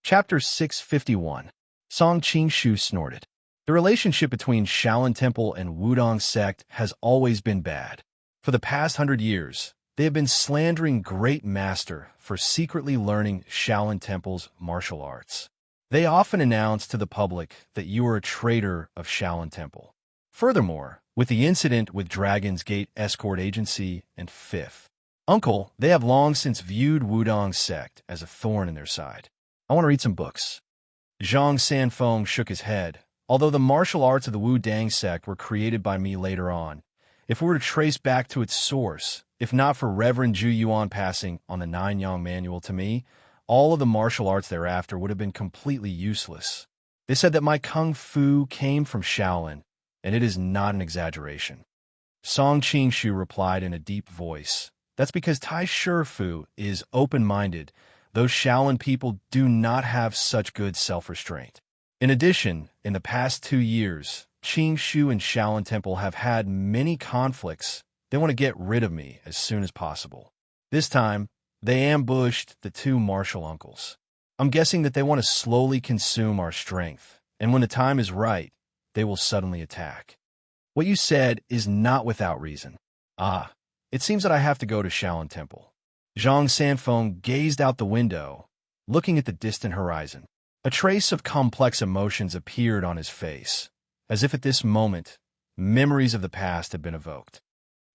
Chapter 651. Song Qing-shu snorted. The relationship between Shaolin Temple and Wudong sect has always been bad. For the past 100 years, they have been slandering Great Master for secretly learning Shaolin Temple's martial arts. They often announce to the public that you are a traitor of Shaolin Temple. Furthermore, with the incident with Dragon's Gate Escort Agency and Fifth Uncle, they have long since viewed Wudong sect as a thorn in their side. I want to read some books. Zhang Sanfeng shook his head. Although the martial arts of the Wudang sect were created by me later on, if we were to trace back to its source, if not for Reverend Zhu Yuan passing on the Nine-Yang manual to me, all of the martial arts thereafter would have been completely useless. They said that my kung fu came from Shaolin, and it is not an exaggeration. Song Qing-shu replied in a deep voice. That's because Tai Shifu is open-minded. Those Shaolin people do not have such good self-restraint. In addition, in the past 2 years, Qing-shu and Shaolin Temple have had many conflicts. They want to get rid of me as soon as possible. This time, they ambushed the 2 martial uncles. I'm guessing that they want to slowly consume our strength, and when the time is right, they will suddenly attack. What you said is not without reason. It seems that I have to go to Shaolin Temple. Zhang Sanfeng gazed out the window, looking at the distant horizon. A trace of complex emotions appeared on his face, as if at this moment, memories of the past had been evoked.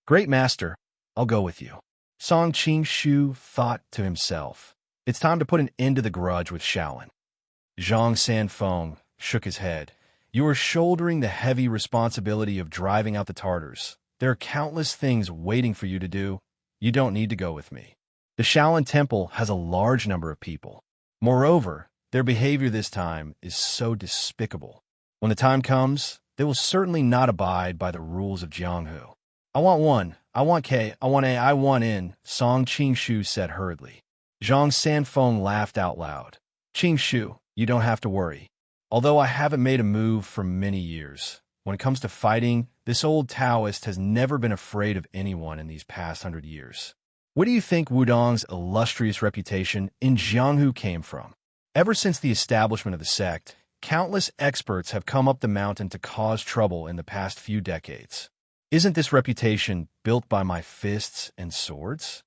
Great Master, I'll go with you. Song Qing-shu thought to himself. It's time to put an end to the grudge with Shaolin. Zhang Sanfeng shook his head. You are shouldering the heavy responsibility of driving out the Tartars. There are countless things waiting for you to do. You don't need to go with me. The Shaolin Temple has a large number of people. Moreover, their behavior this time is so despicable. When the time comes, they will certainly not abide by the rules of Jianghu. I want one. I want K. I want A. I want in, Song Qing-shu said hurriedly. Zhang Sanfeng laughed out loud. Qing-shu, you don't have to worry. Although I haven't made a move for many years, when it comes to fighting, this old Taoist has never been afraid of anyone in these past 100 years. Where do you think Wudong's illustrious reputation in Jianghu came from? Ever since the establishment of the sect, countless experts have come up the mountain to cause trouble in the past few decades. Isn't this reputation built by my fists and swords?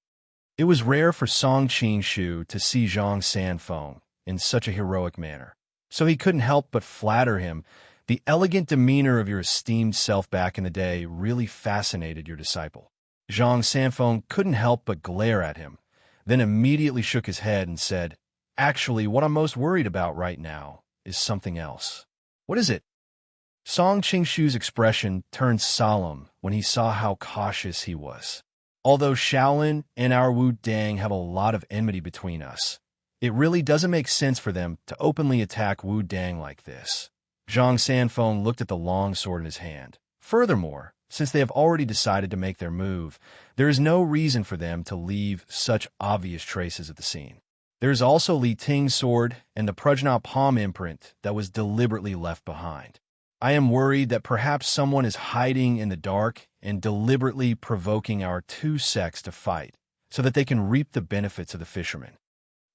It was rare for Song Qing-shu to see Zhang Sanfeng in such a heroic manner, so he couldn't help but flatter him. The elegant demeanor of your esteemed self back in the day really fascinated your disciple. Zhang Sanfeng couldn't help but glare at him, then immediately shook his head and said, Actually, what I'm most worried about right now is something else. What is it? Song Qing-shu's expression turned solemn when he saw how cautious he was. Although Shaolin and our Wudang have a lot of enmity between us, it really doesn't make sense for them to openly attack Wudang like this. Zhang Sanfeng looked at the long sword in his hand. Furthermore, since they have already decided to make their move, there is no reason for them to leave such obvious traces at the scene. There is also Li Ting's sword and the Prajna palm imprint that was deliberately left behind. I am worried that perhaps someone is hiding in the dark and deliberately provoking our 2 sects to fight, so that they can reap the benefits of the fishermen.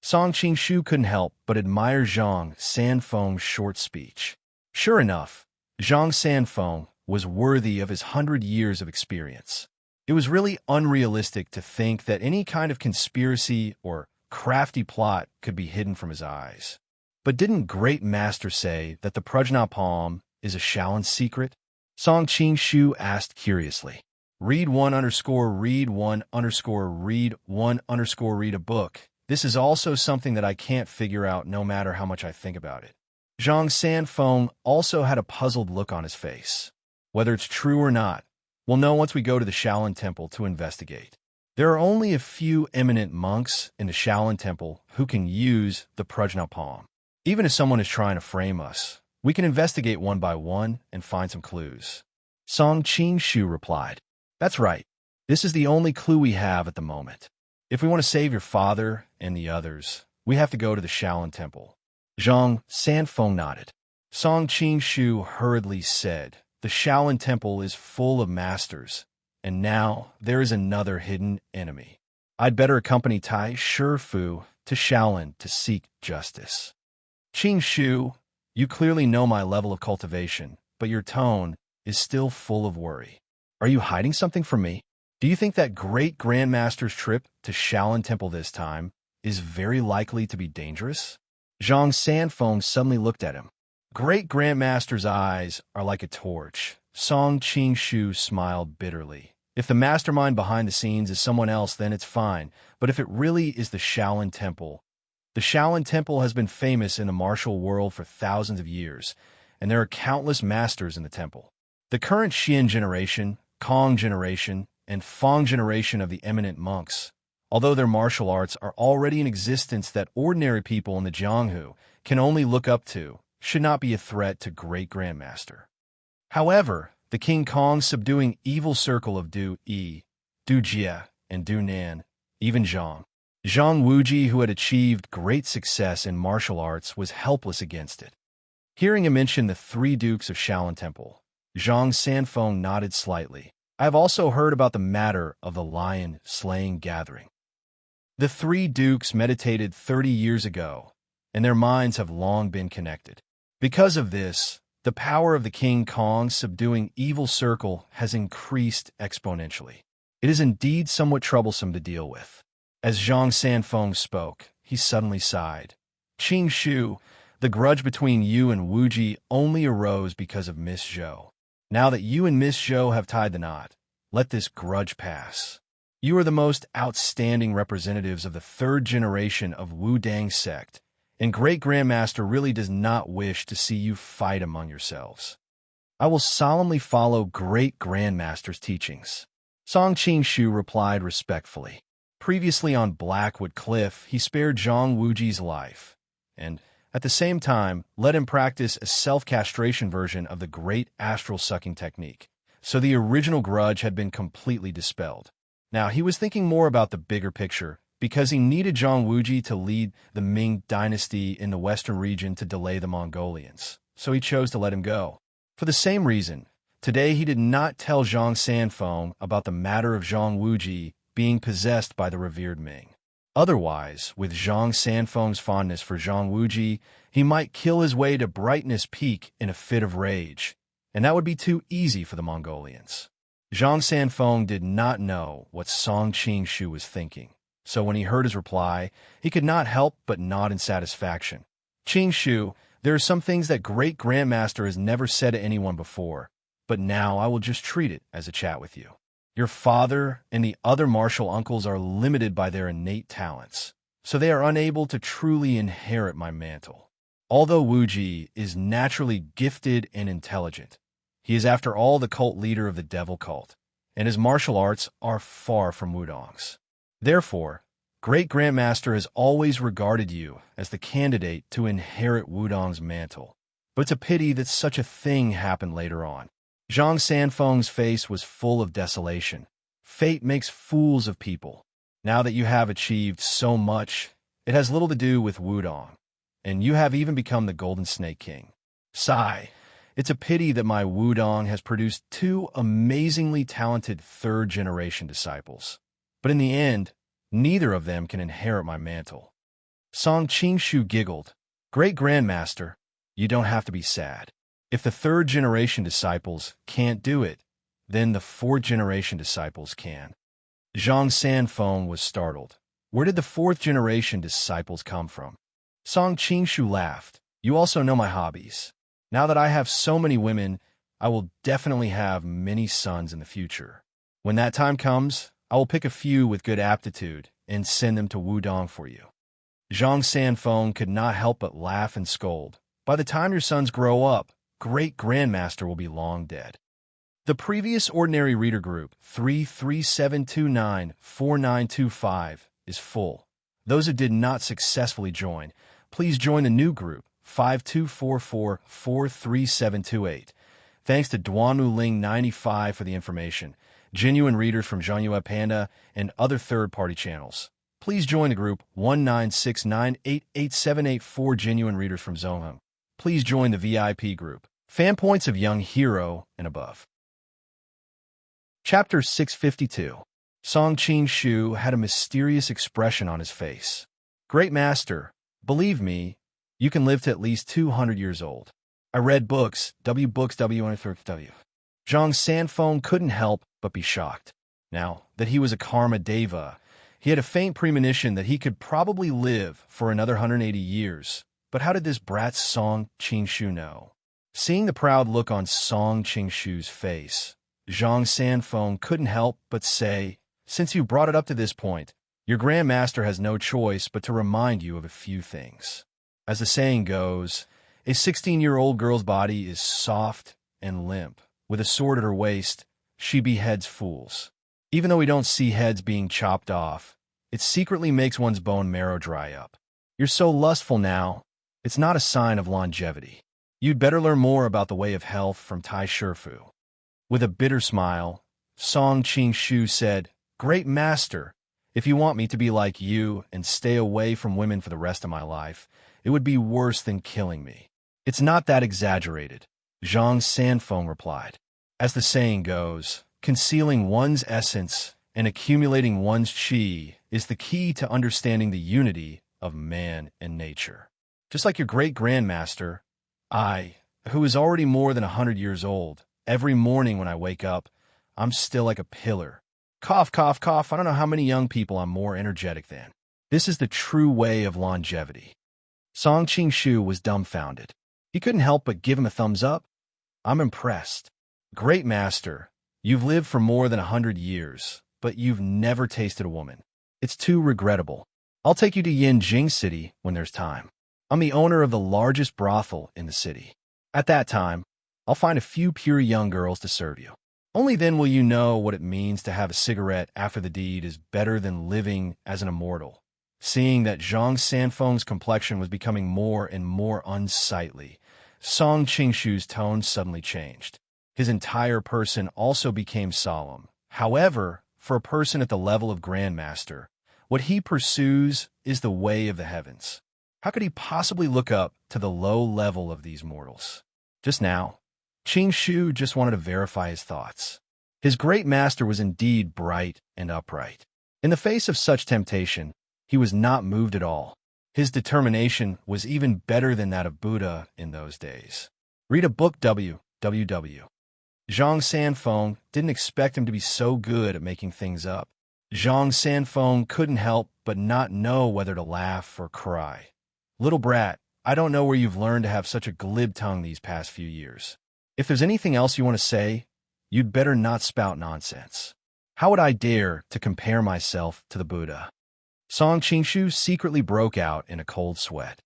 Song Qing-shu couldn't help but admire Zhang Sanfeng's short speech. Sure enough, Zhang Sanfeng was worthy of his 100 years of experience. It was really unrealistic to think that any kind of conspiracy or crafty plot could be hidden from his eyes. But didn't Great Master say that the Prajna palm is a Shaolin secret? Song Qing-shu asked curiously. Read 1_read1_read1_read a book. This is also something that I can't figure out no matter how much I think about it. Zhang Sanfeng also had a puzzled look on his face. Whether it's true or not, we'll know once we go to the Shaolin Temple to investigate. There are only a few eminent monks in the Shaolin Temple who can use the Prajna palm. Even if someone is trying to frame us, we can investigate one by one and find some clues. Song Qing-shu replied. That's right. This is the only clue we have at the moment. If we want to save your father and the others, we have to go to the Shaolin Temple. Zhang Sanfeng nodded. Song Qing-shu hurriedly said, The Shaolin Temple is full of masters, and now there is another hidden enemy. I'd better accompany Tai Shifu to Shaolin to seek justice. Qing Shu, you clearly know my level of cultivation, but your tone is still full of worry. Are you hiding something from me? Do you think that great Grandmaster's trip to Shaolin Temple this time is very likely to be dangerous? Zhang Sanfeng suddenly looked at him. Great Grandmaster's eyes are like a torch. Song Qing-shu smiled bitterly. If the mastermind behind the scenes is someone else, then it's fine. But if it really is the Shaolin Temple has been famous in the martial world for thousands of years, and there are countless masters in the temple. The current Xian generation, Kong generation, and Fong generation of the eminent monks, although their martial arts are already in existence that ordinary people in the Jianghu can only look up to, should not be a threat to Great Grandmaster. However, the King Kong subduing evil circle of Du Yi, Du Jie, and Du Nan, even Zhang Wuji, who had achieved great success in martial arts, was helpless against it. Hearing him mention the three dukes of Shaolin Temple, Zhang Sanfeng nodded slightly. I have also heard about the matter of the lion-slaying gathering. The three dukes meditated 30 years ago, and their minds have long been connected. Because of this, the power of the King Kong subduing evil circle has increased exponentially. It is indeed somewhat troublesome to deal with. As Zhang Sanfeng spoke, he suddenly sighed. Qing Shu, the grudge between you and Wuji only arose because of Miss Zhou. Now that you and Miss Zhou have tied the knot, let this grudge pass. You are the most outstanding representatives of the third generation of Wu Dang sect, and Great Grandmaster really does not wish to see you fight among yourselves. I will solemnly follow Great Grandmaster's teachings. Song Qing-shu replied respectfully. Previously on Blackwood Cliff, he spared Zhang Wuji's life, and, at the same time, let him practice a self-castration version of the great astral sucking technique, so the original grudge had been completely dispelled. Now, he was thinking more about the bigger picture, because he needed Zhang Wuji to lead the Ming dynasty in the western region to delay the Mongolians, so he chose to let him go. For the same reason, today he did not tell Zhang Sanfeng about the matter of Zhang Wuji being possessed by the revered Ming. Otherwise, with Zhang Sanfeng's fondness for Zhang Wuji, he might kill his way to Brightness Peak in a fit of rage, and that would be too easy for the Mongolians. Zhang Sanfeng did not know what Song Qing-shu was thinking, so when he heard his reply, he could not help but nod in satisfaction. Qing-shu, there are some things that Great Grandmaster has never said to anyone before, but now I will just treat it as a chat with you. Your father and the other martial uncles are limited by their innate talents, so they are unable to truly inherit my mantle. Although Wuji is naturally gifted and intelligent, he is after all the cult leader of the devil cult, and his martial arts are far from Wudong's. Therefore, Great Grandmaster has always regarded you as the candidate to inherit Wudong's mantle. But it's a pity that such a thing happened later on. Zhang Sanfeng's face was full of desolation. Fate makes fools of people. Now that you have achieved so much, it has little to do with Wudong, and you have even become the Golden Snake King. Sigh, it's a pity that my Wudong has produced two amazingly talented third-generation disciples. But in the end, neither of them can inherit my mantle. Song Qing-shu giggled. Great Grandmaster, you don't have to be sad. If the third-generation disciples can't do it, then the fourth-generation disciples can. Zhang Sanfeng was startled. Where did the fourth-generation disciples come from? Song Qing-shu laughed. You also know my hobbies. Now that I have so many women, I will definitely have many sons in the future. When that time comes, I will pick a few with good aptitude and send them to Wudong for you. Zhang Sanfeng could not help but laugh and scold. By the time your sons grow up, Great Grandmaster will be long dead. The previous Ordinary Reader group, 337294925, is full. Those who did not successfully join, please join the new group, 5244-43728. Thanks to Duanmuling95 for the information, genuine readers from Zhongyue Panda, and other third-party channels. Please join the group 196988784 genuine readers from Zongheng. Please join the VIP group, fan points of Young Hero and above. Chapter 652. Song Qing-shu had a mysterious expression on his face. Great Master, believe me, You can live to at least 200 years old. I read books, books, W. Zhang Sanfeng couldn't help but be shocked. Now that he was a Karma Deva, he had a faint premonition that he could probably live for another 180 years. But how did this brat Song Qingshu know? Seeing the proud look on Song Qingshu's face, Zhang Sanfeng couldn't help but say, "Since you brought it up to this point, your Grandmaster has no choice but to remind you of a few things. As the saying goes, a 16-year-old girl's body is soft and limp. With a sword at her waist, she beheads fools. Even though we don't see heads being chopped off, it secretly makes one's bone marrow dry up. You're so lustful now, it's not a sign of longevity. You'd better learn more about the way of health from Tai Shifu." With a bitter smile, Song Qingshu said, "Great Master, if you want me to be like you and stay away from women for the rest of my life, it would be worse than killing me." "It's not that exaggerated," Zhang Sanfeng replied. "As the saying goes, concealing one's essence and accumulating one's qi is the key to understanding the unity of man and nature. Just like your great-grandmaster, I, who is already more than 100 years old, every morning when I wake up, I'm still like a pillar. Cough, cough, cough, I don't know how many young people I'm more energetic than. This is the true way of longevity." Song Qingshu was dumbfounded. He couldn't help but give him a thumbs up. "I'm impressed. Great Master, you've lived for more than 100 years, but you've never tasted a woman. It's too regrettable. I'll take you to Yinjing City when there's time. I'm the owner of the largest brothel in the city. At that time, I'll find a few pure young girls to serve you. Only then will you know what it means to have a cigarette after the deed is better than living as an immortal." Seeing that Zhang Sanfeng's complexion was becoming more and more unsightly, Song Qingshu's tone suddenly changed. His entire person also became solemn. However, for a person at the level of Grandmaster, what he pursues is the way of the heavens. How could he possibly look up to the low level of these mortals? Just now, Qingshu just wanted to verify his thoughts. His great master was indeed bright and upright. In the face of such temptation, he was not moved at all. His determination was even better than that of Buddha in those days. Read a book, W. Zhang Sanfeng didn't expect him to be so good at making things up. Zhang Sanfeng couldn't help but not know whether to laugh or cry. "Little brat, I don't know where you've learned to have such a glib tongue these past few years. If there's anything else you want to say, you'd better not spout nonsense. How would I dare to compare myself to the Buddha?" Song Qingshu secretly broke out in a cold sweat.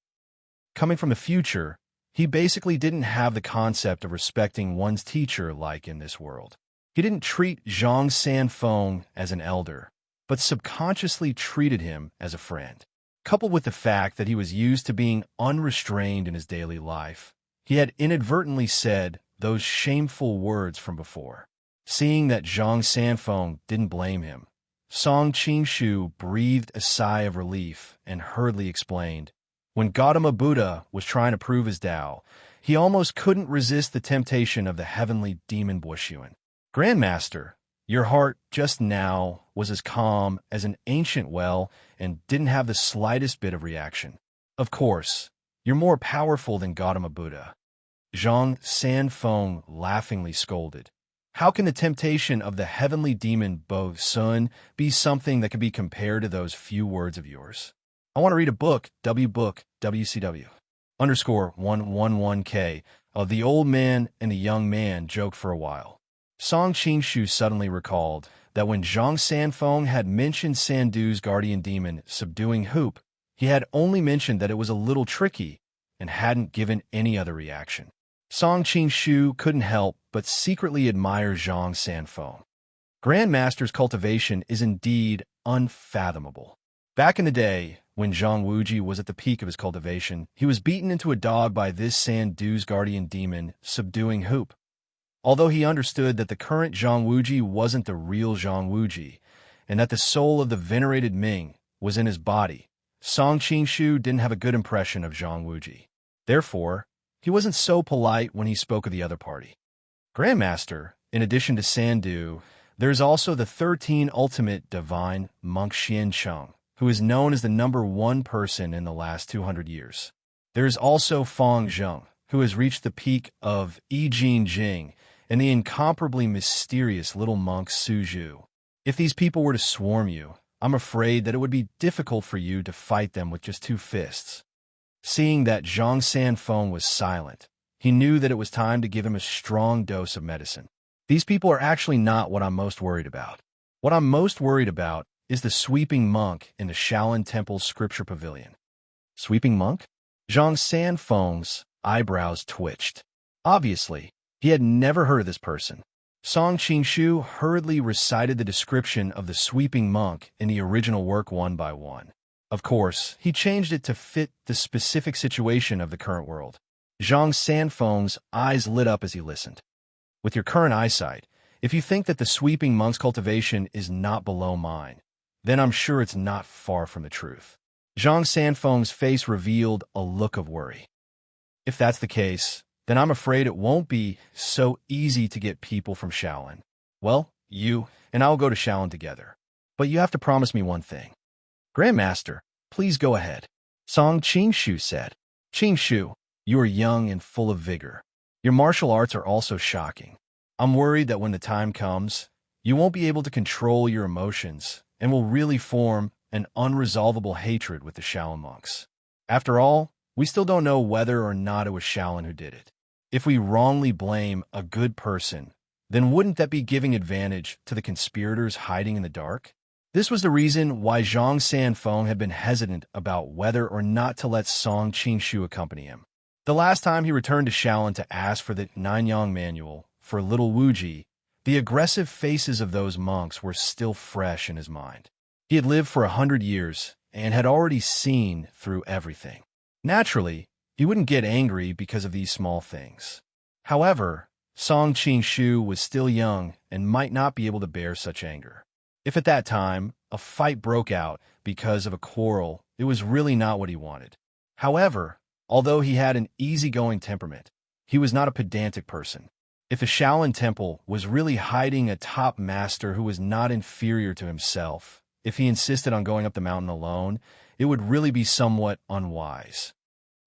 Coming from the future, he basically didn't have the concept of respecting one's teacher like in this world. He didn't treat Zhang Sanfeng as an elder, but subconsciously treated him as a friend. Coupled with the fact that he was used to being unrestrained in his daily life, he had inadvertently said those shameful words from before. Seeing that Zhang Sanfeng didn't blame him, Song Qingshu breathed a sigh of relief and hurriedly explained, "When Gautama Buddha was trying to prove his Tao, he almost couldn't resist the temptation of the heavenly demon Bushuan. Grandmaster, your heart just now was as calm as an ancient well and didn't have the slightest bit of reaction. Of course, you're more powerful than Gautama Buddha." Zhang Sanfeng laughingly scolded, "How can the temptation of the heavenly demon Bo Sun be something that can be compared to those few words of yours? I want to read a book, WCW. _111K. The old man and the young man joked for a while." Song Qingshu suddenly recalled that when Zhang Sanfeng had mentioned Sandu's guardian demon subduing Hoop, he had only mentioned that it was a little tricky and hadn't given any other reaction. Song Qingshu couldn't help but secretly admire Zhang Sanfeng. Grandmaster's cultivation is indeed unfathomable. Back in the day, when Zhang Wuji was at the peak of his cultivation, he was beaten into a dog by this Sandu's guardian demon subduing Hoop. Although he understood that the current Zhang Wuji wasn't the real Zhang Wuji, and that the soul of the venerated Ming was in his body, Song Qingshu didn't have a good impression of Zhang Wuji. Therefore, he wasn't so polite when he spoke of the other party. "Grandmaster, in addition to Sandu, there's also the 13 ultimate divine monk Xian Cheng, who is known as the #1 person in the last 200 years. There is also Feng Zheng, who has reached the peak of Yijing Jing, and the incomparably mysterious little monk Suzhu. If these people were to swarm you, I'm afraid that it would be difficult for you to fight them with just 2 fists. Seeing that Zhang Sanfeng was silent, he knew that it was time to give him a strong dose of medicine. These people are actually not what I'm most worried about. What I'm most worried about is the sweeping monk in the Shaolin Temple's scripture pavilion. Sweeping monk? Zhang Sanfeng's eyebrows twitched. Obviously, he had never heard of this person. Song Qingshu hurriedly recited the description of the sweeping monk in the original work one by one. Of course, he changed it to fit the specific situation of the current world. Zhang Sanfeng's eyes lit up as he listened. With your current eyesight, if you think that the sweeping monk's cultivation is not below mine, then I'm sure it's not far from the truth. Zhang Sanfeng's face revealed a look of worry. If that's the case, then I'm afraid it won't be so easy to get people from Shaolin. Well, you and I will go to Shaolin together. But you have to promise me one thing. Grandmaster, please go ahead. Song Qingshu said. Qingshu, you are young and full of vigor. Your martial arts are also shocking. I'm worried that when the time comes, you won't be able to control your emotions and will really form an unresolvable hatred with the Shaolin monks. After all, we still don't know whether or not it was Shaolin who did it. If we wrongly blame a good person, then wouldn't that be giving advantage to the conspirators hiding in the dark? This was the reason why Zhang Sanfeng had been hesitant about whether or not to let Song Qingshu accompany him. The last time he returned to Shaolin to ask for the Nanyang manual for little Wuji, the aggressive faces of those monks were still fresh in his mind. He had lived for 100 years and had already seen through everything. Naturally, he wouldn't get angry because of these small things. However, Song Qingshu was still young and might not be able to bear such anger. If at that time a fight broke out because of a quarrel, it was really not what he wanted. However, although he had an easygoing temperament, he was not a pedantic person. If the Shaolin Temple was really hiding a top master who was not inferior to himself, if he insisted on going up the mountain alone, it would really be somewhat unwise.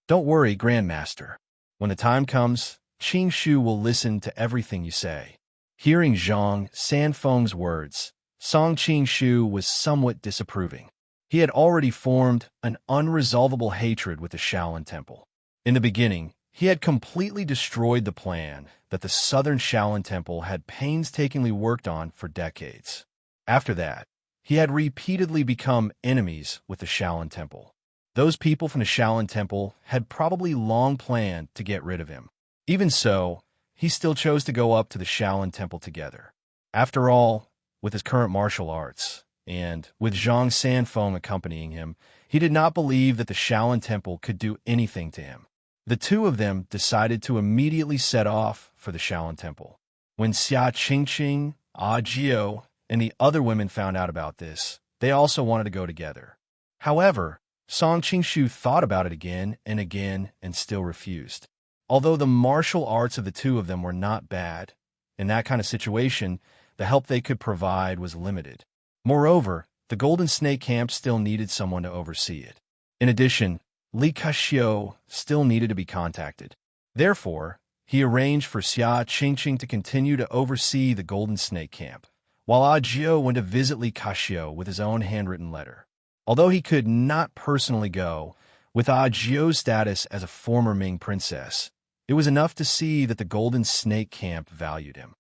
Don't worry, Grandmaster. When the time comes, Qingshu will listen to everything you say. Hearing Zhang Sanfeng's words, Song Qingshu was somewhat disapproving. He had already formed an unresolvable hatred with the Shaolin Temple. In the beginning, he had completely destroyed the plan that the Southern Shaolin Temple had painstakingly worked on for decades. After that, he had repeatedly become enemies with the Shaolin Temple. Those people from the Shaolin Temple had probably long planned to get rid of him. Even so, he still chose to go up to the Shaolin Temple together. After all, with his current martial arts, and with Zhang Sanfeng accompanying him, he did not believe that the Shaolin Temple could do anything to him. The two of them decided to immediately set off for the Shaolin Temple. When Xia Qingqing, Jio, and the other women found out about this, they also wanted to go together. However, Song Qingshu thought about it again and still refused. Although the martial arts of the two of them were not bad, in that kind of situation, the help they could provide was limited. Moreover, the Golden Snake Camp still needed someone to oversee it. In addition, Li Kaxiu still needed to be contacted. Therefore, he arranged for Xia Qingqing to continue to oversee the Golden Snake Camp, while Jio went to visit Li Kaxiu with his own handwritten letter. Although he could not personally go, with Jio's status as a former Ming princess, it was enough to see that the Golden Snake Camp valued him.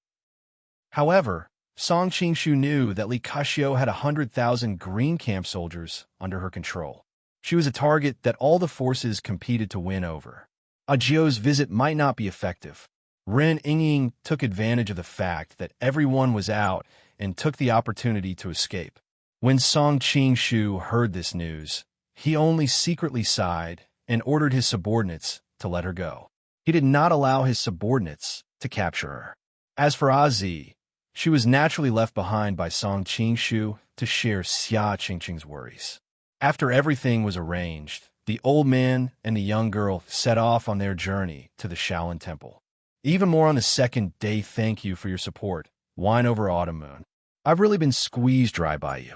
However, Song Qingshu knew that Li Kaxiu had 100,000 Green Camp soldiers under her control. She was a target that all the forces competed to win over. Jio's visit might not be effective. Ren Yingying took advantage of the fact that everyone was out and took the opportunity to escape. When Song Qingshu heard this news, he only secretly sighed and ordered his subordinates to let her go. He did not allow his subordinates to capture her. As for Zi, she was naturally left behind by Song Qingshu to share Xia Qingqing's worries. After everything was arranged, the old man and the young girl set off on their journey to the Shaolin Temple. Even more on the second day, thank you for your support. Wine over Autumn Moon. I've really been squeezed dry by you.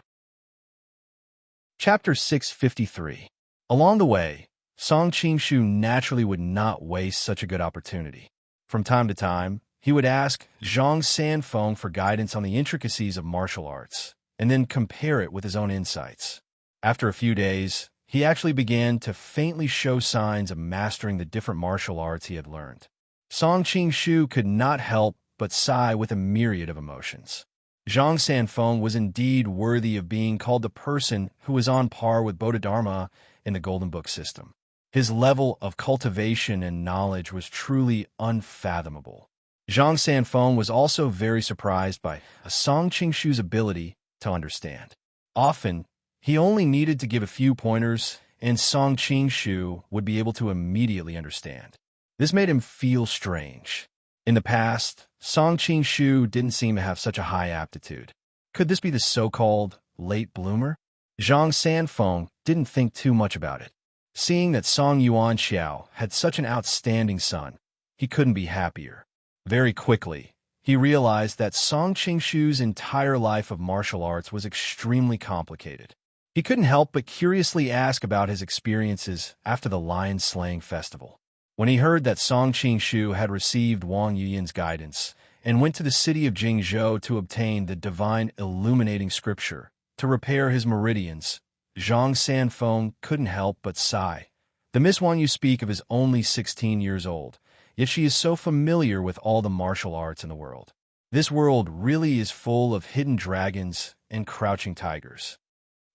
Chapter 653. Along the way, Song Qingshu naturally would not waste such a good opportunity. From time to time, he would ask Zhang Sanfeng for guidance on the intricacies of martial arts, and then compare it with his own insights. After a few days, he actually began to faintly show signs of mastering the different martial arts he had learned. Song Qingshu could not help but sigh with a myriad of emotions. Zhang Sanfeng was indeed worthy of being called the person who was on par with Bodhidharma in the Golden Book system. His level of cultivation and knowledge was truly unfathomable. Zhang Sanfeng was also very surprised by Song Qingshu's ability to understand. Often, he only needed to give a few pointers, and Song Qingshu would be able to immediately understand. This made him feel strange. In the past, Song Qingshu didn't seem to have such a high aptitude. Could this be the so-called late bloomer? Zhang Sanfeng didn't think too much about it. Seeing that Song Yuanxiao had such an outstanding son, he couldn't be happier. Very quickly, he realized that Song Qingshu's entire life of martial arts was extremely complicated. He couldn't help but curiously ask about his experiences after the lion-slaying festival. When he heard that Song Qingshu had received Wang Yuyin's guidance and went to the city of Jingzhou to obtain the divine illuminating scripture to repair his meridians, Zhang Sanfeng couldn't help but sigh. The Miss Wang Yu speak of is only 16 years old, yet she is so familiar with all the martial arts in the world. This world really is full of hidden dragons and crouching tigers.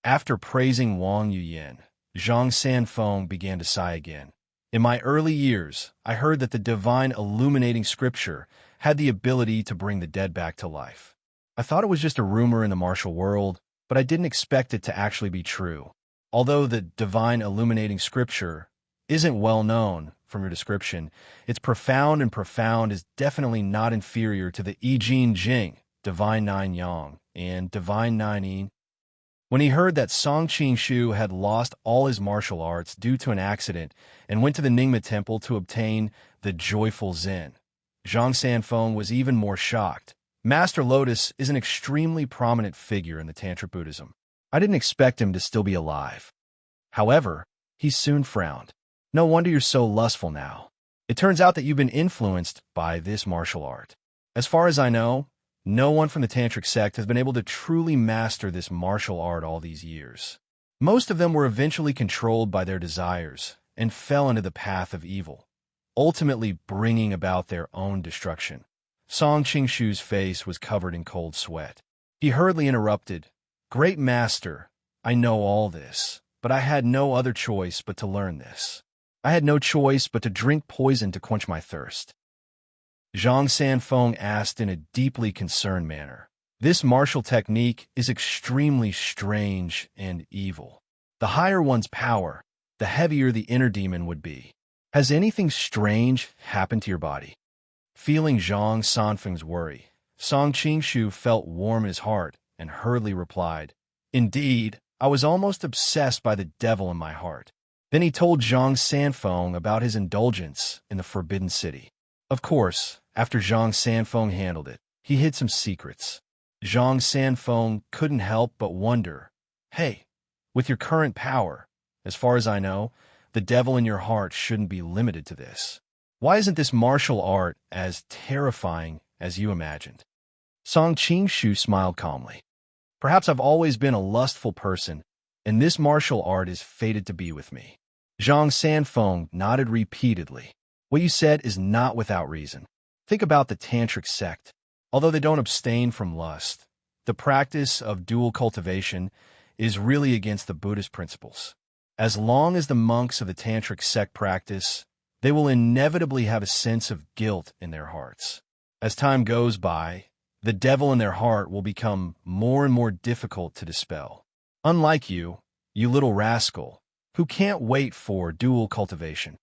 After praising Wang Yuyin, Zhang Sanfeng began to sigh again. In my early years, I heard that the divine illuminating scripture had the ability to bring the dead back to life. I thought it was just a rumor in the martial world, but I didn't expect it to actually be true. Although the divine illuminating scripture isn't well known from your description, its profound is definitely not inferior to the I Jin Jing, divine nine yang, and divine nine yin. When he heard that Song Qingshu had lost all his martial arts due to an accident and went to the Ningma temple to obtain the joyful Zen, Zhang Sanfeng was even more shocked. Master Lotus is an extremely prominent figure in the Tantric Buddhism. I didn't expect him to still be alive. However, he soon frowned. No wonder you're so lustful now. It turns out that you've been influenced by this martial art. As far as I know, no one from the Tantric sect has been able to truly master this martial art all these years. Most of them were eventually controlled by their desires and fell into the path of evil, ultimately bringing about their own destruction. Song Qingshu's face was covered in cold sweat. He hurriedly interrupted, "Great Master, I know all this, but I had no other choice but to learn this. I had no choice but to drink poison to quench my thirst." Zhang Sanfeng asked in a deeply concerned manner. This martial technique is extremely strange and evil. The higher one's power, the heavier the inner demon would be. Has anything strange happened to your body? Feeling Zhang Sanfeng's worry, Song Qingshu felt warm in his heart and hurriedly replied, "Indeed, I was almost obsessed by the devil in my heart." Then he told Zhang Sanfeng about his indulgence in the Forbidden City. Of course, after Zhang Sanfeng handled it, he hid some secrets. Zhang Sanfeng couldn't help but wonder, "Hey, with your current power, as far as I know, the devil in your heart shouldn't be limited to this. Why isn't this martial art as terrifying as you imagined?" Song Qingshu smiled calmly. "Perhaps I've always been a lustful person, and this martial art is fated to be with me." Zhang Sanfeng nodded repeatedly. "What you said is not without reason. Think about the Tantric sect. Although they don't abstain from lust, the practice of dual cultivation is really against the Buddhist principles. As long as the monks of the Tantric sect practice, they will inevitably have a sense of guilt in their hearts. As time goes by, the devil in their heart will become more and more difficult to dispel. Unlike you, you little rascal, who can't wait for dual cultivation.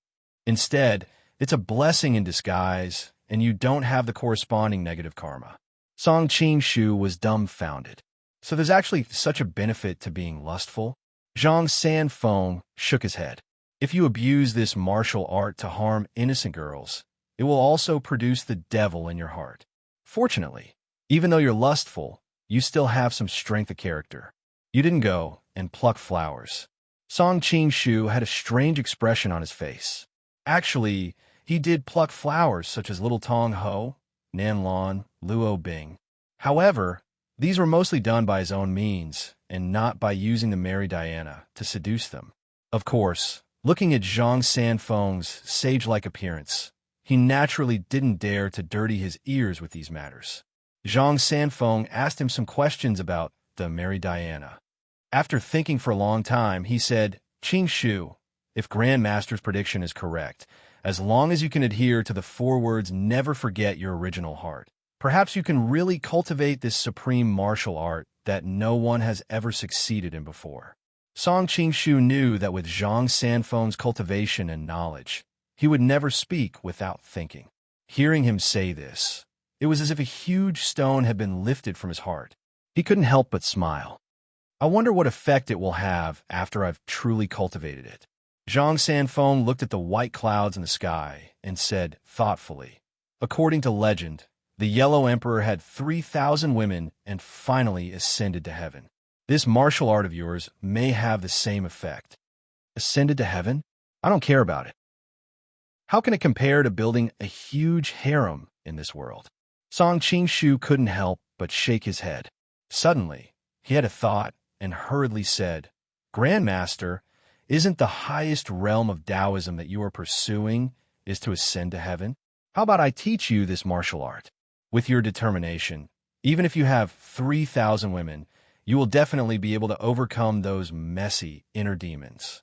Instead, it's a blessing in disguise, and you don't have the corresponding negative karma." Song Qingshu was dumbfounded. So there's actually such a benefit to being lustful? Zhang Sanfeng shook his head. If you abuse this martial art to harm innocent girls, it will also produce the devil in your heart. Fortunately, even though you're lustful, you still have some strength of character. You didn't go and pluck flowers. Song Qing had a strange expression on his face. Actually, he did pluck flowers such as Little Tong Ho, Nan Lan, Luo Bing. However, these were mostly done by his own means, and not by using the Mary Diana to seduce them. Of course, looking at Zhang Sanfeng's sage-like appearance, he naturally didn't dare to dirty his ears with these matters. Zhang Sanfeng asked him some questions about the Mary Diana. After thinking for a long time, he said, "Qing Shu, if Grandmaster's prediction is correct, as long as you can adhere to the 4 words, never forget your original heart, perhaps you can really cultivate this supreme martial art that no one has ever succeeded in before." Song Qing knew that with Zhang Sanfeng's cultivation and knowledge, he would never speak without thinking. Hearing him say this, it was as if a huge stone had been lifted from his heart. He couldn't help but smile. I wonder what effect it will have after I've truly cultivated it. Zhang Sanfeng looked at the white clouds in the sky and said thoughtfully, "According to legend, the Yellow Emperor had 3,000 women and finally ascended to heaven. This martial art of yours may have the same effect." Ascended to heaven? I don't care about it. How can it compare to building a huge harem in this world? Song Qing couldn't help but shake his head. Suddenly, he had a thought and hurriedly said, "Grandmaster, isn't the highest realm of Taoism that you are pursuing is to ascend to heaven? How about I teach you this martial art? With your determination, even if you have 3,000 women, you will definitely be able to overcome those messy inner demons."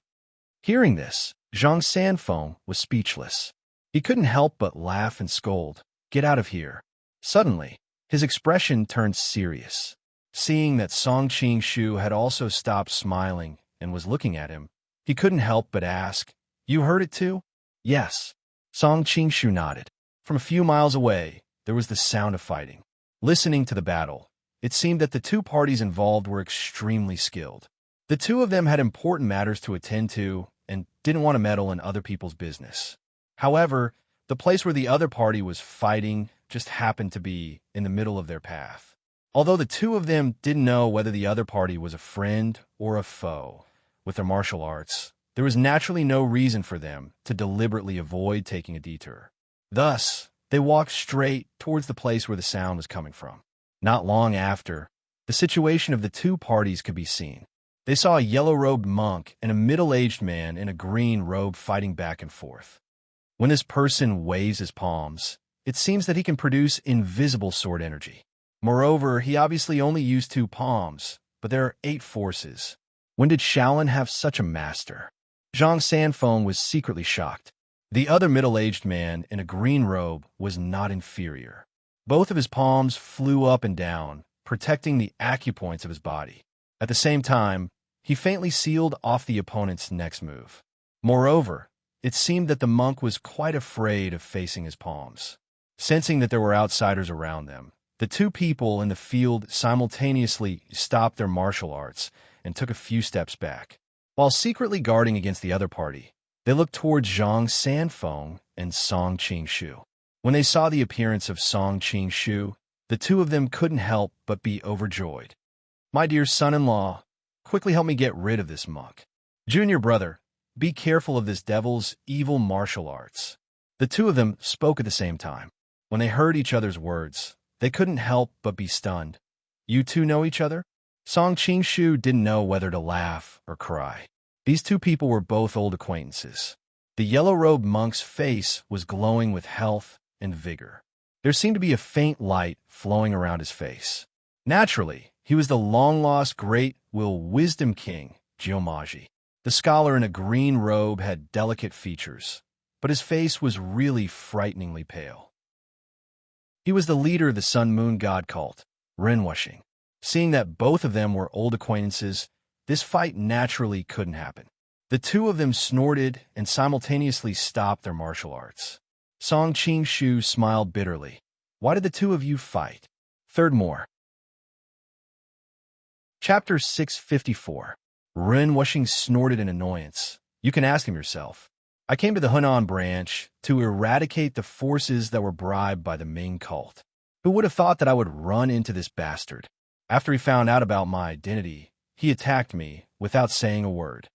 Hearing this, Zhang Sanfeng was speechless. He couldn't help but laugh and scold, "Get out of here." Suddenly, his expression turned serious. Seeing that Song Qing had also stopped smiling and was looking at him, he couldn't help but ask, "You heard it too?" "Yes." Song Qing nodded. From a few miles away, there was the sound of fighting. Listening to the battle, it seemed that the 2 parties involved were extremely skilled. The 2 of them had important matters to attend to and didn't want to meddle in other people's business. However, the place where the other party was fighting just happened to be in the middle of their path. Although the 2 of them didn't know whether the other party was a friend or a foe, with their martial arts, there was naturally no reason for them to deliberately avoid taking a detour. Thus, they walked straight towards the place where the sound was coming from. Not long after, the situation of the 2 parties could be seen. They saw a yellow-robed monk and a middle-aged man in a green robe fighting back and forth. When this person waves his palms, it seems that he can produce invisible sword energy. Moreover, he obviously only used 2 palms, but there are 8 forces. When did Shaolin have such a master? Zhang Sanfeng was secretly shocked. The other middle-aged man in a green robe was not inferior. Both of his palms flew up and down, protecting the acupoints of his body. At the same time, he faintly sealed off the opponent's next move. Moreover, it seemed that the monk was quite afraid of facing his palms. Sensing that there were outsiders around them, the 2 people in the field simultaneously stopped their martial arts and took a few steps back. While secretly guarding against the other party, they looked towards Zhang Sanfeng and Song Qing. When they saw the appearance of Song Qing, the 2 of them couldn't help but be overjoyed. "My dear son-in-law, quickly help me get rid of this monk. Junior brother, be careful of this devil's evil martial arts." The 2 of them spoke at the same time. When they heard each other's words, they couldn't help but be stunned. "You 2 know each other?" Song Qing didn't know whether to laugh or cry. These 2 people were both old acquaintances. The yellow-robed monk's face was glowing with health and vigor. There seemed to be a faint light flowing around his face. Naturally, he was the long-lost great Wisdom King, Jiumaji. The scholar in a green robe had delicate features, but his face was really frighteningly pale. He was the leader of the Sun-Moon God cult, Renwushing. Seeing that both of them were old acquaintances, this fight naturally couldn't happen. The 2 of them snorted and simultaneously stopped their martial arts. Song Qing smiled bitterly. "Why did the 2 of you fight?" Third more. Chapter 654. Renwushing snorted in annoyance. "You can ask him yourself. I came to the Hunan branch to eradicate the forces that were bribed by the Ming cult. Who would have thought that I would run into this bastard? After he found out about my identity, he attacked me without saying a word."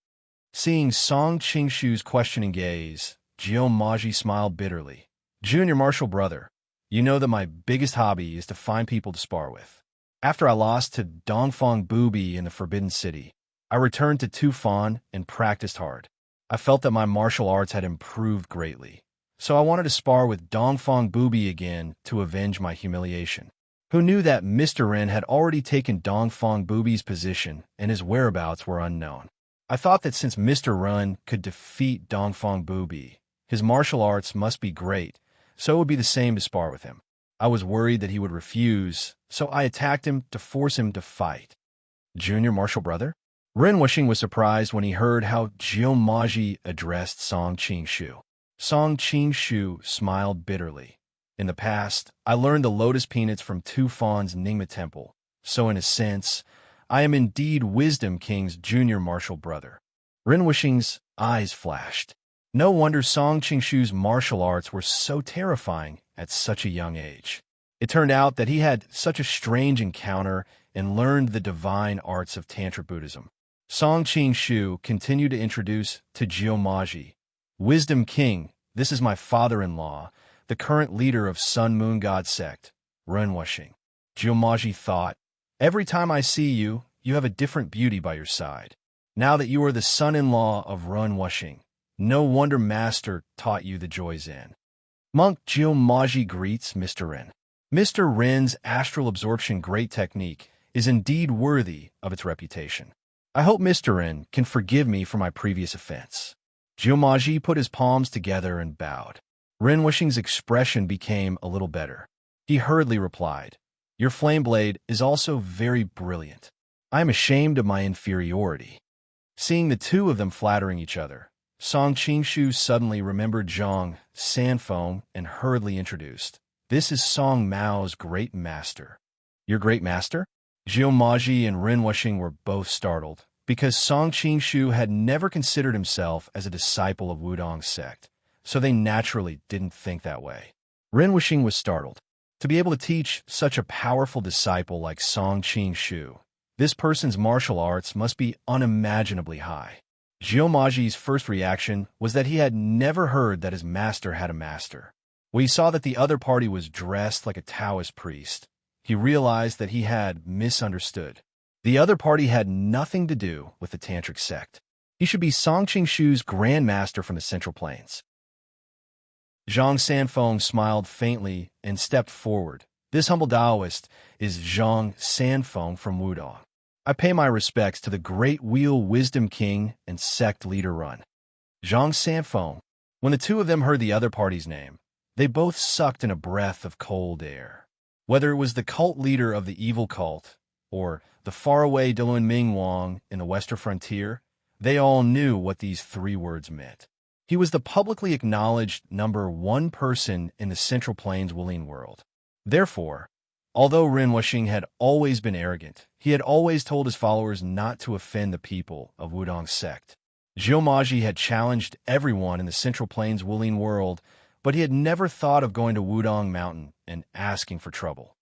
Seeing Song Qingshu's questioning gaze, Jiumaji smiled bitterly. Junior martial brother, you know that my biggest hobby is to find people to spar with. After I lost to Dongfang Booby in the Forbidden City, I returned to Tufan and practiced hard. I felt that my martial arts had improved greatly, so I wanted to spar with Dongfang Booby again to avenge my humiliation. Who knew that Mr. Ren had already taken Dongfang Booby's position and his whereabouts were unknown? I thought that since Mr. Ren could defeat Dongfang Booby, his martial arts must be great, so it would be the same to spar with him. I was worried that he would refuse, so I attacked him to force him to fight. Junior martial brother? Ren Wuxing was surprised when he heard how Jiumaji addressed Song Qingshu. Song Qingshu smiled bitterly. In the past, I learned the lotus peanuts from Tufan's Ningma Temple, so in a sense, I am indeed Wisdom King's junior martial brother. Ren Wuxing's eyes flashed. No wonder Song Qingshu's martial arts were so terrifying at such a young age. It turned out that he had such a strange encounter and learned the divine arts of Tantra Buddhism. Song Qingshu continued to introduce to Jiumaji, Wisdom King, this is my father-in-law, the current leader of Sun Moon God sect, Ren Wuxing. Jiumaji thought, every time I see you, you have a different beauty by your side. Now that you are the son-in-law of Ren Wuxing, no wonder Master taught you the Joy Zen. Monk Jiumaji greets Mr. Ren. Mr. Ren's astral absorption great technique is indeed worthy of its reputation. I hope Mr. Ren can forgive me for my previous offense. Jiumaji put his palms together and bowed. Ren Wuxing's expression became a little better. He hurriedly replied, your flame blade is also very brilliant. I am ashamed of my inferiority. Seeing the two of them flattering each other, Song Qingshu suddenly remembered Zhang Sanfeng and hurriedly introduced, this is Song Mao's great master. Your great master? Jiumaji and Ren Wuxing were both startled, because Song Qingshu had never considered himself as a disciple of Wudong's sect, so they naturally didn't think that way. Ren Wuxing was startled. To be able to teach such a powerful disciple like Song Qingshu, this person's martial arts must be unimaginably high. Jiumaji's first reaction was that he had never heard that his master had a master. When he saw that the other party was dressed like a Taoist priest, he realized that he had misunderstood. The other party had nothing to do with the Tantric sect. He should be Song Qingshu's Grand Master from the Central Plains. Zhang Sanfeng smiled faintly and stepped forward. This humble Taoist is Zhang Sanfeng from Wudong. I pay my respects to the Great Wheel Wisdom King and sect leader Run. Zhang Sanfeng. When the two of them heard the other party's name, they both sucked in a breath of cold air. Whether it was the cult leader of the evil cult, or the faraway Dilun Ming Wang in the western frontier, they all knew what these three words meant. He was the publicly acknowledged number one person in the Central Plains Wuling world. Therefore, although Ren Wuxing had always been arrogant, he had always told his followers not to offend the people of Wudong's sect. Jiumaji had challenged everyone in the Central Plains Wuling world, but he had never thought of going to Wudong Mountain and asking for trouble.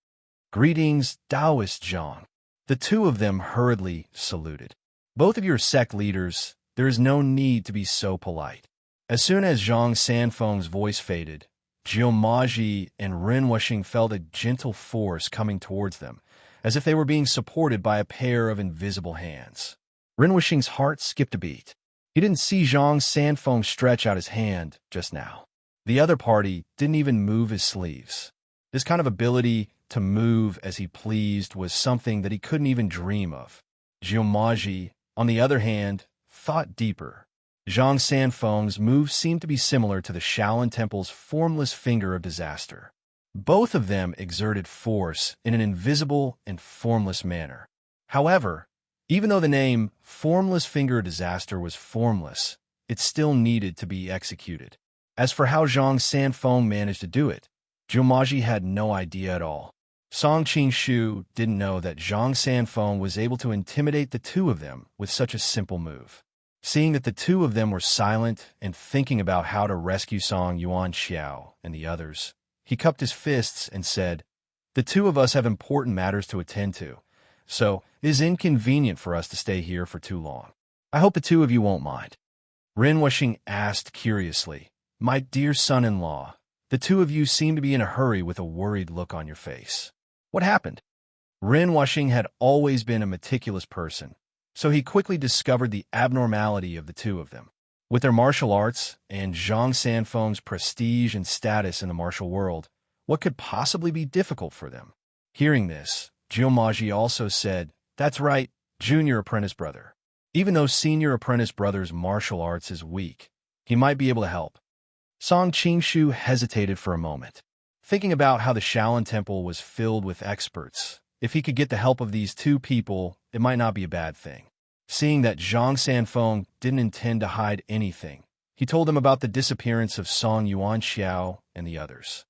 Greetings, Taoist Zhang. The two of them hurriedly saluted. Both of your sect leaders, there is no need to be so polite. As soon as Zhang Sanfeng's voice faded, Jiumaji and Ren Wuxing felt a gentle force coming towards them, as if they were being supported by a pair of invisible hands. Ren Wuxing's heart skipped a beat. He didn't see Zhang Sanfeng stretch out his hand just now. The other party didn't even move his sleeves. This kind of ability to move as he pleased was something that he couldn't even dream of. Jiumaji, on the other hand, thought deeper. Zhang Sanfeng's moves seemed to be similar to the Shaolin Temple's formless finger of disaster. Both of them exerted force in an invisible and formless manner. However, even though the name Formless Finger of Disaster was formless, it still needed to be executed. As for how Zhang Sanfeng managed to do it, Jiumaji had no idea at all. Song Qingshu didn't know that Zhang Sanfeng was able to intimidate the two of them with such a simple move. Seeing that the two of them were silent and thinking about how to rescue Song Yuan Xiao and the others, he cupped his fists and said, the two of us have important matters to attend to, so it is inconvenient for us to stay here for too long. I hope the two of you won't mind. Ren Wuxing asked curiously. My dear son-in-law, the two of you seem to be in a hurry with a worried look on your face. What happened? Ren Wuxing had always been a meticulous person, so he quickly discovered the abnormality of the two of them. With their martial arts and Zhang Sanfeng's prestige and status in the martial world, what could possibly be difficult for them? Hearing this, Jiumaji also said, That's right, junior apprentice brother. Even though senior apprentice brother's martial arts is weak, he might be able to help. Song Qingshu hesitated for a moment, thinking about how the Shaolin Temple was filled with experts. If he could get the help of these two people, it might not be a bad thing. Seeing that Zhang Sanfeng didn't intend to hide anything, he told them about the disappearance of Song Yuanxiao and the others.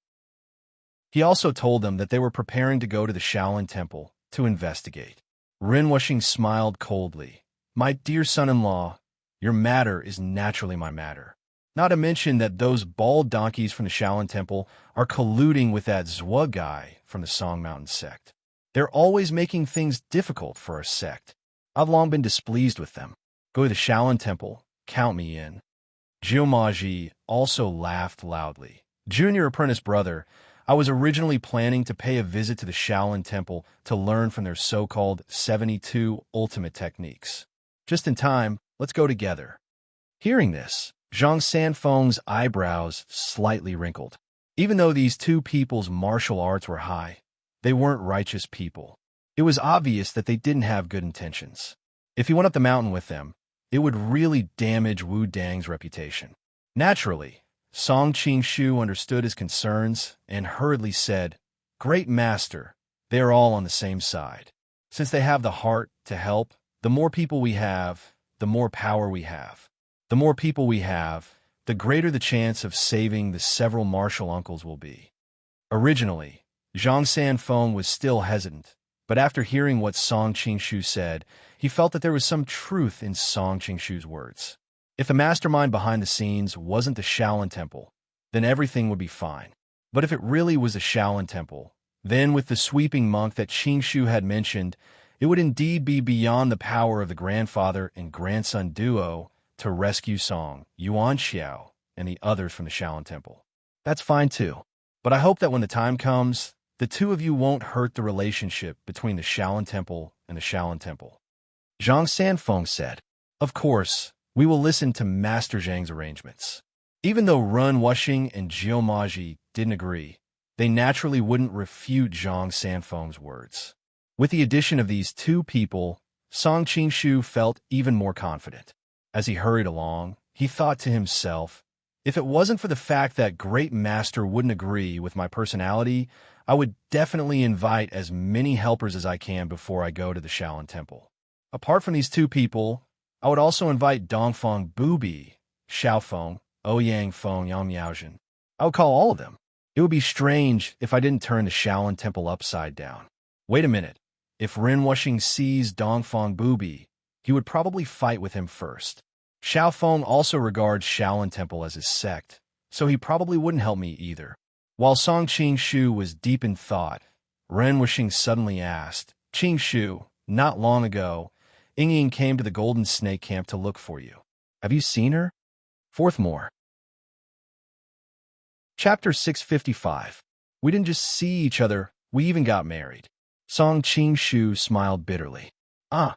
He also told them that they were preparing to go to the Shaolin Temple to investigate. Ren Wuxing smiled coldly. My dear son-in-law, your matter is naturally my matter. Not to mention that those bald donkeys from the Shaolin Temple are colluding with that Zhua guy from the Song Mountain sect. They're always making things difficult for our sect. I've long been displeased with them. Go to the Shaolin Temple, count me in. Jiumaji also laughed loudly. Junior apprentice brother, I was originally planning to pay a visit to the Shaolin Temple to learn from their so-called 72 ultimate techniques. Just in time, let's go together. Hearing this, Zhang Sanfeng's eyebrows slightly wrinkled. Even though these two people's martial arts were high, they weren't righteous people. It was obvious that they didn't have good intentions. If he went up the mountain with them, it would really damage Wu Dang's reputation. Naturally, Song Qingshu understood his concerns and hurriedly said, Great Master, they are all on the same side. Since they have the heart to help, the more people we have, the more power we have. The more people we have, the greater the chance of saving the several martial uncles will be. Originally, Zhang Sanfeng was still hesitant, but after hearing what Song Qingshu said, he felt that there was some truth in Song Qingshu's words. If the mastermind behind the scenes wasn't the Shaolin Temple, then everything would be fine. But if it really was the Shaolin Temple, then with the sweeping monk that Qingshu had mentioned, it would indeed be beyond the power of the grandfather and grandson duo to rescue Song Yuanxiao and the others from the Shaolin Temple. That's fine too, but I hope that when the time comes, the two of you won't hurt the relationship between the Shaolin Temple and the Shaolin Temple. Zhang Sanfeng said, Of course, we will listen to Master Zhang's arrangements. Even though Ren Wuxing and Jiumaji didn't agree, they naturally wouldn't refute Zhang Sanfeng's words. With the addition of these two people, Song Qingshu felt even more confident. As he hurried along, he thought to himself, if it wasn't for the fact that Great Master wouldn't agree with my personality, I would definitely invite as many helpers as I can before I go to the Shaolin Temple. Apart from these two people, I would also invite Dongfeng Bubi, Xiaofeng, Ouyang Feng Yang Miaozhen. I would call all of them. It would be strange if I didn't turn the Shaolin Temple upside down. Wait a minute. If Ren Wuxing sees Dongfeng Bubi, he would probably fight with him first. Xiaofeng also regards Shaolin Temple as his sect, so he probably wouldn't help me either. While Song Qingshu was deep in thought, Ren Wuxing suddenly asked, Qingshu, not long ago, Yingying came to the Golden Snake Camp to look for you. Have you seen her? Fourth more. Chapter 655. We didn't just see each other, we even got married. Song Qingshu smiled bitterly. Ren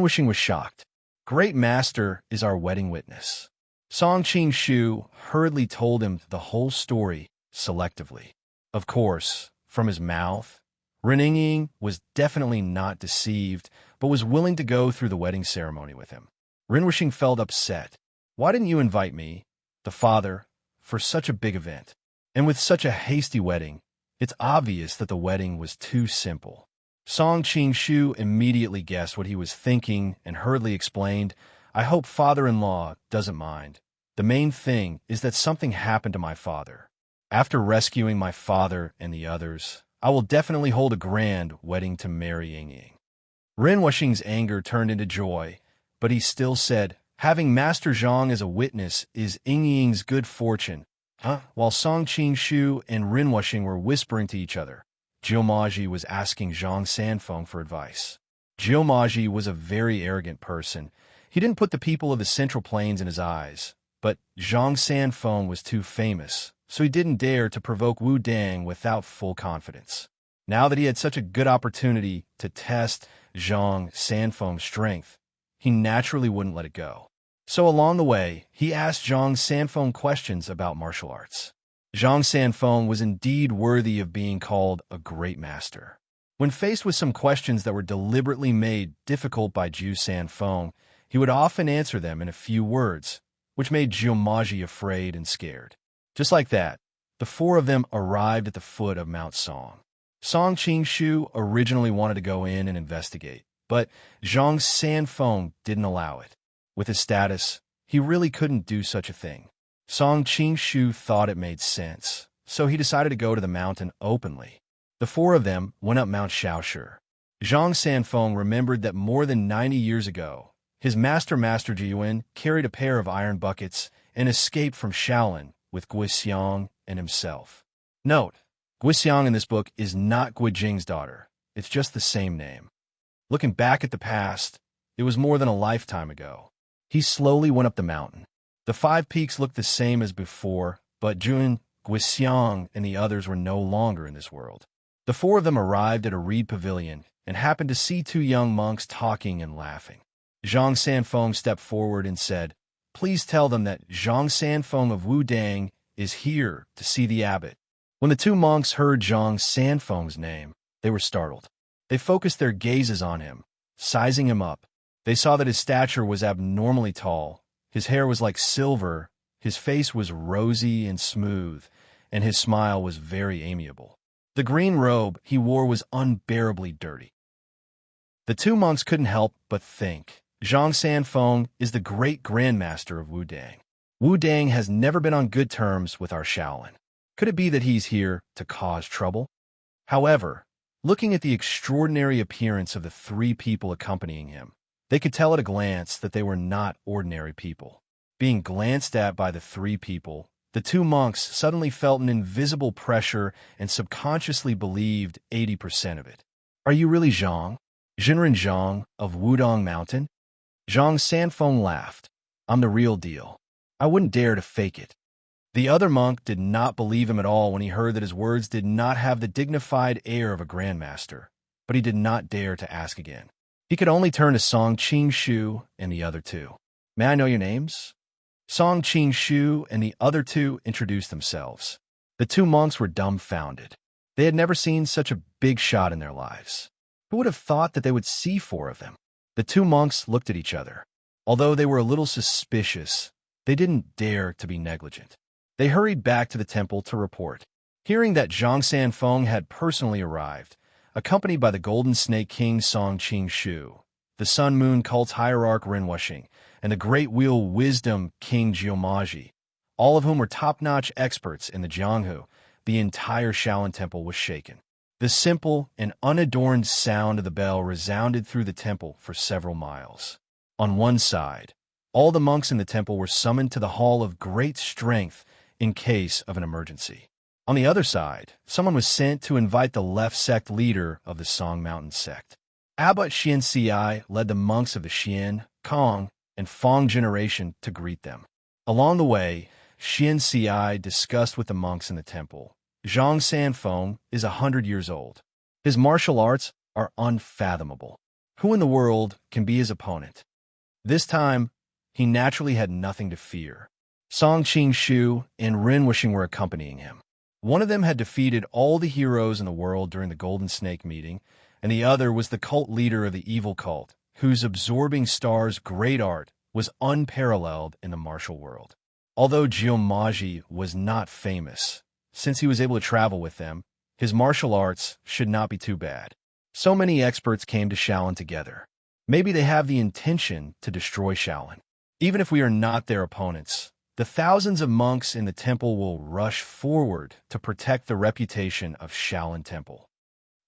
Wuxing was shocked. Great Master is our wedding witness. Song Qingshu hurriedly told him the whole story selectively. Of course, from his mouth, Ren Yingying was definitely not deceived, but was willing to go through the wedding ceremony with him. Ren Wuxing felt upset. Why didn't you invite me, the father, for such a big event? And with such a hasty wedding, it's obvious that the wedding was too simple. Song Qingshu immediately guessed what he was thinking and hurriedly explained, I hope father-in-law doesn't mind. The main thing is that something happened to my father. After rescuing my father and the others, I will definitely hold a grand wedding to marry Yingying. Ren Wuxing's anger turned into joy, but he still said, having Master Zhang as a witness is Yingying's good fortune. While Song Qingshu and Ren Wuxing were whispering to each other, Jiumaji was asking Zhang Sanfeng for advice. Jiumaji was a very arrogant person. He didn't put the people of the Central Plains in his eyes, but Zhang Sanfeng was too famous, so he didn't dare to provoke Wu Dang without full confidence. Now that he had such a good opportunity to test Zhang Sanfeng's strength, he naturally wouldn't let it go. So along the way, he asked Zhang Sanfeng questions about martial arts. Zhang Sanfeng was indeed worthy of being called a great master. When faced with some questions that were deliberately made difficult by Zhu Sanfeng, he would often answer them in a few words, which made Jiumaji afraid and scared. Just like that, the four of them arrived at the foot of Mount Song. Song Qingshu originally wanted to go in and investigate, but Zhang Sanfeng didn't allow it. With his status, he really couldn't do such a thing. Song Qingshu thought it made sense, so he decided to go to the mountain openly. The four of them went up Mount Shaoshi. Zhang Sanfeng remembered that more than 90 years ago, his Master Jiuan carried a pair of iron buckets and escaped from Shaolin with Guixiang and himself. Note, Guixiang in this book is not Guijing's daughter. It's just the same name. Looking back at the past, it was more than a lifetime ago. He slowly went up the mountain. The 5 peaks looked the same as before, but Juan, Guixiang, and the others were no longer in this world. The 4 of them arrived at a reed pavilion and happened to see 2 young monks talking and laughing. Zhang Sanfeng stepped forward and said, "Please tell them that Zhang Sanfeng of Wu Dang is here to see the abbot." When the 2 monks heard Zhang Sanfeng's name, they were startled. They focused their gazes on him, sizing him up. They saw that his stature was abnormally tall, his hair was like silver, his face was rosy and smooth, and his smile was very amiable. The green robe he wore was unbearably dirty. The 2 monks couldn't help but think, Zhang Sanfeng is the great grandmaster of Wu Dang. Wu Dang has never been on good terms with our Shaolin. Could it be that he's here to cause trouble? However, looking at the extraordinary appearance of the 3 people accompanying him, they could tell at a glance that they were not ordinary people. Being glanced at by the 3 people, the 2 monks suddenly felt an invisible pressure and subconsciously believed 80% of it. "Are you really Zhang? Jinren Zhang of Wudong Mountain?" Zhang Sanfeng laughed. "I'm the real deal. I wouldn't dare to fake it." The other monk did not believe him at all when he heard that his words did not have the dignified air of a grandmaster, but he did not dare to ask again. He could only turn to Song Qingshu and the other 2. "May I know your names?" Song Qingshu and the other 2 introduced themselves. The 2 monks were dumbfounded. They had never seen such a big shot in their lives. Who would have thought that they would see 4 of them? The 2 monks looked at each other. Although they were a little suspicious, they didn't dare to be negligent. They hurried back to the temple to report. Hearing that Zhang Sanfeng had personally arrived, accompanied by the Golden Snake King Song Qingshu, the Sun Moon Cult's hierarch Renwushing, and the Great Wheel Wisdom King Jiumaji, all of whom were top-notch experts in the Jianghu, the entire Shaolin Temple was shaken. The simple and unadorned sound of the bell resounded through the temple for several miles. On one side, all the monks in the temple were summoned to the Hall of Great Strength in case of an emergency. On the other side, someone was sent to invite the left sect leader of the Song Mountain sect. Abbot Xian Ci led the monks of the Xian, Kong, and Fong generation to greet them. Along the way, Xian Ci discussed with the monks in the temple. Zhang Sanfeng is 100 years old. His martial arts are unfathomable. Who in the world can be his opponent? This time, he naturally had nothing to fear. Song Qingshu and Renwushing were accompanying him. One of them had defeated all the heroes in the world during the Golden Snake meeting, and the other was the cult leader of the evil cult, whose absorbing star's great art was unparalleled in the martial world. Although Jiumaji was not famous, since he was able to travel with them, his martial arts should not be too bad. So many experts came to Shaolin together. Maybe they have the intention to destroy Shaolin. Even if we are not their opponents, the thousands of monks in the temple will rush forward to protect the reputation of Shaolin Temple.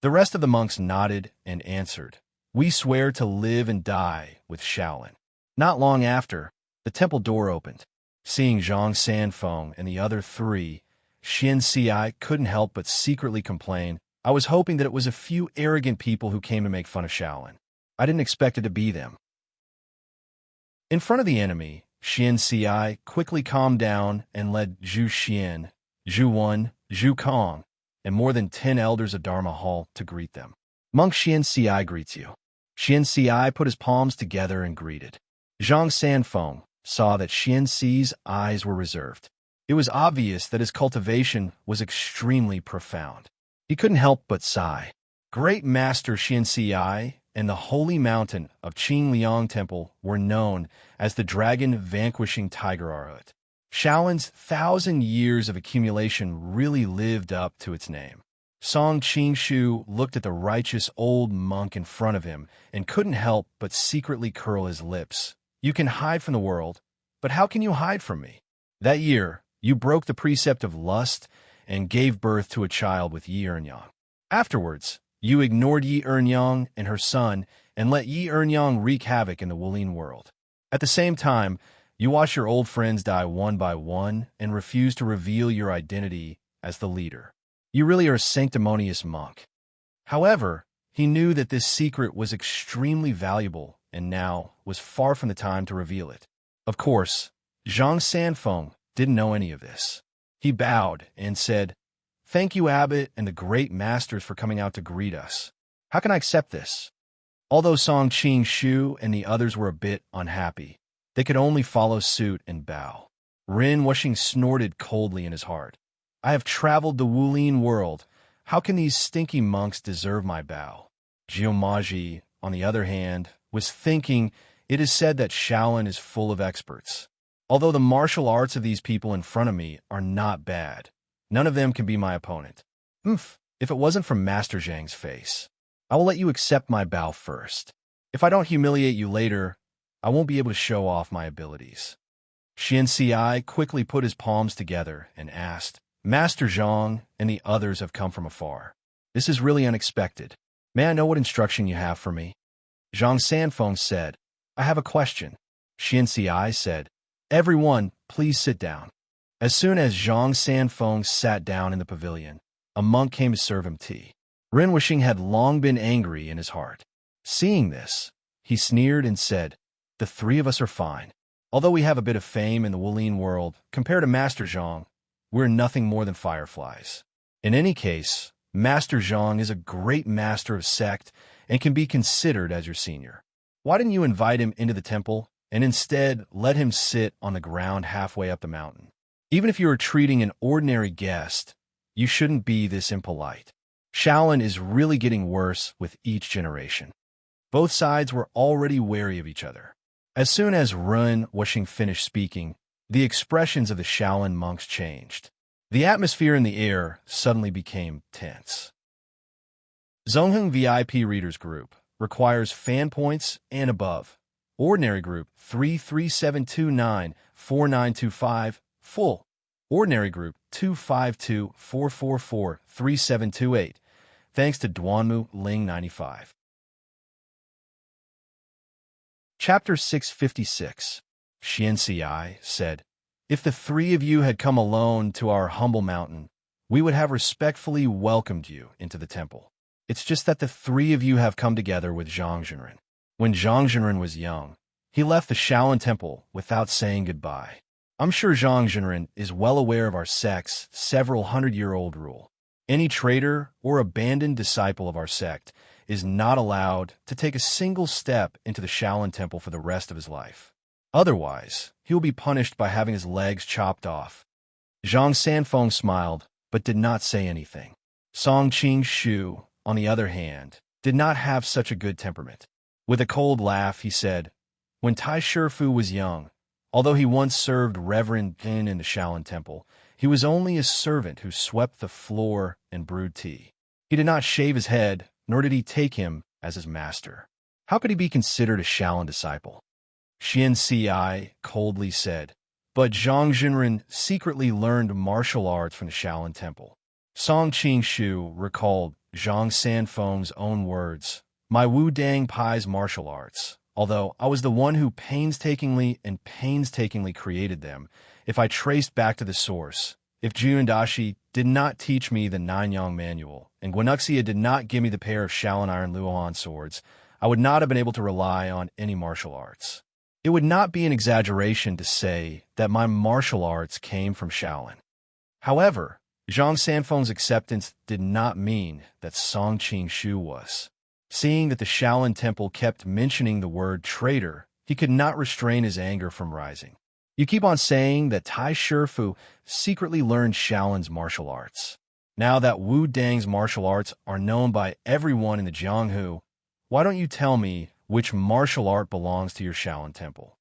The rest of the monks nodded and answered, "We swear to live and die with Shaolin." Not long after, the temple door opened. Seeing Zhang Sanfeng and the other 3, Xian Ci couldn't help but secretly complain, "I was hoping that it was a few arrogant people who came to make fun of Shaolin. I didn't expect it to be them." In front of the enemy, Xian Ci quickly calmed down and led Zhu Xian, Zhu Wen, Zhu Kong, and more than 10 elders of Dharma Hall to greet them. Monk Xian Ci greets you. Xian Ci put his palms together and greeted. Zhang Sanfeng saw that Xian Ci's eyes were reserved. It was obvious that his cultivation was extremely profound. He couldn't help but sigh. Great Master Xian Ci and the holy mountain of Qingliang Temple were known as the dragon-vanquishing tiger Arhat. Shaolin's 1,000 years of accumulation really lived up to its name. Song Qingshu looked at the righteous old monk in front of him and couldn't help but secretly curl his lips. You can hide from the world, but how can you hide from me? That year, you broke the precept of lust and gave birth to a child with Yi Ernyang. Afterwards, you ignored Yi Ernyang and her son and let Yi Ernyang wreak havoc in the Wulin world. At the same time, you watch your old friends die one by one and refuse to reveal your identity as the leader. You really are a sanctimonious monk. However, he knew that this secret was extremely valuable and now was far from the time to reveal it. Of course, Zhang Sanfeng didn't know any of this. He bowed and said, "Thank you, Abbot and the great masters, for coming out to greet us. How can I accept this?" Although Song Qingshu and the others were a bit unhappy, they could only follow suit and bow. Rin Wuxing snorted coldly in his heart. "I have traveled the Wulin world. How can these stinky monks deserve my bow?" Jiumaji, on the other hand, was thinking, "It is said that Shaolin is full of experts. Although the martial arts of these people in front of me are not bad, none of them can be my opponent. If it wasn't for Master Zhang's face. I will let you accept my bow first. If I don't humiliate you later, I won't be able to show off my abilities." Xian Ci quickly put his palms together and asked, "Master Zhang and the others have come from afar. This is really unexpected. May I know what instruction you have for me?" Zhang Sanfeng said, "I have a question." Xian Ci said, "Everyone, please sit down." As soon as Zhang Sanfeng sat down in the pavilion, a monk came to serve him tea. Rin Wuxing had long been angry in his heart. Seeing this, he sneered and said, "The three of us are fine. Although we have a bit of fame in the Wulin world, compared to Master Zhang, we're nothing more than fireflies. In any case, Master Zhang is a great master of sect and can be considered as your senior. Why didn't you invite him into the temple and instead let him sit on the ground halfway up the mountain? Even if you are treating an ordinary guest, you shouldn't be this impolite. Shaolin is really getting worse with each generation." Both sides were already wary of each other. As soon as Rin Wuxing finished speaking, the expressions of the Shaolin monks changed. The atmosphere in the air suddenly became tense. Zongheng VIP Readers Group requires fan points and above. Ordinary Group 337294925, full. Ordinary Group 2524443728. Thanks to Duanmu Ling 95. Chapter 656. Xian Ci said, "If the three of you had come alone to our humble mountain, we would have respectfully welcomed you into the temple. It's just that the three of you have come together with Zhang Zhenren. When Zhang Zhenren was young, he left the Shaolin temple without saying goodbye. I'm sure Zhang Zhenren is well aware of our sect's several hundred-year-old rule. Any traitor or abandoned disciple of our sect is not allowed to take a single step into the Shaolin temple for the rest of his life. Otherwise, he will be punished by having his legs chopped off." Zhang Sanfeng smiled, but did not say anything. Song Qingshu, on the other hand, did not have such a good temperament. With a cold laugh, he said, "When Tai Shifu was young, although he once served Reverend Din in the Shaolin temple, he was only a servant who swept the floor and brewed tea. He did not shave his head, nor did he take him as his master. How could he be considered a Shaolin disciple?" Xian Ci coldly said, "But Zhang Zhenren secretly learned martial arts from the Shaolin temple." Song Qingshu recalled Zhang Sanfeng's own words, "My Wu Dang Pai's martial arts, although I was the one who painstakingly created them, if I traced back to the source, if Jiundashi did not teach me the Nanyang manual, and Guanuxia did not give me the pair of Shaolin Iron Luohan swords, I would not have been able to rely on any martial arts. It would not be an exaggeration to say that my martial arts came from Shaolin. However, Zhang Sanfeng's acceptance did not mean that Song Qingshu was. Seeing that the Shaolin temple kept mentioning the word traitor, he could not restrain his anger from rising. You keep on saying that Tai Shifu secretly learned Shaolin's martial arts. Now that Wu Dang's martial arts are known by everyone in the Jianghu, why don't you tell me which martial art belongs to your Shaolin temple?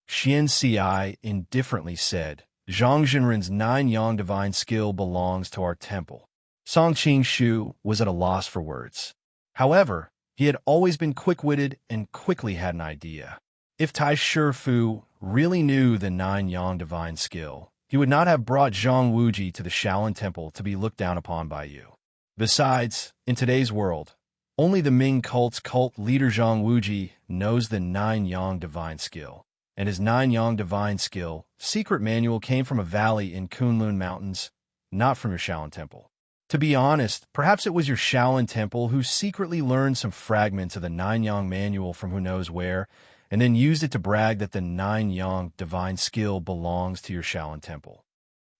Xian Ci indifferently said, Zhang Jinren's 9-yang divine skill belongs to our temple. Song Qingshu was at a loss for words. However, he had always been quick-witted and quickly had an idea. If Tai Shifu really knew the 9-yang divine skill, he would not have brought Zhang Wuji to the Shaolin temple to be looked down upon by you. Besides, in today's world, only the Ming cult's cult leader Zhang Wuji knows the 9-yang divine skill, and his 9-yang divine skill secret manual came from a valley in Kunlun Mountains, not from your Shaolin temple. To be honest, perhaps it was your Shaolin temple who secretly learned some fragments of the 9-yang manual from who knows where, and then used it to brag that the 9-yang divine skill belongs to your Shaolin temple.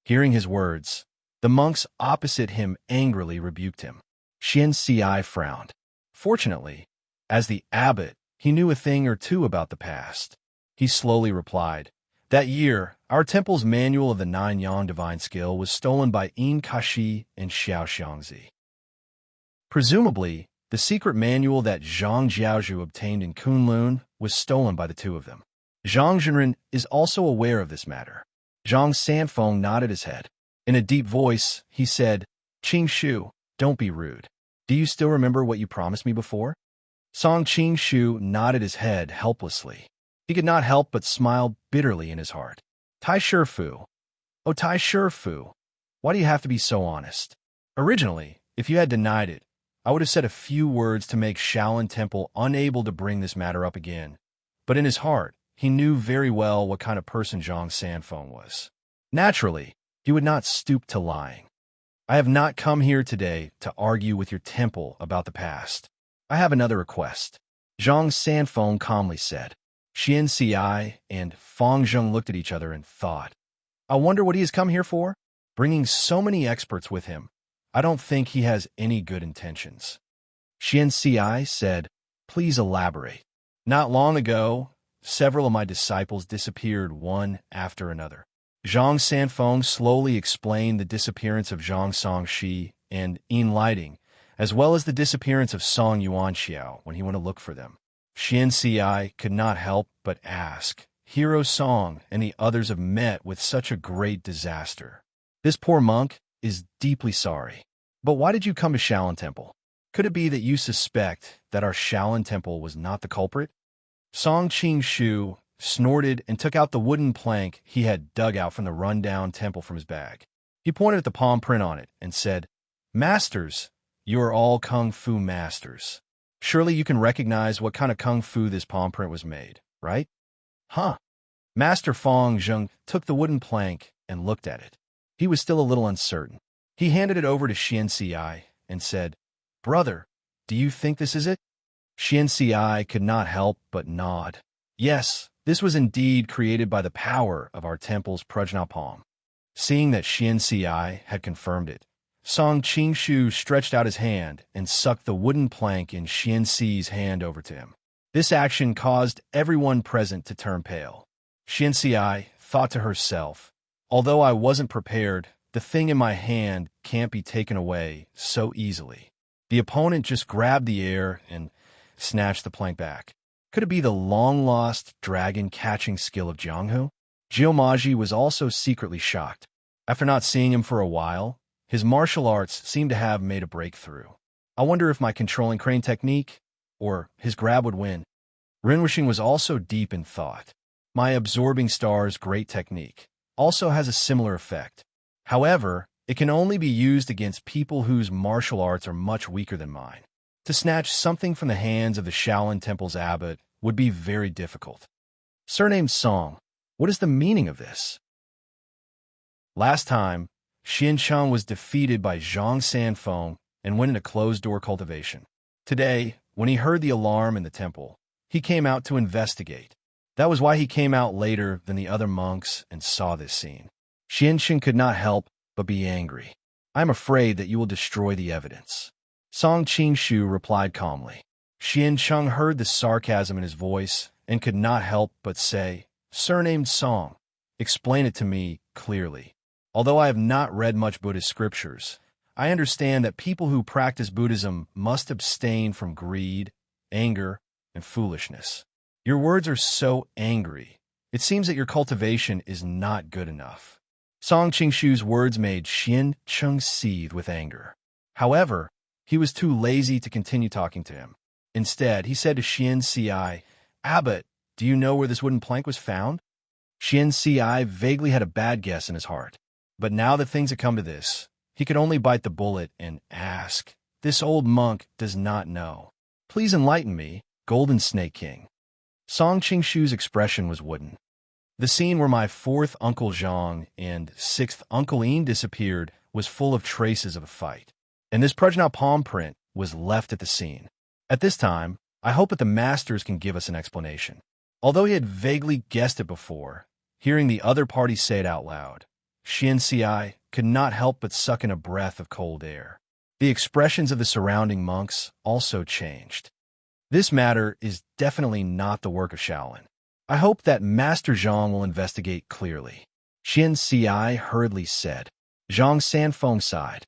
Hearing his words, the monks opposite him angrily rebuked him. Xian Ci frowned. Fortunately, as the abbot, he knew a thing or two about the past. He slowly replied, that year, our temple's manual of the 9-yang divine skill was stolen by Yin Kashi and Xiao Xiangzi. Presumably, the secret manual that Zhang Jiaozhu obtained in Kunlun was stolen by the two of them. Zhang Jinren is also aware of this matter. Zhang Sanfeng nodded his head. In a deep voice, he said, Qingshu, don't be rude. Do you still remember what you promised me before? Song Qingshu nodded his head helplessly. He could not help but smile bitterly in his heart. Tai Shifu. Oh, Tai Shifu. Why do you have to be so honest? Originally, if you had denied it, I would have said a few words to make Shaolin Temple unable to bring this matter up again. But in his heart, he knew very well what kind of person Zhang Sanfeng was. Naturally, he would not stoop to lying. I have not come here today to argue with your temple about the past. I have another request. Zhang Sanfeng calmly said. Xian Ci and Fang Zheng looked at each other and thought, I wonder what he has come here for? Bringing so many experts with him, I don't think he has any good intentions. Xian Ci said, please elaborate. Not long ago, several of my disciples disappeared one after another. Zhang Sanfeng slowly explained the disappearance of Zhang Songshi and Yin Lighting, as well as the disappearance of Song Yuanxiao when he went to look for them. Xian Ci could not help but ask, Hero Song and the others have met with such a great disaster. This poor monk is deeply sorry. But why did you come to Shaolin Temple? Could it be that you suspect that our Shaolin Temple was not the culprit? Song Qingshu snorted and took out the wooden plank he had dug out from the run-down temple from his bag. He pointed at the palm print on it and said, Masters, you are all kung fu masters. Surely you can recognize what kind of kung fu this palm print was made, right? Huh. Master Fang Zheng took the wooden plank and looked at it. He was still a little uncertain. He handed it over to Xian Ci and said, Brother, do you think this is it? Xian Ci could not help but nod. Yes, this was indeed created by the power of our temple's prajna palm. Seeing that Xian Ci had confirmed it, Song Qingshu stretched out his hand and sucked the wooden plank in Xian Ci's hand over to him. This action caused everyone present to turn pale. Xian Ci thought to herself, although I wasn't prepared, the thing in my hand can't be taken away so easily. The opponent just grabbed the air and snatched the plank back. Could it be the long-lost dragon-catching skill of Jianghu? Jiumaji was also secretly shocked. After not seeing him for a while, his martial arts seemed to have made a breakthrough. I wonder if my controlling crane technique, or his grab would win. Rinwishing was also deep in thought. My absorbing star's great technique also has a similar effect. However, it can only be used against people whose martial arts are much weaker than mine. To snatch something from the hands of the Shaolin Temple's abbot would be very difficult. Surnamed Song, what is the meaning of this? Last time, Xian Chang was defeated by Zhang Sanfeng and went into closed-door cultivation. Today, when he heard the alarm in the temple, he came out to investigate. That was why he came out later than the other monks and saw this scene. Xiansheng could not help but be angry. "I am afraid that you will destroy the evidence." Song Qingshu replied calmly. Xiansheng heard the sarcasm in his voice and could not help but say, "Surnamed Song, explain it to me clearly. Although I have not read much Buddhist scriptures, I understand that people who practice Buddhism must abstain from greed, anger, and foolishness. Your words are so angry. It seems that your cultivation is not good enough." Song Qingshu's words made Xiansheng seethe with anger. However, he was too lazy to continue talking to him. Instead, he said to Xianci, "Abbot, do you know where this wooden plank was found?" Xianci vaguely had a bad guess in his heart. But now that things had come to this, he could only bite the bullet and ask, "This old monk does not know. Please enlighten me, Golden Snake King." Song Qingshu's expression was wooden. The scene where my fourth Uncle Zhang and sixth Uncle Yin disappeared was full of traces of a fight, and this Prajna palm print was left at the scene. At this time, I hope that the masters can give us an explanation. Although he had vaguely guessed it before, hearing the other party say it out loud, Xianci could not help but suck in a breath of cold air. The expressions of the surrounding monks also changed. This matter is definitely not the work of Shaolin. I hope that Master Zhang will investigate clearly, Xianci hurriedly said. Zhang Sanfeng sighed.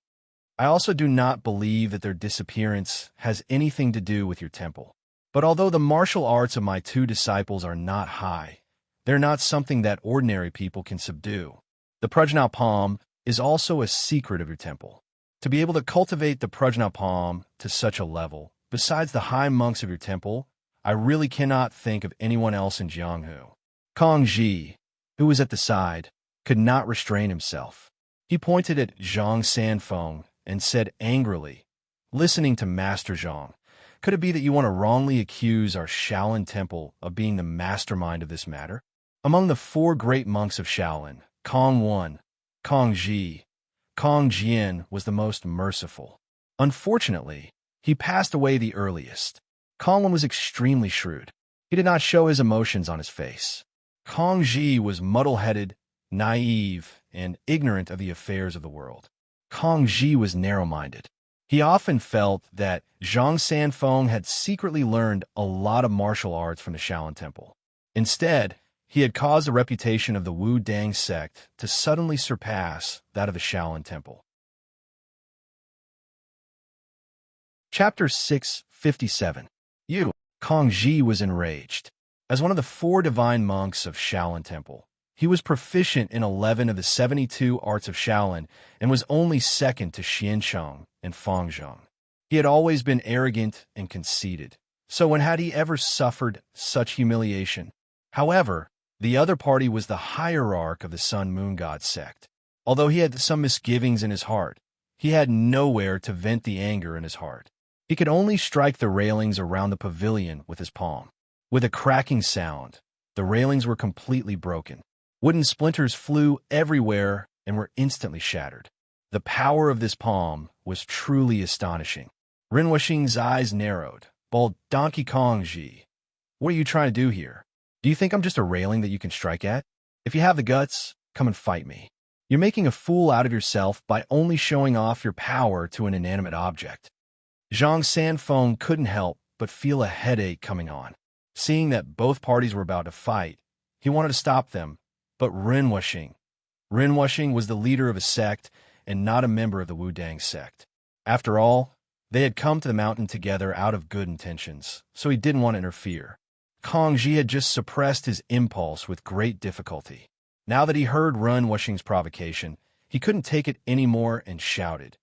"I also do not believe that their disappearance has anything to do with your temple. But although the martial arts of my two disciples are not high, they're not something that ordinary people can subdue. The Prajna palm is also a secret of your temple. To be able to cultivate the Prajna palm to such a level, besides the high monks of your temple, I really cannot think of anyone else in Jianghu." Kong Ji, who was at the side, could not restrain himself. He pointed at Zhang Sanfeng and said angrily, "Listening to Master Zhang, could it be that you want to wrongly accuse our Shaolin temple of being the mastermind of this matter?" Among the four great monks of Shaolin, Kong Wan, Kong Ji, Kong Jian was the most merciful. Unfortunately, he passed away the earliest. Kong Wan was extremely shrewd. He did not show his emotions on his face. Kong Ji was muddle-headed, naive, and ignorant of the affairs of the world. Kong Ji was narrow-minded. He often felt that Zhang Sanfeng had secretly learned a lot of martial arts from the Shaolin Temple. Instead, he had caused the reputation of the Wu Dang sect to suddenly surpass that of the Shaolin Temple. Chapter 657. Kong Ji was enraged. As one of the four divine monks of Shaolin Temple, he was proficient in 11 of the 72 arts of Shaolin and was only second to Xiansheng and Fangzheng. He had always been arrogant and conceited, so when had he ever suffered such humiliation? However, the other party was the hierarch of the Sun Moon God sect. Although he had some misgivings in his heart, he had nowhere to vent the anger in his heart. He could only strike the railings around the pavilion with his palm. With a cracking sound, the railings were completely broken. Wooden splinters flew everywhere and were instantly shattered. The power of this palm was truly astonishing. Rinwuxing's eyes narrowed. Bawled, "Donkey Kong Ji, what are you trying to do here? Do you think I'm just a railing that you can strike at? If you have the guts, come and fight me. You're making a fool out of yourself by only showing off your power to an inanimate object." Zhang Sanfeng couldn't help but feel a headache coming on. Seeing that both parties were about to fight, he wanted to stop them, but Rinwuxing was the leader of a sect and not a member of the Wu Dang sect. After all, they had come to the mountain together out of good intentions, so he didn't want to interfere. Kong Ji had just suppressed his impulse with great difficulty. Now that he heard Rinwuxing's provocation, he couldn't take it anymore and shouted,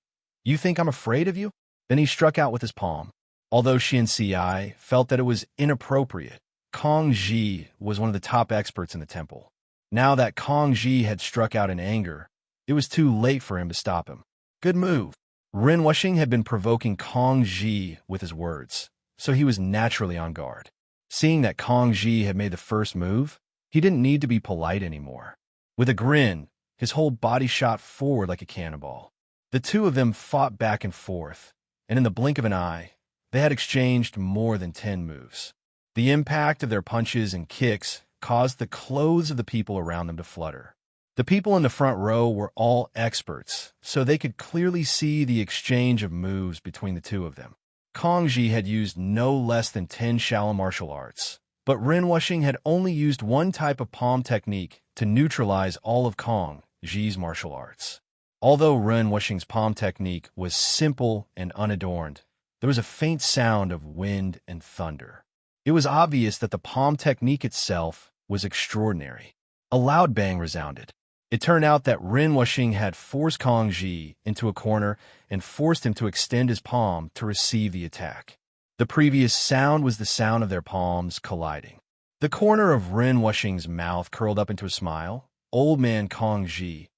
"You think I'm afraid of you?" Then he struck out with his palm. Although Xianci felt that it was inappropriate, Kong Ji was one of the top experts in the temple. Now that Kong Ji had struck out in anger, it was too late for him to stop him. Good move. Rinwuxing had been provoking Kong Ji with his words, so he was naturally on guard. Seeing that Kong Ji had made the first move, he didn't need to be polite anymore. With a grin, his whole body shot forward like a cannonball. The two of them fought back and forth, and in the blink of an eye, they had exchanged more than 10 moves. The impact of their punches and kicks caused the clothes of the people around them to flutter. The people in the front row were all experts, so they could clearly see the exchange of moves between the two of them. Kong Ji had used no less than 10 shallow martial arts, but Ren Wuxing had only used one type of palm technique to neutralize all of Kong Ji's martial arts. Although Ren Wuxing's palm technique was simple and unadorned, there was a faint sound of wind and thunder. It was obvious that the palm technique itself was extraordinary. A loud bang resounded. It turned out that Ren Wuxing had forced Kong Ji into a corner and forced him to extend his palm to receive the attack. The previous sound was the sound of their palms colliding. The corner of Ren Wuxing's mouth curled up into a smile. Old man Kong Ji,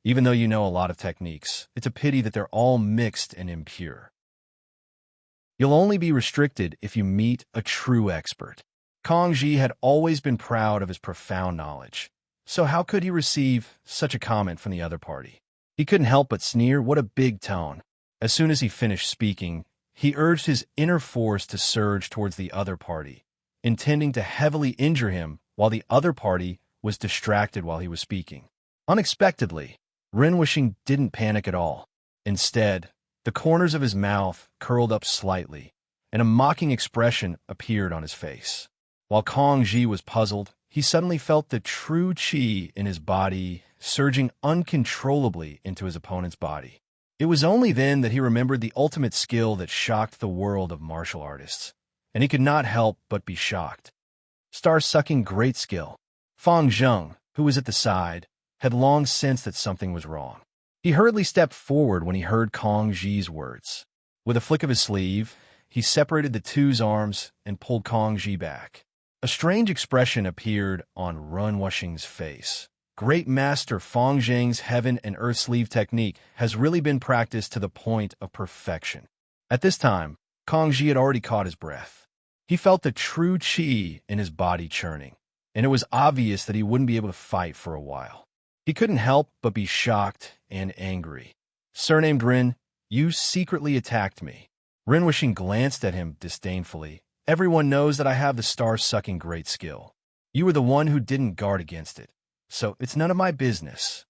even though you know a lot of techniques, it's a pity that they're all mixed and impure. You'll only be restricted if you meet a true expert. Kong Ji had always been proud of his profound knowledge. So how could he receive such a comment from the other party? He couldn't help but sneer. What a big tone. As soon as he finished speaking, he urged his inner force to surge towards the other party, intending to heavily injure him while the other party was distracted while he was speaking. Unexpectedly, Ren Wuxing didn't panic at all. Instead, the corners of his mouth curled up slightly, and a mocking expression appeared on his face. While Kong Ji was puzzled, he suddenly felt the true qi in his body surging uncontrollably into his opponent's body. It was only then that he remembered the ultimate skill that shocked the world of martial artists, and he could not help but be shocked. Star-sucking great skill. Fang Zheng, who was at the side, had long sensed that something was wrong. He hurriedly stepped forward when he heard Kong Ji's words. With a flick of his sleeve, he separated the two's arms and pulled Kong Ji back. A strange expression appeared on Ren Wuxing's face. Great Master Fang Zheng's heaven and earth sleeve technique has really been practiced to the point of perfection. At this time, Kong Ji had already caught his breath. He felt the true qi in his body churning, and it was obvious that he wouldn't be able to fight for a while. He couldn't help but be shocked and angry. Surnamed Ren, you secretly attacked me. Ren Wuxing glanced at him disdainfully. Everyone knows that I have the star-sucking great skill. You were the one who didn't guard against it, so it's none of my business.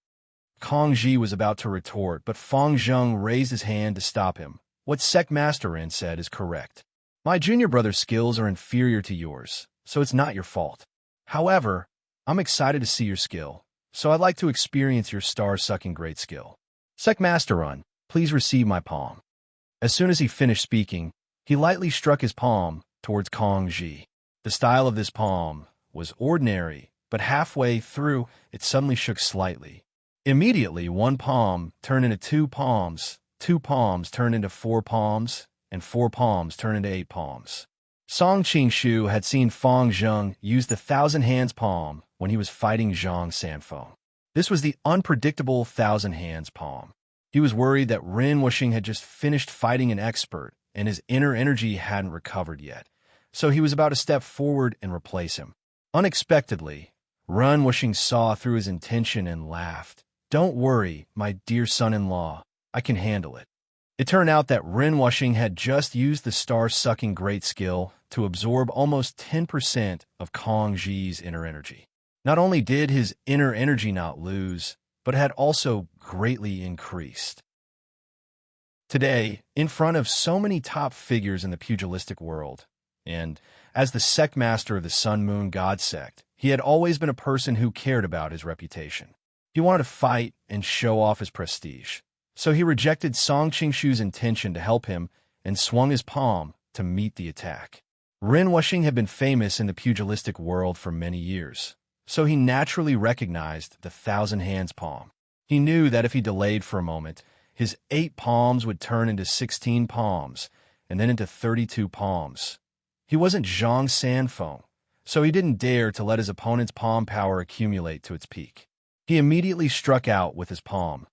Kong Ji was about to retort, but Fang Zheng raised his hand to stop him. What Sect Master Ren said is correct. My junior brother's skills are inferior to yours, so it's not your fault. However, I'm excited to see your skill, so I'd like to experience your star-sucking great skill. Sect Master Ren, please receive my palm. As soon as he finished speaking, he lightly struck his palm towards Kong Ji. The style of this palm was ordinary, but halfway through, it suddenly shook slightly. Immediately, one palm turned into two palms turned into four palms, and four palms turned into 8 palms. Song Qingshu had seen Fang Zheng use the Thousand Hands palm when he was fighting Zhang Sanfeng. This was the unpredictable Thousand Hands palm. He was worried that Ren Wuxing had just finished fighting an expert, and his inner energy hadn't recovered yet, so he was about to step forward and replace him. Unexpectedly, Ren Wuxing saw through his intention and laughed. Don't worry, my dear son-in-law, I can handle it. It turned out that Ren Wuxing had just used the star-sucking great skill to absorb almost 10% of Kong Ji's inner energy. Not only did his inner energy not lose, but had also greatly increased. Today, in front of so many top figures in the pugilistic world, and as the sect master of the Sun Moon God sect, he had always been a person who cared about his reputation. He wanted to fight and show off his prestige, so he rejected Song Qingshu's intention to help him and swung his palm to meet the attack. Ren Wuxing had been famous in the pugilistic world for many years, so he naturally recognized the Thousand Hands palm. He knew that if he delayed for a moment, his 8 palms would turn into 16 palms, and then into 32 palms. He wasn't Zhang Sanfeng, so he didn't dare to let his opponent's palm power accumulate to its peak. He immediately struck out with his palm,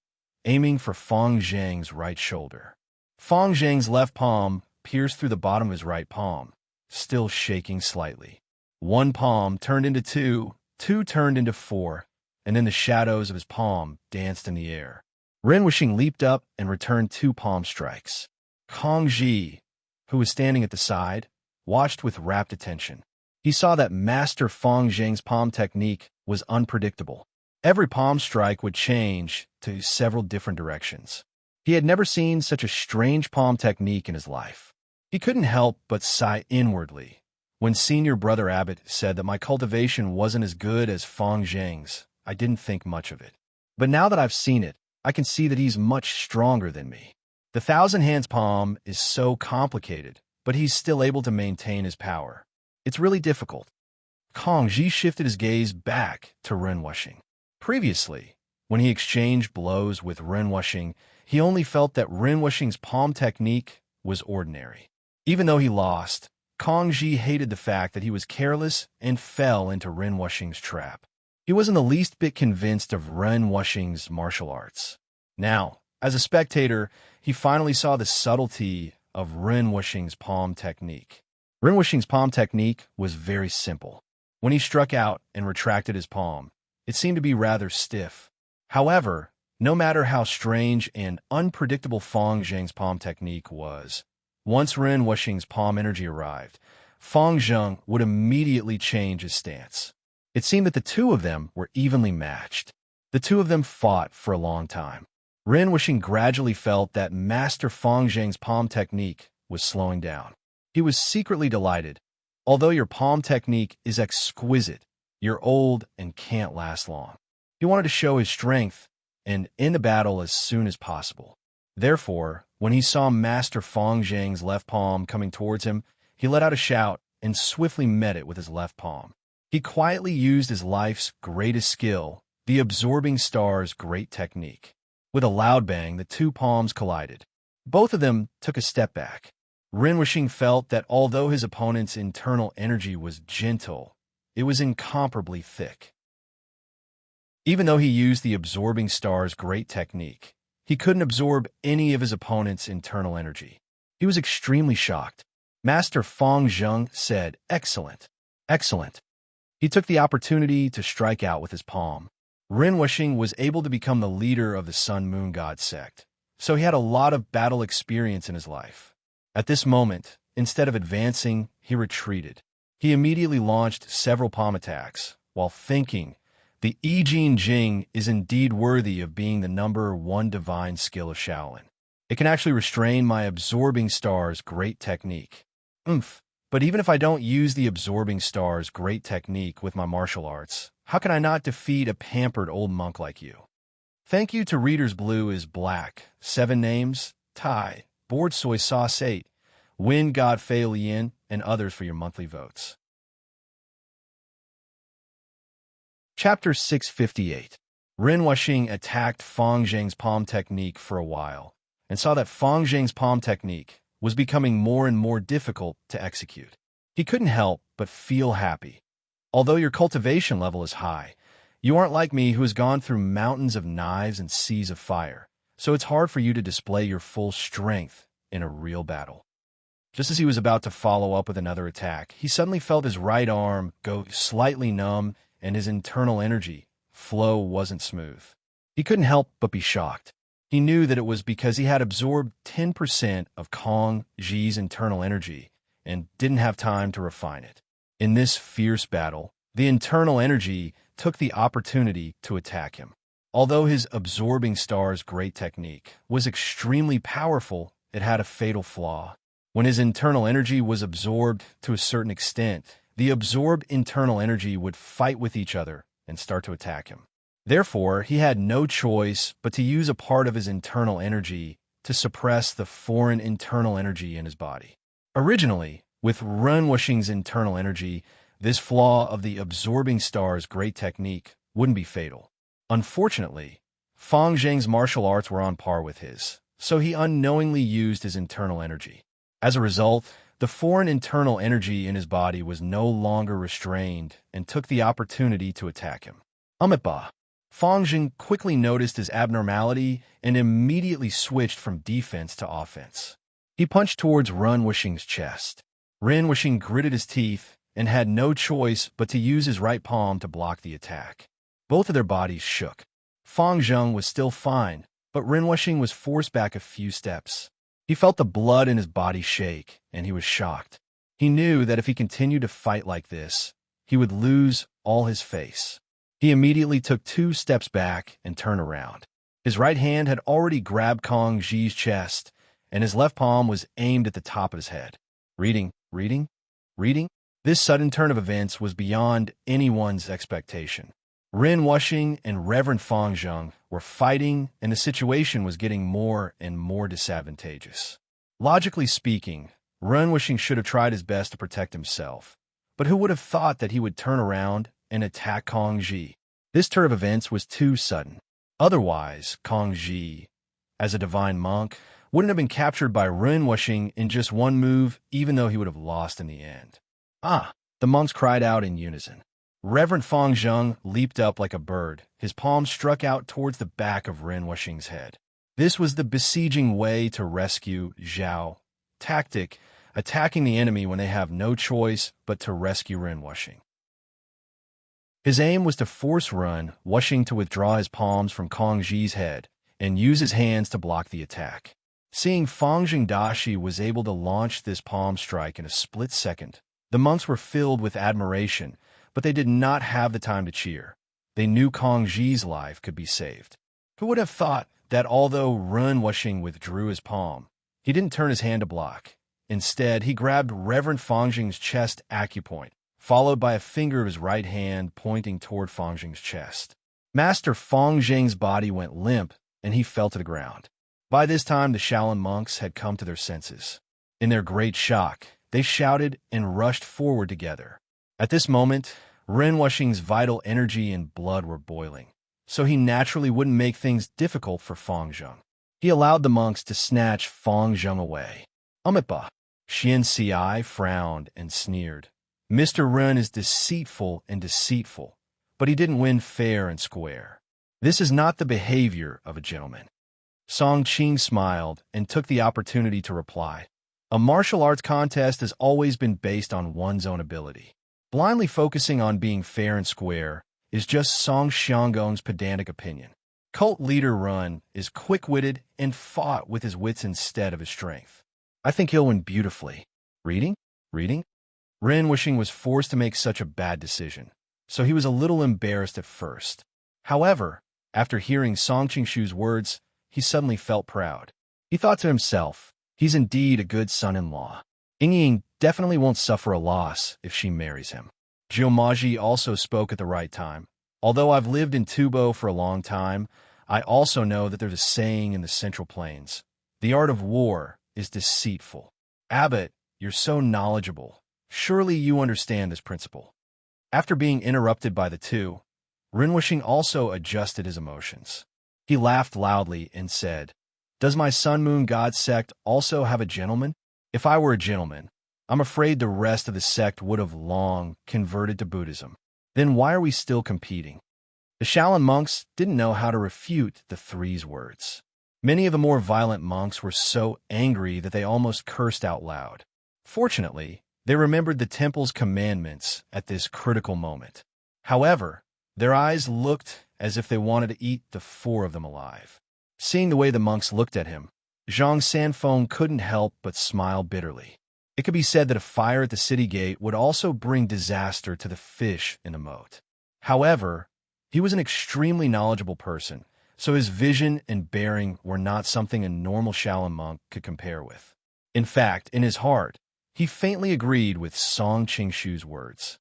aiming for Fang Zheng's right shoulder. Fang Zheng's left palm pierced through the bottom of his right palm, still shaking slightly. 1 palm turned into 2, 2 turned into 4, and then the shadows of his palm danced in the air. Ren Wuxing leaped up and returned 2 palm strikes. Kong Ji, who was standing at the side, watched with rapt attention. He saw that Master Fang Zheng's palm technique was unpredictable. Every palm strike would change to several different directions. He had never seen such a strange palm technique in his life. He couldn't help but sigh inwardly when senior brother Abbott said that my cultivation wasn't as good as Fang Zheng's. I didn't think much of it. But now that I've seen it, I can see that he's much stronger than me. The Thousand Hands palm is so complicated, but he's still able to maintain his power. It's really difficult. Kong Ji shifted his gaze back to Ren Wuxing. Previously, when he exchanged blows with Ren Wuxing, he only felt that Ren Wuxing's palm technique was ordinary. Even though he lost, Kong Ji hated the fact that he was careless and fell into Ren Wuxing's trap. He wasn't the least bit convinced of Ren Wuxing's martial arts. Now, as a spectator, he finally saw the subtlety of Ren Wuxing's palm technique. Ren Wuxing's palm technique was very simple. When he struck out and retracted his palm, it seemed to be rather stiff. However, no matter how strange and unpredictable Fang Zheng's palm technique was, once Ren Wuxing's palm energy arrived, Fang Zheng would immediately change his stance. It seemed that the two of them were evenly matched. The two of them fought for a long time. Ren Wuxing gradually felt that Master Fang Zheng's palm technique was slowing down. He was secretly delighted. Although your palm technique is exquisite, you're old and can't last long. He wanted to show his strength and end the battle as soon as possible. Therefore, when he saw Master Fang Zheng's left palm coming towards him, he let out a shout and swiftly met it with his left palm. He quietly used his life's greatest skill, the Absorbing Star's great technique. With a loud bang, the two palms collided. Both of them took a step back. Ren Wuxing felt that although his opponent's internal energy was gentle, it was incomparably thick. Even though he used the Absorbing Star's great technique, he couldn't absorb any of his opponent's internal energy. He was extremely shocked. Master Fang Zheng said, "Excellent, excellent." He took the opportunity to strike out with his palm. Ren Wuxing was able to become the leader of the Sun Moon God sect, so he had a lot of battle experience in his life. At this moment, instead of advancing, he retreated. He immediately launched several palm attacks, while thinking, the I Jing Jing is indeed worthy of being the #1 divine skill of Shaolin. It can actually restrain my Absorbing Star's great technique. But even if I don't use the Absorbing Star's great technique with my martial arts, how can I not defeat a pampered old monk like you? Thank you to Readers Blue is Black, 7 Names, Tai, Board Soy Sauce 8, Win God Fei Lian, and others for your monthly votes. Chapter 658. Ren Wuxing attacked Fang Zheng's palm technique for a while, and saw that Fang Zheng's palm technique was becoming more and more difficult to execute. He couldn't help but feel happy. Although your cultivation level is high, you aren't like me who has gone through mountains of knives and seas of fire, so it's hard for you to display your full strength in a real battle. Just as he was about to follow up with another attack, he suddenly felt his right arm go slightly numb and his internal energy flow wasn't smooth. He couldn't help but be shocked. He knew that it was because he had absorbed 10% of Kong Ji's internal energy and didn't have time to refine it. In this fierce battle, the internal energy took the opportunity to attack him. Although his Absorbing Star's great technique was extremely powerful, it had a fatal flaw. When his internal energy was absorbed to a certain extent, the absorbed internal energy would fight with each other and start to attack him. Therefore, he had no choice but to use a part of his internal energy to suppress the foreign internal energy in his body. Originally, with Ren Wuxing's internal energy, this flaw of the Absorbing Star's great technique wouldn't be fatal. Unfortunately, Fang Zheng's martial arts were on par with his, so he unknowingly used his internal energy. As a result, the foreign internal energy in his body was no longer restrained and took the opportunity to attack him. Umitba. Fang Zheng quickly noticed his abnormality and immediately switched from defense to offense. He punched towards Ren Wuxing's chest. Ren Wuxing gritted his teeth and had no choice but to use his right palm to block the attack. Both of their bodies shook. Fang Zheng was still fine, but Ren Wuxing was forced back a few steps. He felt the blood in his body shake, and he was shocked. He knew that if he continued to fight like this, he would lose all his face. He immediately took 2 steps back and turned around. His right hand had already grabbed Kong Ji's chest, and his left palm was aimed at the top of his head. Reading. This sudden turn of events was beyond anyone's expectation. Ren Wuxing and Reverend Fang Zheng were fighting, and the situation was getting more and more disadvantageous. Logically speaking, Ren Wuxing should have tried his best to protect himself, but who would have thought that he would turn around and attack Kong Ji? This turn of events was too sudden. Otherwise, Kong Ji, as a divine monk, wouldn't have been captured by Ren Wuxing in just one move, even though he would have lost in the end. Ah! The monks cried out in unison. Reverend Fang Zheng leaped up like a bird. His palm struck out towards the back of Ren Wuxing's head. This was the besieging way to rescue Zhao tactic, attacking the enemy when they have no choice but to rescue Ren Wuxing. His aim was to force Ren Wuxing to withdraw his palms from Kong Ji's head and use his hands to block the attack. Seeing Fang Dashi was able to launch this palm strike in a split second, the monks were filled with admiration, but they did not have the time to cheer. They knew Kong Ji's life could be saved. Who would have thought that although Ren Wuxing withdrew his palm, he didn't turn his hand to block. Instead, he grabbed Reverend Fang Zheng's chest acupoint, followed by a finger of his right hand pointing toward Fang Zheng's chest. Master Fang Zheng's body went limp, and he fell to the ground. By this time, the Shaolin monks had come to their senses. In their great shock, they shouted and rushed forward together. At this moment, Ren Wuxing's vital energy and blood were boiling, so he naturally wouldn't make things difficult for Fang Zheng. He allowed the monks to snatch Fang Zheng away. Umitba! Xian Ci frowned and sneered. Mr. Ren is deceitful, but he didn't win fair and square. This is not the behavior of a gentleman. Song Qing smiled and took the opportunity to reply. A martial arts contest has always been based on one's own ability. Blindly focusing on being fair and square is just Song Xianggong's pedantic opinion. Cult leader Ren is quick-witted and fought with his wits instead of his strength. I think he'll win beautifully. Reading? Ren Wuxing was forced to make such a bad decision, so he was a little embarrassed at first. However, after hearing Song Qingshu's words, he suddenly felt proud. He thought to himself, he's indeed a good son-in-law. Ying definitely won't suffer a loss if she marries him. Zhou Maji also spoke at the right time. Although I've lived in Tubo for a long time, I also know that there's a saying in the Central Plains. The art of war is deceitful. Abbot, you're so knowledgeable. Surely you understand this principle. After being interrupted by the two, Ren Wuxing also adjusted his emotions. He laughed loudly and said, "Does my Sun Moon God sect also have a gentleman? If I were a gentleman, I'm afraid the rest of the sect would have long converted to Buddhism. Then why are we still competing?" The Shaolin monks didn't know how to refute the three's words. Many of the more violent monks were so angry that they almost cursed out loud. Fortunately, they remembered the temple's commandments at this critical moment. However, their eyes looked as if they wanted to eat the four of them alive. Seeing the way the monks looked at him, Zhang Sanfeng couldn't help but smile bitterly. It could be said that a fire at the city gate would also bring disaster to the fish in the moat. However, he was an extremely knowledgeable person, so his vision and bearing were not something a normal Shaolin monk could compare with. In fact, in his heart, he faintly agreed with Song Qingshu's words.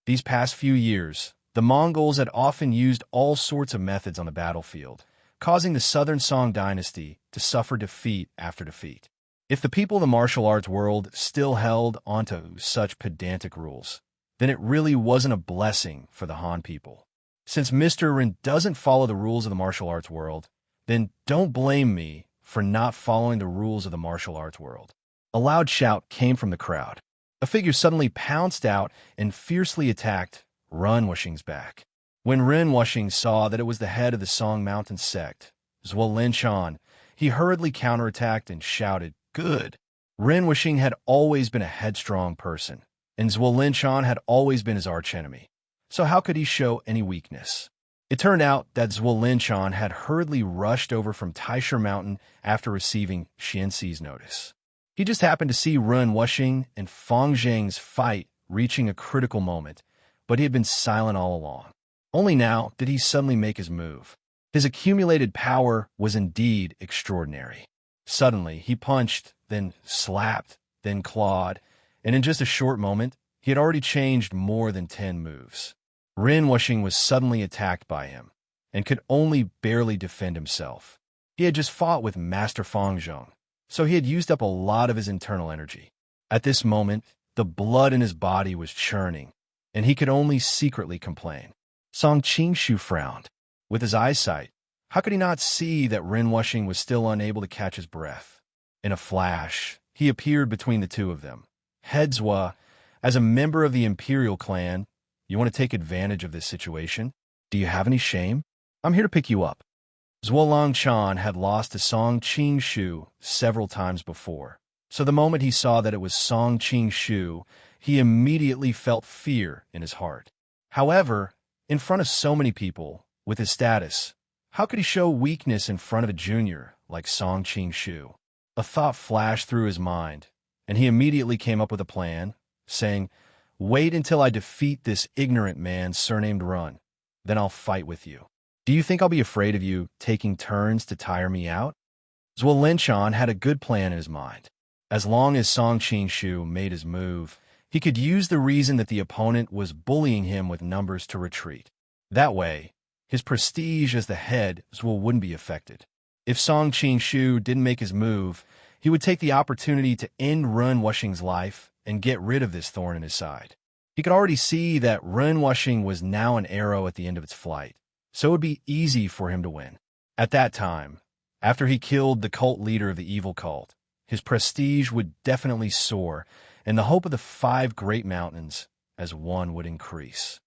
These past few years, the Mongols had often used all sorts of methods on the battlefield, causing the Southern Song dynasty to suffer defeat after defeat. If the people of the martial arts world still held onto such pedantic rules, then it really wasn't a blessing for the Han people. Since Mr. Ren doesn't follow the rules of the martial arts world, then don't blame me for not following the rules of the martial arts world. A loud shout came from the crowd. A figure suddenly pounced out and fiercely attacked Ren Wuxing's back. When Ren Wuxing saw that it was the head of the Song Mountain sect, Zhuo Linchan, he hurriedly counterattacked and shouted, "Good!" Ren Wuxing had always been a headstrong person, and Zhuo Linchan had always been his archenemy. So how could he show any weakness? It turned out that Zhuo Linchan had hurriedly rushed over from Taisher Mountain after receiving Xianxi's notice. He just happened to see Ren Wuxing and Fang Zheng's fight reaching a critical moment, but he had been silent all along. Only now did he suddenly make his move. His accumulated power was indeed extraordinary. Suddenly, he punched, then slapped, then clawed, and in just a short moment, he had already changed more than 10 moves. Ren Wuxing was suddenly attacked by him, and could only barely defend himself. He had just fought with Master Fang Zheng, so he had used up a lot of his internal energy. At this moment, the blood in his body was churning, and he could only secretly complain. Song Qingshu frowned. With his eyesight, how could he not see that Ren Wuxing was still unable to catch his breath? In a flash, he appeared between the two of them. Hedzwa, as a member of the Imperial clan, you want to take advantage of this situation? Do you have any shame? I'm here to pick you up. Zhuolang Chan had lost to Song Qingshu several times before, so the moment he saw that it was Song Qingshu, he immediately felt fear in his heart. However, in front of so many people, with his status, how could he show weakness in front of a junior like Song Qingshu? A thought flashed through his mind, and he immediately came up with a plan, saying, "Wait until I defeat this ignorant man surnamed Run. Then I'll fight with you. Do you think I'll be afraid of you taking turns to tire me out?" Zhuo had a good plan in his mind. As long as Song Qingshu made his move, he could use the reason that the opponent was bullying him with numbers to retreat. That way, his prestige as the head wouldn't be affected. If Song Qingshu didn't make his move, he would take the opportunity to end Ren Wuxing's life and get rid of this thorn in his side. He could already see that Ren Wuxing was now an arrow at the end of its flight, so it would be easy for him to win. At that time, after he killed the cult leader of the evil cult, his prestige would definitely soar, and the hope of the 5 great mountains as one would increase.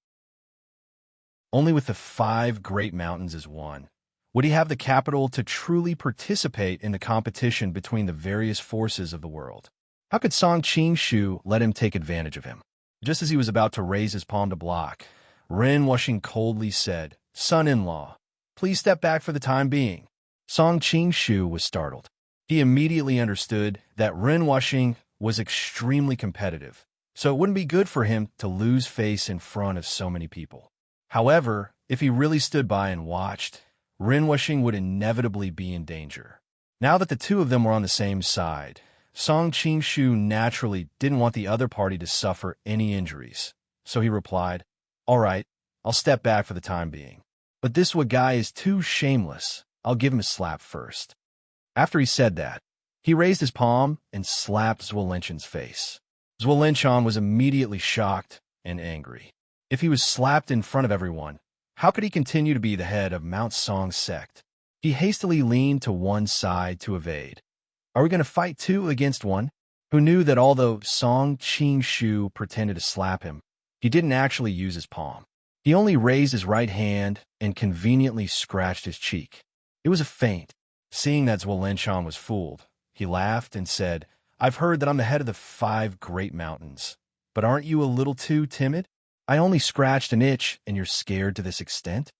Only with the 5 great mountains as one would he have the capital to truly participate in the competition between the various forces of the world. How could Song Qingshu let him take advantage of him? Just as he was about to raise his palm to block, Ren Wuxing coldly said, "Son-in-law, please step back for the time being." Song Qingshu was startled. He immediately understood that Ren Wuxing was extremely competitive, so it wouldn't be good for him to lose face in front of so many people. However, if he really stood by and watched, Ren Wuxing would inevitably be in danger. Now that the two of them were on the same side, Song Qingshu naturally didn't want the other party to suffer any injuries, so he replied, "All right, I'll step back for the time being. But this guy is too shameless. I'll give him a slap first." After he said that, he raised his palm and slapped Zhuo face. Zhuo was immediately shocked and angry. If he was slapped in front of everyone, how could he continue to be the head of Mount Song's sect? He hastily leaned to one side to evade. Are we going to fight 2 against 1? Who knew that although Song Qingshu pretended to slap him, he didn't actually use his palm. He only raised his right hand and conveniently scratched his cheek. It was a feint. Seeing that Zhuo was fooled, he laughed and said, "I've heard that I'm the head of the 5 great mountains. But aren't you a little too timid? I only scratched an itch and you're scared to this extent?"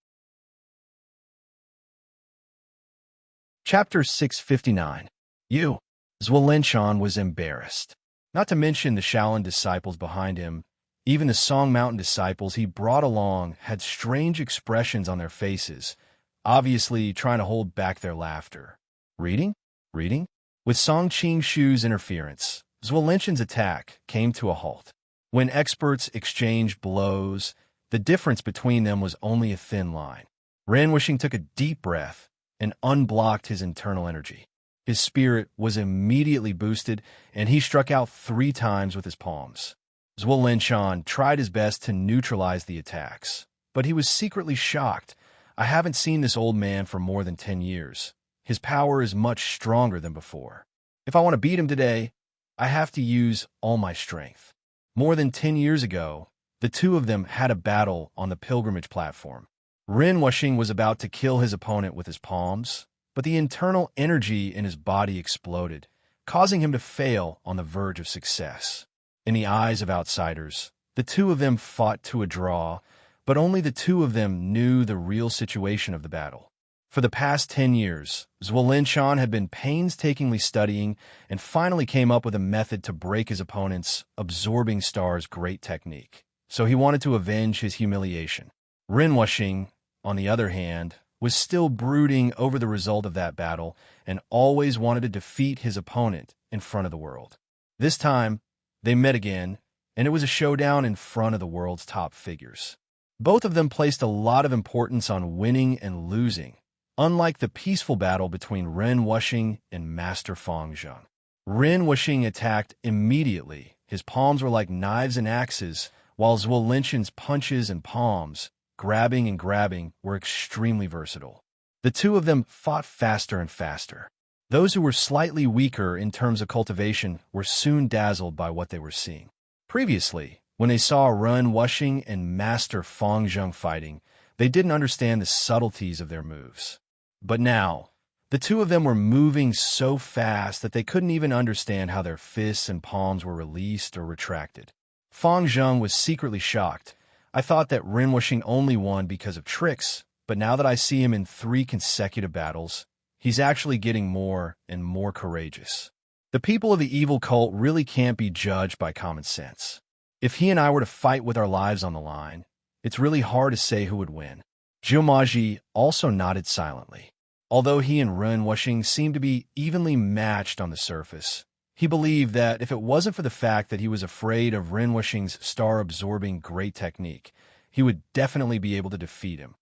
Chapter 659. Zhuo was embarrassed. Not to mention the Shaolin disciples behind him, even the Song Mountain disciples he brought along had strange expressions on their faces, obviously trying to hold back their laughter. Reading? With Song Qingshu's interference, Zhuo attack came to a halt. When experts exchanged blows, the difference between them was only a thin line. Ren Wuxing took a deep breath and unblocked his internal energy. His spirit was immediately boosted, and he struck out 3 times with his palms. Zhuo tried his best to neutralize the attacks, but he was secretly shocked. I haven't seen this old man for more than 10 years. His power is much stronger than before. If I want to beat him today, I have to use all my strength. More than 10 years ago, the two of them had a battle on the pilgrimage platform. Ren Wuxing was about to kill his opponent with his palms, but the internal energy in his body exploded, causing him to fail on the verge of success. In the eyes of outsiders, the two of them fought to a draw, but only the two of them knew the real situation of the battle. For the past 10 years, Zhuo had been painstakingly studying and finally came up with a method to break his opponent's absorbing star's great technique. So he wanted to avenge his humiliation. Ren Wuxing, on the other hand, was still brooding over the result of that battle and always wanted to defeat his opponent in front of the world. This time, they met again, and it was a showdown in front of the world's top figures. Both of them placed a lot of importance on winning and losing, unlike the peaceful battle between Ren Wuxing and Master Fang Zheng. Ren Wuxing attacked immediately. His palms were like knives and axes, while Zhuo Linshan's punches and palms, grabbing and grabbing, were extremely versatile. The two of them fought faster and faster. Those who were slightly weaker in terms of cultivation were soon dazzled by what they were seeing. Previously, when they saw Ren Wuxing and Master Fang Zheng fighting, they didn't understand the subtleties of their moves. But now, the two of them were moving so fast that they couldn't even understand how their fists and palms were released or retracted. Fang Zheng was secretly shocked. I thought that Ren Wuxing only won because of tricks, but now that I see him in 3 consecutive battles, he's actually getting more and more courageous. The people of the evil cult really can't be judged by common sense. If he and I were to fight with our lives on the line, it's really hard to say who would win. Jiumaji also nodded silently. Although he and Ren Wuxing seemed to be evenly matched on the surface, he believed that if it wasn't for the fact that he was afraid of Ren Wuxing's star-absorbing great technique, he would definitely be able to defeat him.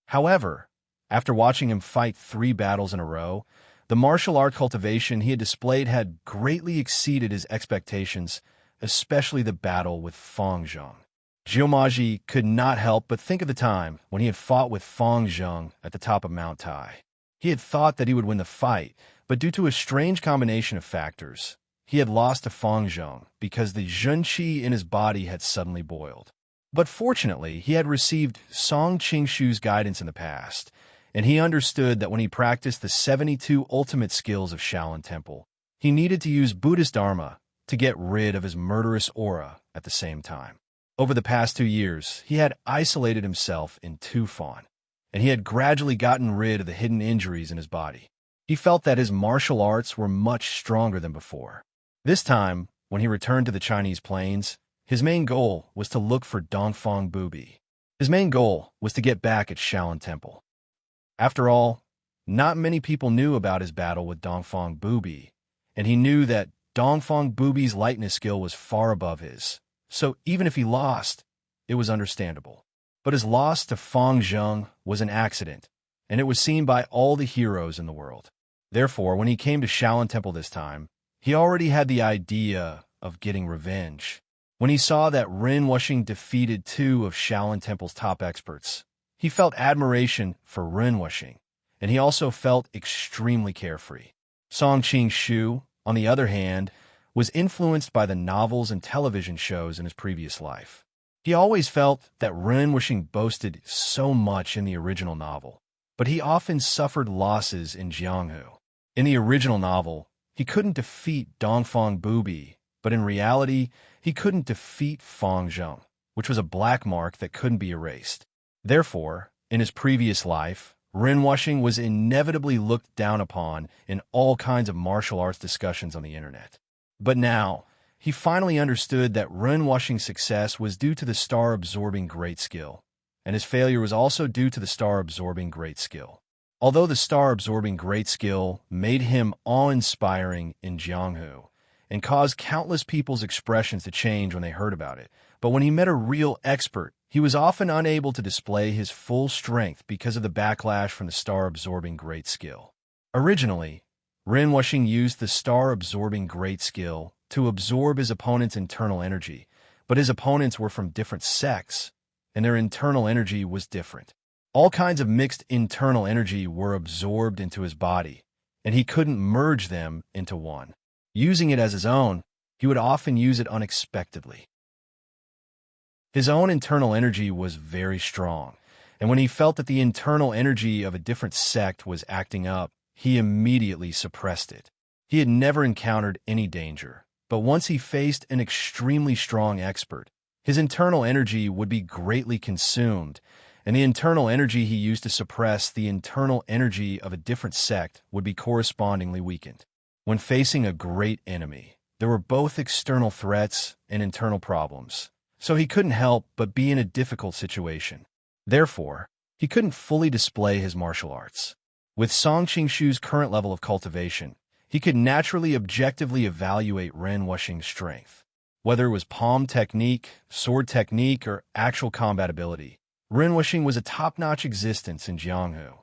However, after watching him fight 3 battles in a row, the martial art cultivation he had displayed had greatly exceeded his expectations, especially the battle with Fang Zheng. Jiumaji could not help but think of the time when he had fought with Fang Zheng at the top of Mount Tai. He had thought that he would win the fight, but due to a strange combination of factors, he had lost to Fang Zheng because the zhenqi in his body had suddenly boiled. But fortunately, he had received Song Qingshu's guidance in the past, and he understood that when he practiced the 72 ultimate skills of Shaolin Temple, he needed to use Buddhist Dharma to get rid of his murderous aura at the same time. Over the past 2 years, he had isolated himself in Tufan, and he had gradually gotten rid of the hidden injuries in his body. He felt that his martial arts were much stronger than before. This time, when he returned to the Chinese plains, his main goal was to look for Dongfang Bubi. His main goal was to get back at Shaolin Temple. After all, not many people knew about his battle with Dongfang Bubi, and he knew that Dongfang Bubi's lightness skill was far above his, so even if he lost, it was understandable. But his loss to Fang Zheng was an accident, and it was seen by all the heroes in the world. Therefore, when he came to Shaolin Temple this time, he already had the idea of getting revenge. When he saw that Ren Wuxing defeated 2 of Shaolin Temple's top experts, he felt admiration for Ren Wuxing, and he also felt extremely carefree. Song Qingshu, on the other hand, was influenced by the novels and television shows in his previous life. He always felt that Ren Wuxing boasted so much in the original novel, but he often suffered losses in Jianghu. In the original novel, he couldn't defeat Dongfang Bubi, but in reality, he couldn't defeat Fang Zheng, which was a black mark that couldn't be erased. Therefore, in his previous life, Ren Wuxing was inevitably looked down upon in all kinds of martial arts discussions on the internet. But now, he finally understood that Ren Wuxing's success was due to the star-absorbing great skill, and his failure was also due to the star-absorbing great skill. Although the star-absorbing great skill made him awe-inspiring in Jianghu and caused countless people's expressions to change when they heard about it, but when he met a real expert, he was often unable to display his full strength because of the backlash from the star-absorbing great skill. Originally, Ren Wuxing used the star-absorbing great skill to absorb his opponent's internal energy, but his opponents were from different sects, and their internal energy was different. All kinds of mixed internal energy were absorbed into his body, and he couldn't merge them into one. Using it as his own, he would often use it unexpectedly. His own internal energy was very strong, and when he felt that the internal energy of a different sect was acting up, he immediately suppressed it. He had never encountered any danger, but once he faced an extremely strong expert, his internal energy would be greatly consumed, and the internal energy he used to suppress the internal energy of a different sect would be correspondingly weakened. When facing a great enemy, there were both external threats and internal problems, so he couldn't help but be in a difficult situation. Therefore, he couldn't fully display his martial arts. With Song Qingshu's current level of cultivation, he could naturally objectively evaluate Ren Wuxing's strength. Whether it was palm technique, sword technique, or actual combat ability, Ren Wuxing was a top-notch existence in Jianghu.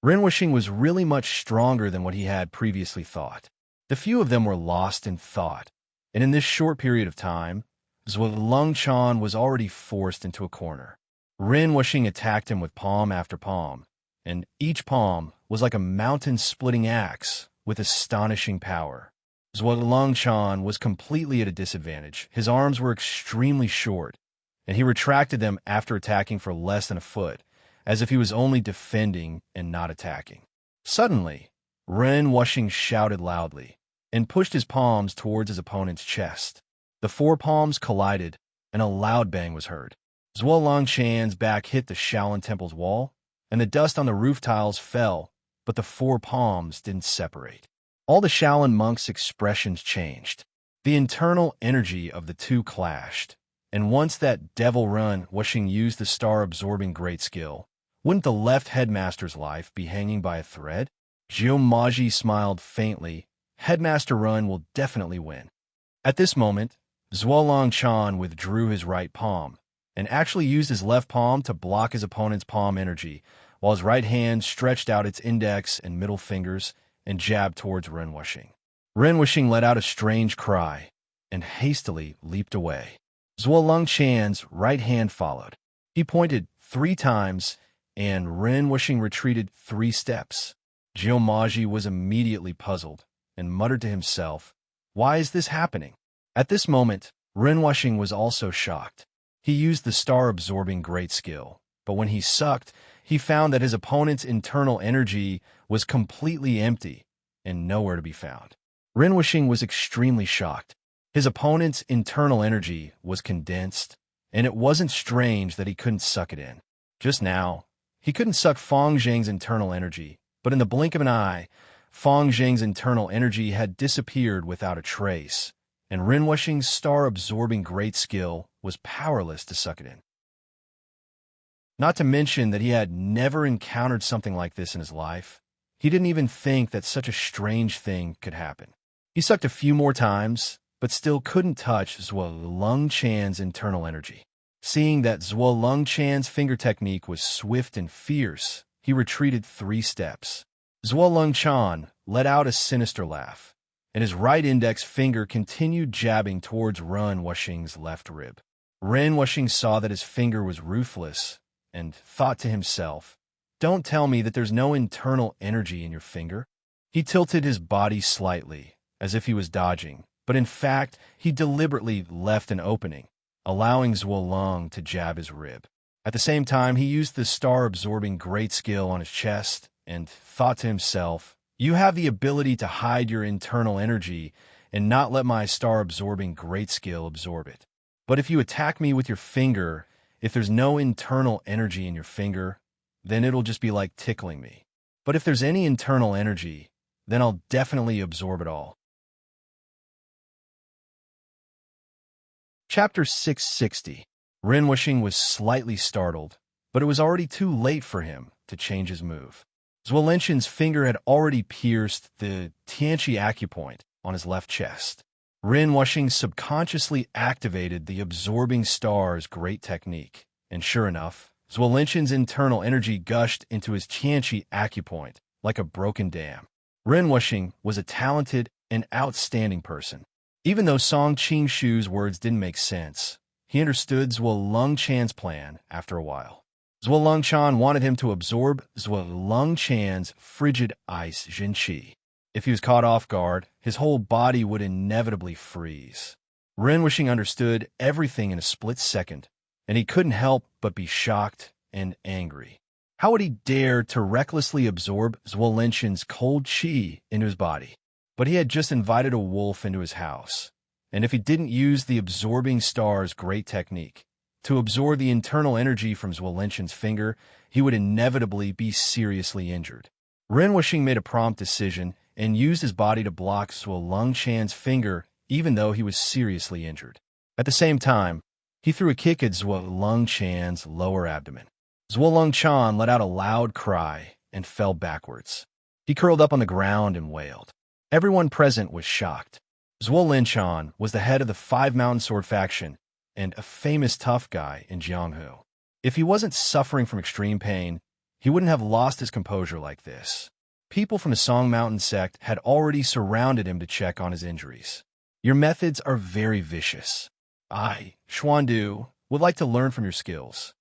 Ren Wuxing was really much stronger than what he had previously thought. The few of them were lost in thought, and in this short period of time, Zhuo Longchan was already forced into a corner. Ren Wuxing attacked him with palm after palm, and each palm was like a mountain-splitting axe with astonishing power. Zhuo Longchan was completely at a disadvantage. His arms were extremely short, and he retracted them after attacking for less than a foot, as if he was only defending and not attacking. Suddenly, Ren Wuxing shouted loudly and pushed his palms towards his opponent's chest. The four palms collided, and a loud bang was heard. Zhuo Longchan's back hit the Shaolin Temple's wall, and the dust on the roof tiles fell, but the four palms didn't separate. All the Shaolin monks' expressions changed. The internal energy of the two clashed, and once that devil Ren Wuxing used the star-absorbing great skill, wouldn't the left headmaster's life be hanging by a thread? Jiu Maji smiled faintly. Headmaster Ren will definitely win. At this moment, Zhuo Longchan withdrew his right palm and actually used his left palm to block his opponent's palm energy, while his right hand stretched out its index and middle fingers and jabbed towards Ren Wuxing. Ren Wuxing let out a strange cry and hastily leaped away. Zhuo Longchan's right hand followed. He pointed 3 times, and Ren Wuxing retreated 3 steps. Jiu Maji was immediately puzzled and muttered to himself, "Why is this happening?" At this moment, Ren Wuxing was also shocked. He used the star-absorbing great skill, but when he sucked, he found that his opponent's internal energy was completely empty and nowhere to be found. Ren Wuxing was extremely shocked. His opponent's internal energy was condensed, and it wasn't strange that he couldn't suck it in. Just now, he couldn't suck Fang Zheng's internal energy, but in the blink of an eye, Fang Zheng's internal energy had disappeared without a trace, and Ren Wuxing's star-absorbing great skill was powerless to suck it in. Not to mention that he had never encountered something like this in his life. He didn't even think that such a strange thing could happen. He sucked a few more times, but still couldn't touch Zhuo Longchan's internal energy. Seeing that Zhuo Longchan's finger technique was swift and fierce, he retreated 3 steps. Zhuo Longchan let out a sinister laugh, and his right index finger continued jabbing towards Ren Wuxing's left rib. Ren Wuxing saw that his finger was ruthless and thought to himself, "Don't tell me that there's no internal energy in your finger." He tilted his body slightly, as if he was dodging, but in fact, he deliberately left an opening, allowing Zhuo Long to jab his rib. At the same time, he used the star-absorbing great skill on his chest and thought to himself, "You have the ability to hide your internal energy and not let my star-absorbing great skill absorb it. But if you attack me with your finger, if there's no internal energy in your finger, then it'll just be like tickling me. But if there's any internal energy, then I'll definitely absorb it all." Chapter 660. Ren Wuxing was slightly startled, but it was already too late for him to change his move. Zhuo Longchan's finger had already pierced the Tianqi acupoint on his left chest. Ren Wuxing subconsciously activated the absorbing star's great technique, and sure enough, Zhuo Longchan's internal energy gushed into his Tianqi acupoint like a broken dam. Ren Wuxing was a talented and outstanding person. Even though Song Qingshu's words didn't make sense, he understood Zhuo Longchan's plan after a while. Zhuo Longchan wanted him to absorb Zhuo Longchan's frigid ice Jinqi. If he was caught off guard, his whole body would inevitably freeze. Ren Wuxing understood everything in a split second, and he couldn't help but be shocked and angry. How would he dare to recklessly absorb Zhuo Longchan's cold qi into his body? But he had just invited a wolf into his house, and if he didn't use the absorbing star's great technique, To absorb the internal energy from Zhuo Linshan's finger, he would inevitably be seriously injured. Ren Wuxing made a prompt decision and used his body to block Zhuo Linshan's finger even though he was seriously injured. At the same time, he threw a kick at Zhuo Linshan's lower abdomen. Zhuo Linshan let out a loud cry and fell backwards. He curled up on the ground and wailed. Everyone present was shocked. Zhuo Linshan was the head of the Five Mountain Sword faction and a famous tough guy in Jianghu. If he wasn't suffering from extreme pain, he wouldn't have lost his composure like this. People from the Song Mountain sect had already surrounded him to check on his injuries. Your methods are very vicious. I, Xuandu, would like to learn from your skills.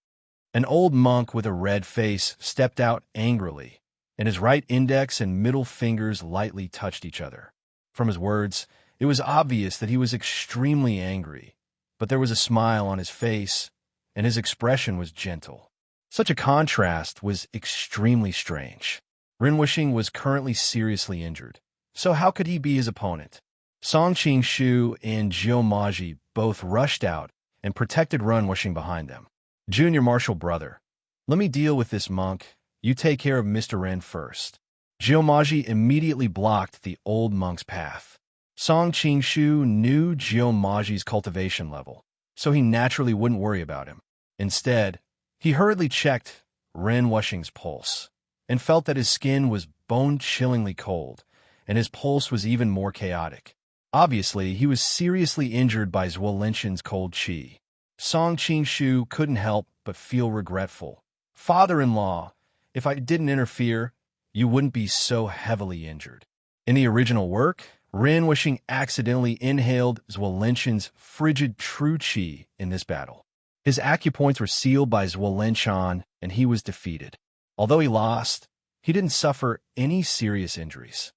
An old monk with a red face stepped out angrily, and his right index and middle fingers lightly touched each other. From his words, it was obvious that he was extremely angry, but there was a smile on his face, and his expression was gentle. Such a contrast was extremely strange. Ren Wuxing was currently seriously injured, so how could he be his opponent? Song Qingshu and Zhou Maji both rushed out and protected Ren Wuxing behind them. Junior martial brother, let me deal with this monk. You take care of Mr. Ren first. Zhou Maji immediately blocked the old monk's path. Song Qingshu knew Zhou Maji's cultivation level, so he naturally wouldn't worry about him. Instead, he hurriedly checked Ren Wuxing's pulse and felt that his skin was bone-chillingly cold, and his pulse was even more chaotic. Obviously, he was seriously injured by Zhuo Linshan's cold qi. Song Qingshu couldn't help but feel regretful. Father-in-law, if I didn't interfere, you wouldn't be so heavily injured. In the original work, Ren Wuxing accidentally inhaled Zhuo Linshan's frigid true qi in this battle. His acupoints were sealed by Zhuo Linshan, and he was defeated. Although he lost, he didn't suffer any serious injuries.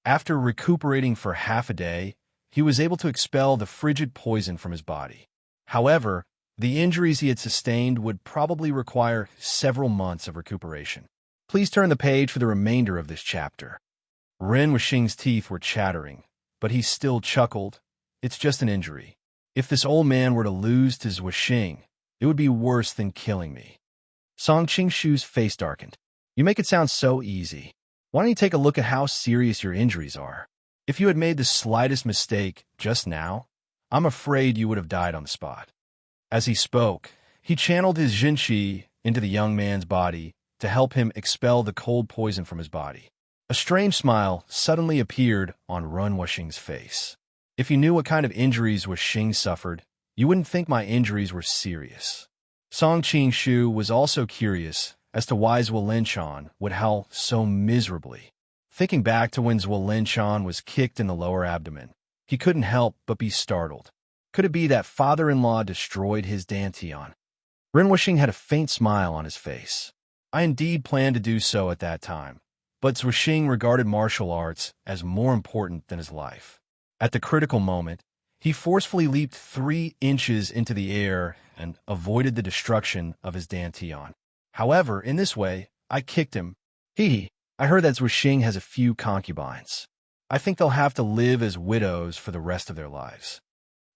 After recuperating for half a day, he was able to expel the frigid poison from his body. However, the injuries he had sustained would probably require several months of recuperation. Please turn the page for the remainder of this chapter. Ren Wuxing's teeth were chattering, but he still chuckled. It's just an injury. If this old man were to lose to Zhuo Wuxing, it would be worse than killing me. Song Qingshu's face darkened. You make it sound so easy. Why don't you take a look at how serious your injuries are? If you had made the slightest mistake just now, I'm afraid you would have died on the spot. As he spoke, he channeled his Jinqi into the young man's body to help him expel the cold poison from his body. A strange smile suddenly appeared on Ren Wuxing's face. If you knew what kind of injuries Wuxing suffered, you wouldn't think my injuries were serious. Song Qingshu was also curious as to why Zhuo Linshan would howl so miserably. Thinking back to when Zhuo Linshan was kicked in the lower abdomen, he couldn't help but be startled. Could it be that father-in-law destroyed his dantian? Ren Wuxing had a faint smile on his face. I indeed planned to do so at that time, but Zhuo Wuxing regarded martial arts as more important than his life. At the critical moment, he forcefully leaped 3 inches into the air and avoided the destruction of his dantian. However, in this way, I kicked him. I heard that Zhuo Wuxing has a few concubines. I think they'll have to live as widows for the rest of their lives.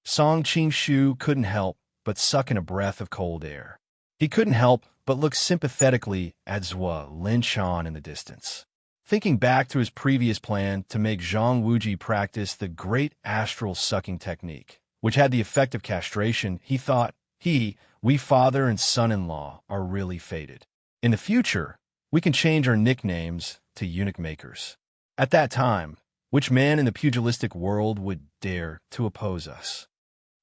Song Qingshu couldn't help but suck in a breath of cold air. He couldn't help but look sympathetically at Zhuo Linshan in the distance. Thinking back to his previous plan to make Zhang Wuji practice the great astral sucking technique, which had the effect of castration, he thought, we father and son-in-law are really fated. In the future, we can change our nicknames to eunuch makers. At that time, which man in the pugilistic world would dare to oppose us?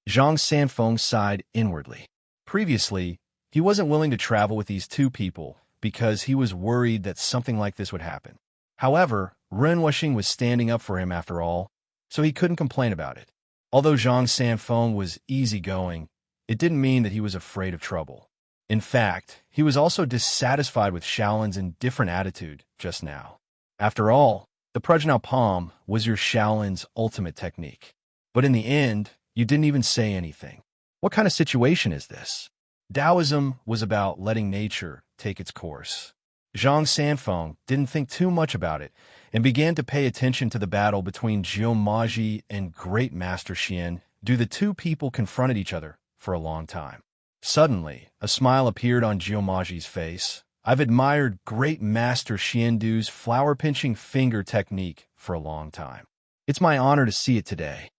Zhang Sanfeng sighed inwardly. Previously, he wasn't willing to travel with these 2 people because he was worried that something like this would happen. However, Ren Wuxing was standing up for him after all, so he couldn't complain about it. Although Zhang Sanfeng was easygoing, it didn't mean that he was afraid of trouble. In fact, he was also dissatisfied with Shaolin's indifferent attitude just now. After all, the Prajna Palm was your Shaolin's ultimate technique. But in the end, you didn't even say anything. What kind of situation is this? Taoism was about letting nature take its course. Zhang Sanfeng didn't think too much about it and began to pay attention to the battle between Zhou Maji and Great Master Xian. The 2 people confronted each other for a long time. Suddenly, a smile appeared on Jiumaji's face. I've admired great master Xiandu's flower-pinching finger technique for a long time. It's my honor to see it today.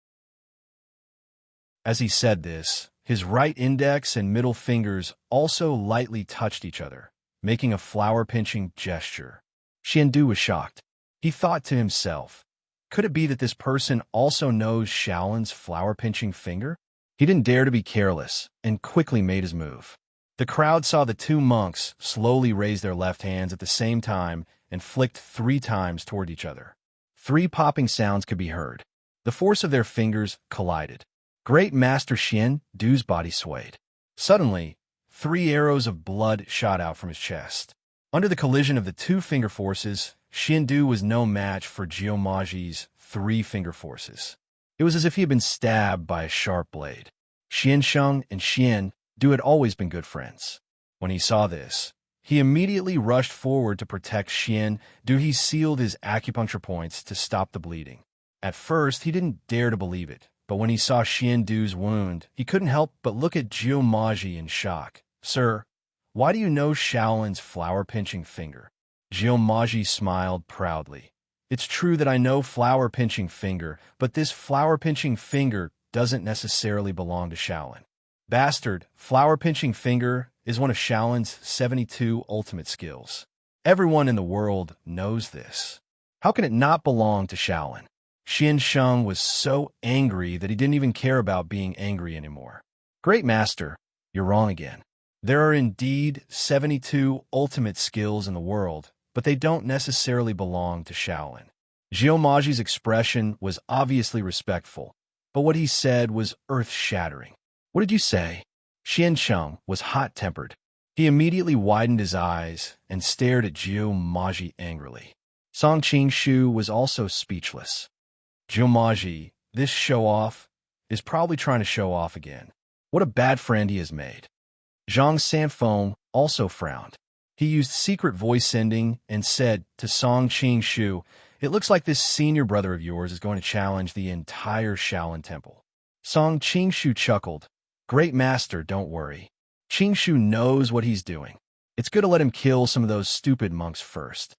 As he said this, his right index and middle fingers also lightly touched each other, making a flower-pinching gesture. Xiandu was shocked. He thought to himself, could it be that this person also knows Shaolin's flower-pinching finger? He didn't dare to be careless and quickly made his move. The crowd saw the two monks slowly raise their left hands at the same time and flicked 3 times toward each other. 3 popping sounds could be heard. The force of their fingers collided. Great Master Xiandu's body swayed. Suddenly, 3 arrows of blood shot out from his chest. Under the collision of the 2 finger forces, Xiandu was no match for Jiumaji's 3 finger forces. It was as if he had been stabbed by a sharp blade. Xiansheng and Xiandu had always been good friends. When he saw this, he immediately rushed forward to protect Xiandu. He sealed his acupuncture points to stop the bleeding. At first, he didn't dare to believe it, but when he saw Xiandu's wound, he couldn't help but look at Jiumaji in shock. Sir, why do you know Shaolin's flower-pinching finger? Jiumaji smiled proudly. It's true that I know flower-pinching finger, but this flower-pinching finger doesn't necessarily belong to Shaolin. Bastard, flower-pinching finger is one of Shaolin's 72 ultimate skills. Everyone in the world knows this. How can it not belong to Shaolin? Xiansheng was so angry that he didn't even care about being angry anymore. Great Master, you're wrong again. There are indeed 72 ultimate skills in the world, but they don't necessarily belong to Shaolin. Jiumaji's expression was obviously respectful, but what he said was earth-shattering. What did you say? Xiansheng was hot-tempered. He immediately widened his eyes and stared at Jiumaji angrily. Song Qingshu was also speechless. Jiumaji, this show-off, is probably trying to show off again. What a bad friend he has made. Zhang Sanfeng also frowned. He used secret voice sending and said to Song Qingshu, it looks like this senior brother of yours is going to challenge the entire Shaolin Temple. Song Qingshu chuckled. Great Master, don't worry. Qingshu knows what he's doing. It's good to let him kill some of those stupid monks first.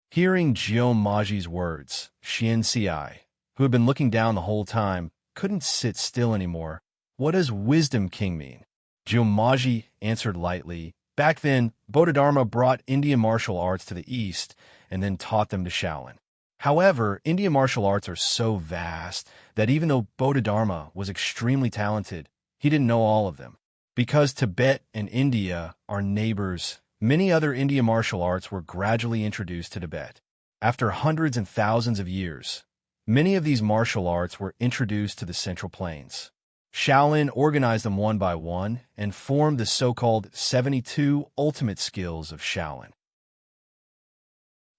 Hearing Jiumaji's words, Xianxi, who had been looking down the whole time, couldn't sit still anymore. What does Wisdom King mean? Jiumaji answered lightly. Back then, Bodhidharma brought Indian martial arts to the East and then taught them to Shaolin. However, Indian martial arts are so vast that even though Bodhidharma was extremely talented, he didn't know all of them. Because Tibet and India are neighbors, many other Indian martial arts were gradually introduced to Tibet. After hundreds and thousands of years, many of these martial arts were introduced to the Central Plains. Shaolin organized them one by one and formed the so-called 72 ultimate skills of Shaolin.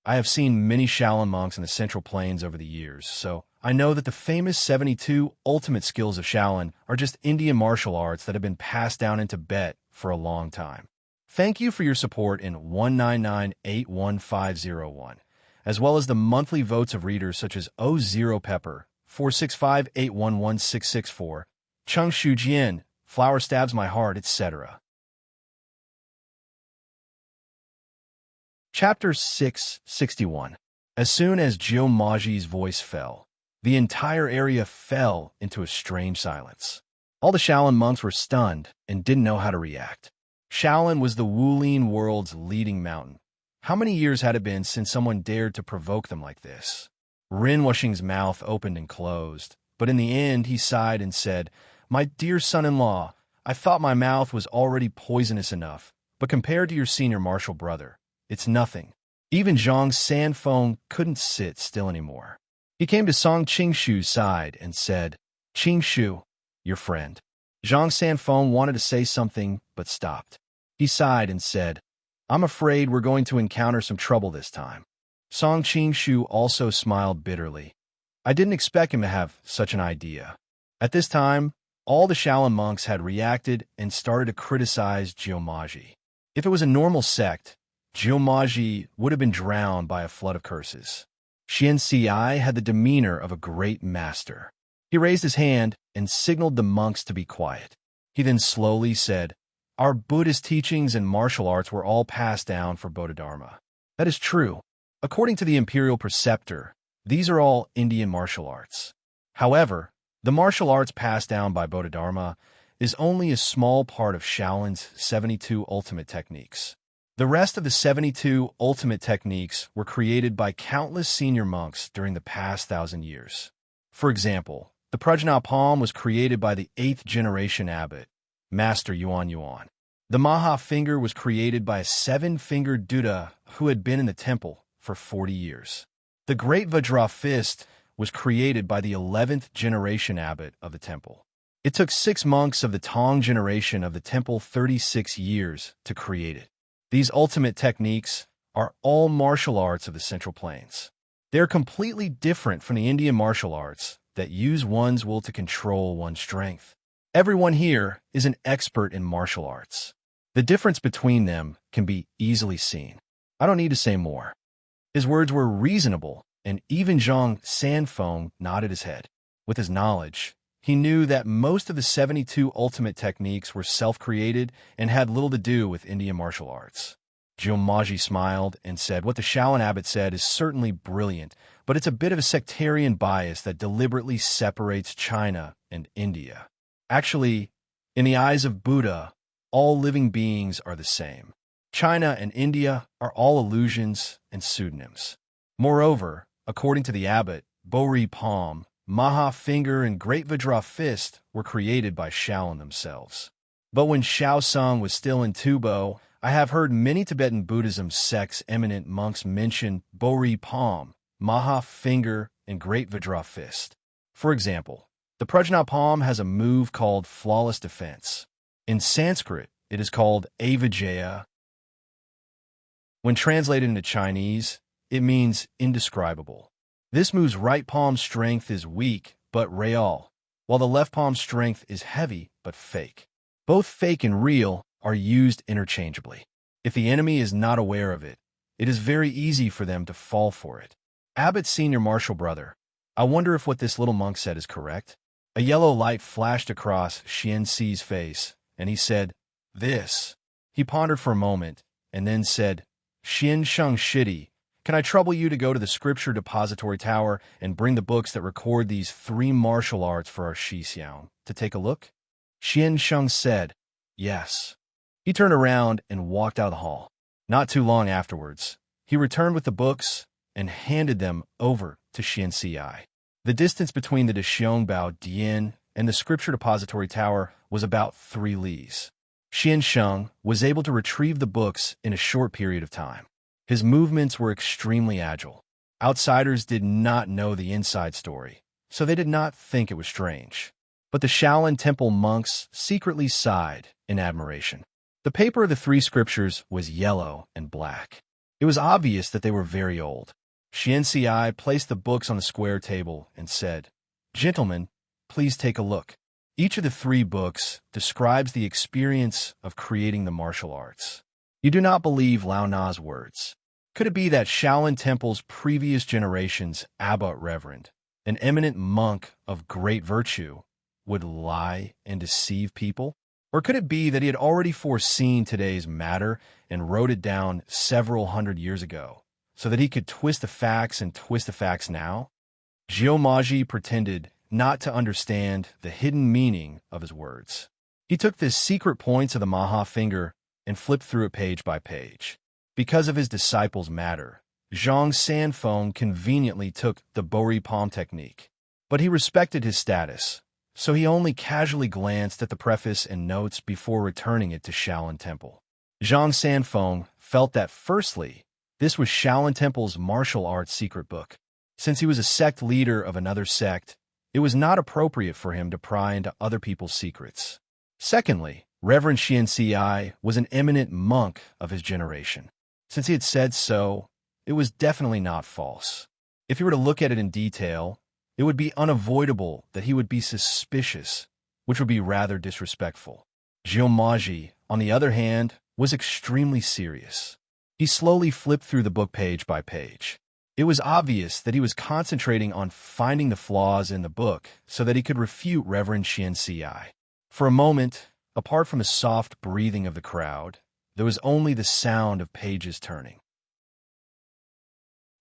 I have seen many Shaolin monks in the Central Plains over the years, so I know that the famous 72 ultimate skills of Shaolin are just Indian martial arts that have been passed down in Tibet for a long time. Thank you for your support in 199-81501, as well as the monthly votes of readers such as O0 Pepper, 465-811-664, Chung Shu Jian, Flower Stabs My Heart, etc. Chapter 661. As soon as Jiumaji's voice fell, the entire area fell into a strange silence. All the Shaolin monks were stunned and didn't know how to react. Shaolin was the Wulin world's leading mountain. How many years had it been since someone dared to provoke them like this? Rin Wuxing's mouth opened and closed, but in the end he sighed and said, My dear son-in-law, I thought my mouth was already poisonous enough, but compared to your senior martial brother, it's nothing. Even Zhang Sanfeng couldn't sit still anymore. He came to Song Qingshu's side and said, Qingshu, your friend. Zhang Sanfeng wanted to say something, but stopped. He sighed and said, I'm afraid we're going to encounter some trouble this time. Song Qingshu also smiled bitterly. I didn't expect him to have such an idea. At this time, all the Shaolin monks had reacted and started to criticize Jiumaji. If it was a normal sect, Jiumaji would have been drowned by a flood of curses. Xianxi had the demeanor of a great master. He raised his hand and signaled the monks to be quiet. He then slowly said, "Our Buddhist teachings and martial arts were all passed down for Bodhidharma." That is true. According to the imperial preceptor, these are all Indian martial arts. However, the martial arts passed down by Bodhidharma is only a small part of Shaolin's 72 ultimate techniques. The rest of the 72 ultimate techniques were created by countless senior monks during the past 1,000 years. For example, the Prajnapam was created by the 8th generation abbot, Master Yuan Yuan. The Maha finger was created by a 7-fingered Buddha who had been in the temple for 40 years. The Great Vajra fist was created by the 11th generation abbot of the temple. It took 6 monks of the Tang generation of the temple 36 years to create it. These ultimate techniques are all martial arts of the Central Plains. They're completely different from the Indian martial arts that use one's will to control one's strength. Everyone here is an expert in martial arts. The difference between them can be easily seen. I don't need to say more. His words were reasonable, and even Zhang Sanfeng nodded his head. With his knowledge, he knew that most of the 72 ultimate techniques were self-created and had little to do with Indian martial arts. Jiumaji smiled and said, "What the Shaolin abbot said is certainly brilliant, but it's a bit of a sectarian bias that deliberately separates China and India. Actually, in the eyes of Buddha, all living beings are the same. China and India are all illusions and pseudonyms. Moreover, according to the abbot, Bori Palm, Maha Finger, and Great Vajra Fist were created by Shaolin themselves. But when Shaosung was still in Tubo, I have heard many Tibetan Buddhism sects' eminent monks mention Bori Palm, Maha Finger, and Great Vajra Fist. For example, the Prajnapam has a move called Flawless Defense. In Sanskrit, it is called Avijaya. When translated into Chinese, it means indescribable. This move's right palm's strength is weak but real, while the left palm's strength is heavy but fake. Both fake and real are used interchangeably. If the enemy is not aware of it, it is very easy for them to fall for it. Abbott's senior martial brother, I wonder if what this little monk said is correct. A yellow light flashed across Xianxi's face, and he said, "This." He pondered for a moment, and then said, "Xian Sheng Shidi, can I trouble you to go to the scripture depository tower and bring the books that record these 3 martial arts for our Shixiang to take a look?" Xian Sheng said, "Yes." He turned around and walked out of the hall. Not too long afterwards, he returned with the books and handed them over to Xianxi. The distance between the Deshiongbao Dian and the scripture depository tower was about 3 lees. Xian Sheng was able to retrieve the books in a short period of time. His movements were extremely agile. Outsiders did not know the inside story, so they did not think it was strange. But the Shaolin Temple monks secretly sighed in admiration. The paper of the 3 scriptures was yellow and black. It was obvious that they were very old. Xianxi placed the books on the square table and said, "Gentlemen, please take a look." Each of the 3 books describes the experience of creating the martial arts. You do not believe Lao Na's words. Could it be that Shaolin Temple's previous generation's abbot reverend, an eminent monk of great virtue, would lie and deceive people? Or could it be that he had already foreseen today's matter and wrote it down several hundred years ago, so that he could twist the facts and twist the facts now? Jiumaji pretended not to understand the hidden meaning of his words. He took the secret points of the Maha Finger and flipped through it page by page. Because of his disciple's matter, Zhang Sanfeng conveniently took the Bori Palm technique. But he respected his status, so he only casually glanced at the preface and notes before returning it to Shaolin Temple. Zhang Sanfeng felt that, firstly, this was Shaolin Temple's martial arts secret book. Since he was a sect leader of another sect, it was not appropriate for him to pry into other people's secrets. Secondly, Reverend Xianxi was an eminent monk of his generation. Since he had said so, it was definitely not false. If you were to look at it in detail, it would be unavoidable that he would be suspicious, which would be rather disrespectful. Jiumaji, on the other hand, was extremely serious. He slowly flipped through the book page by page. It was obvious that he was concentrating on finding the flaws in the book so that he could refute Reverend Xianxi. For a moment, Apart from the soft breathing of the crowd, there was only the sound of pages turning.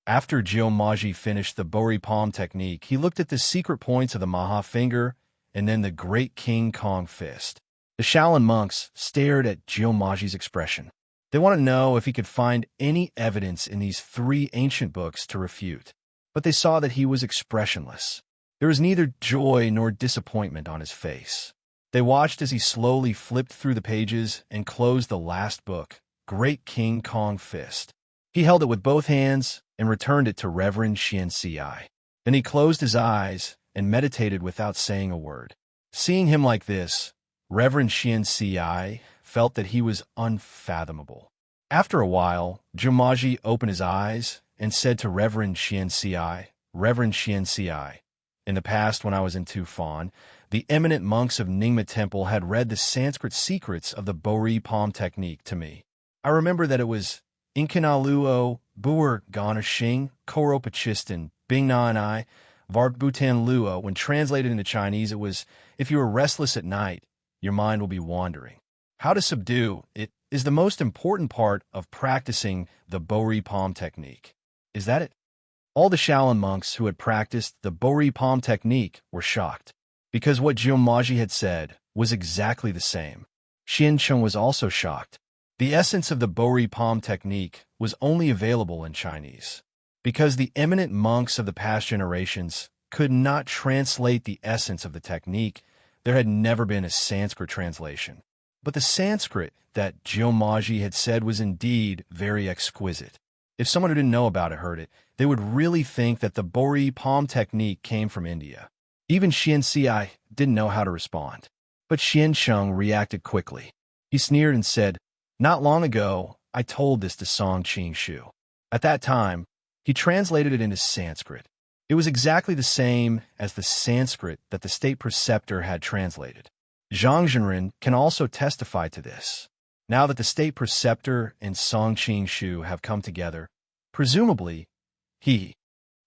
After Geomaji finished the Bori palm technique, he looked at the secret points of the Maha finger and then the great King Kong fist. The Shaolin monks stared at Geomaji's expression. They wanted to know if he could find any evidence in these three ancient books to refute, but they saw that he was expressionless. There was neither joy nor disappointment on his face. They watched as he slowly flipped through the pages and closed the last book, Great King Kong Fist. He held it with both hands and returned it to Reverend Xian Ci. Then he closed his eyes and meditated without saying a word. Seeing him like this, Reverend Xian Ci felt that he was unfathomable. After a while, Geomaji opened his eyes and said to Reverend Xian Ci, Reverend Xian Ci, in the past when I was in Tufan, the eminent monks of Ningma Temple had read the Sanskrit secrets of the Bori palm technique to me. I remember that it was Inkanaluo, Buer Gana Shing, Koropachistan, Bingna and I, Varbutan Luo. When translated into Chinese, it was, if you are restless at night, your mind will be wandering. How to subdue it is the most important part of practicing the Bori palm technique. Is that it? All the Shaolin monks who had practiced the Bori palm technique were shocked, because what Geomaji had said was exactly the same. Xiancheng was also shocked. The essence of the Bori palm technique was only available in Chinese. Because the eminent monks of the past generations could not translate the essence of the technique, there had never been a Sanskrit translation. But the Sanskrit that Geomaji had said was indeed very exquisite. If someone who didn't know about it heard it, they would really think that the Bori palm technique came from India. Even Xian Ci didn't know how to respond. But Xiancheng reacted quickly. He sneered and said, "Not long ago, I told this to Song Qing-shu. At that time, he translated it into Sanskrit. It was exactly the same as the Sanskrit that the state preceptor had translated. Zhang Zhenren can also testify to this. Now that the state preceptor and Song Qing-shu have come together, presumably,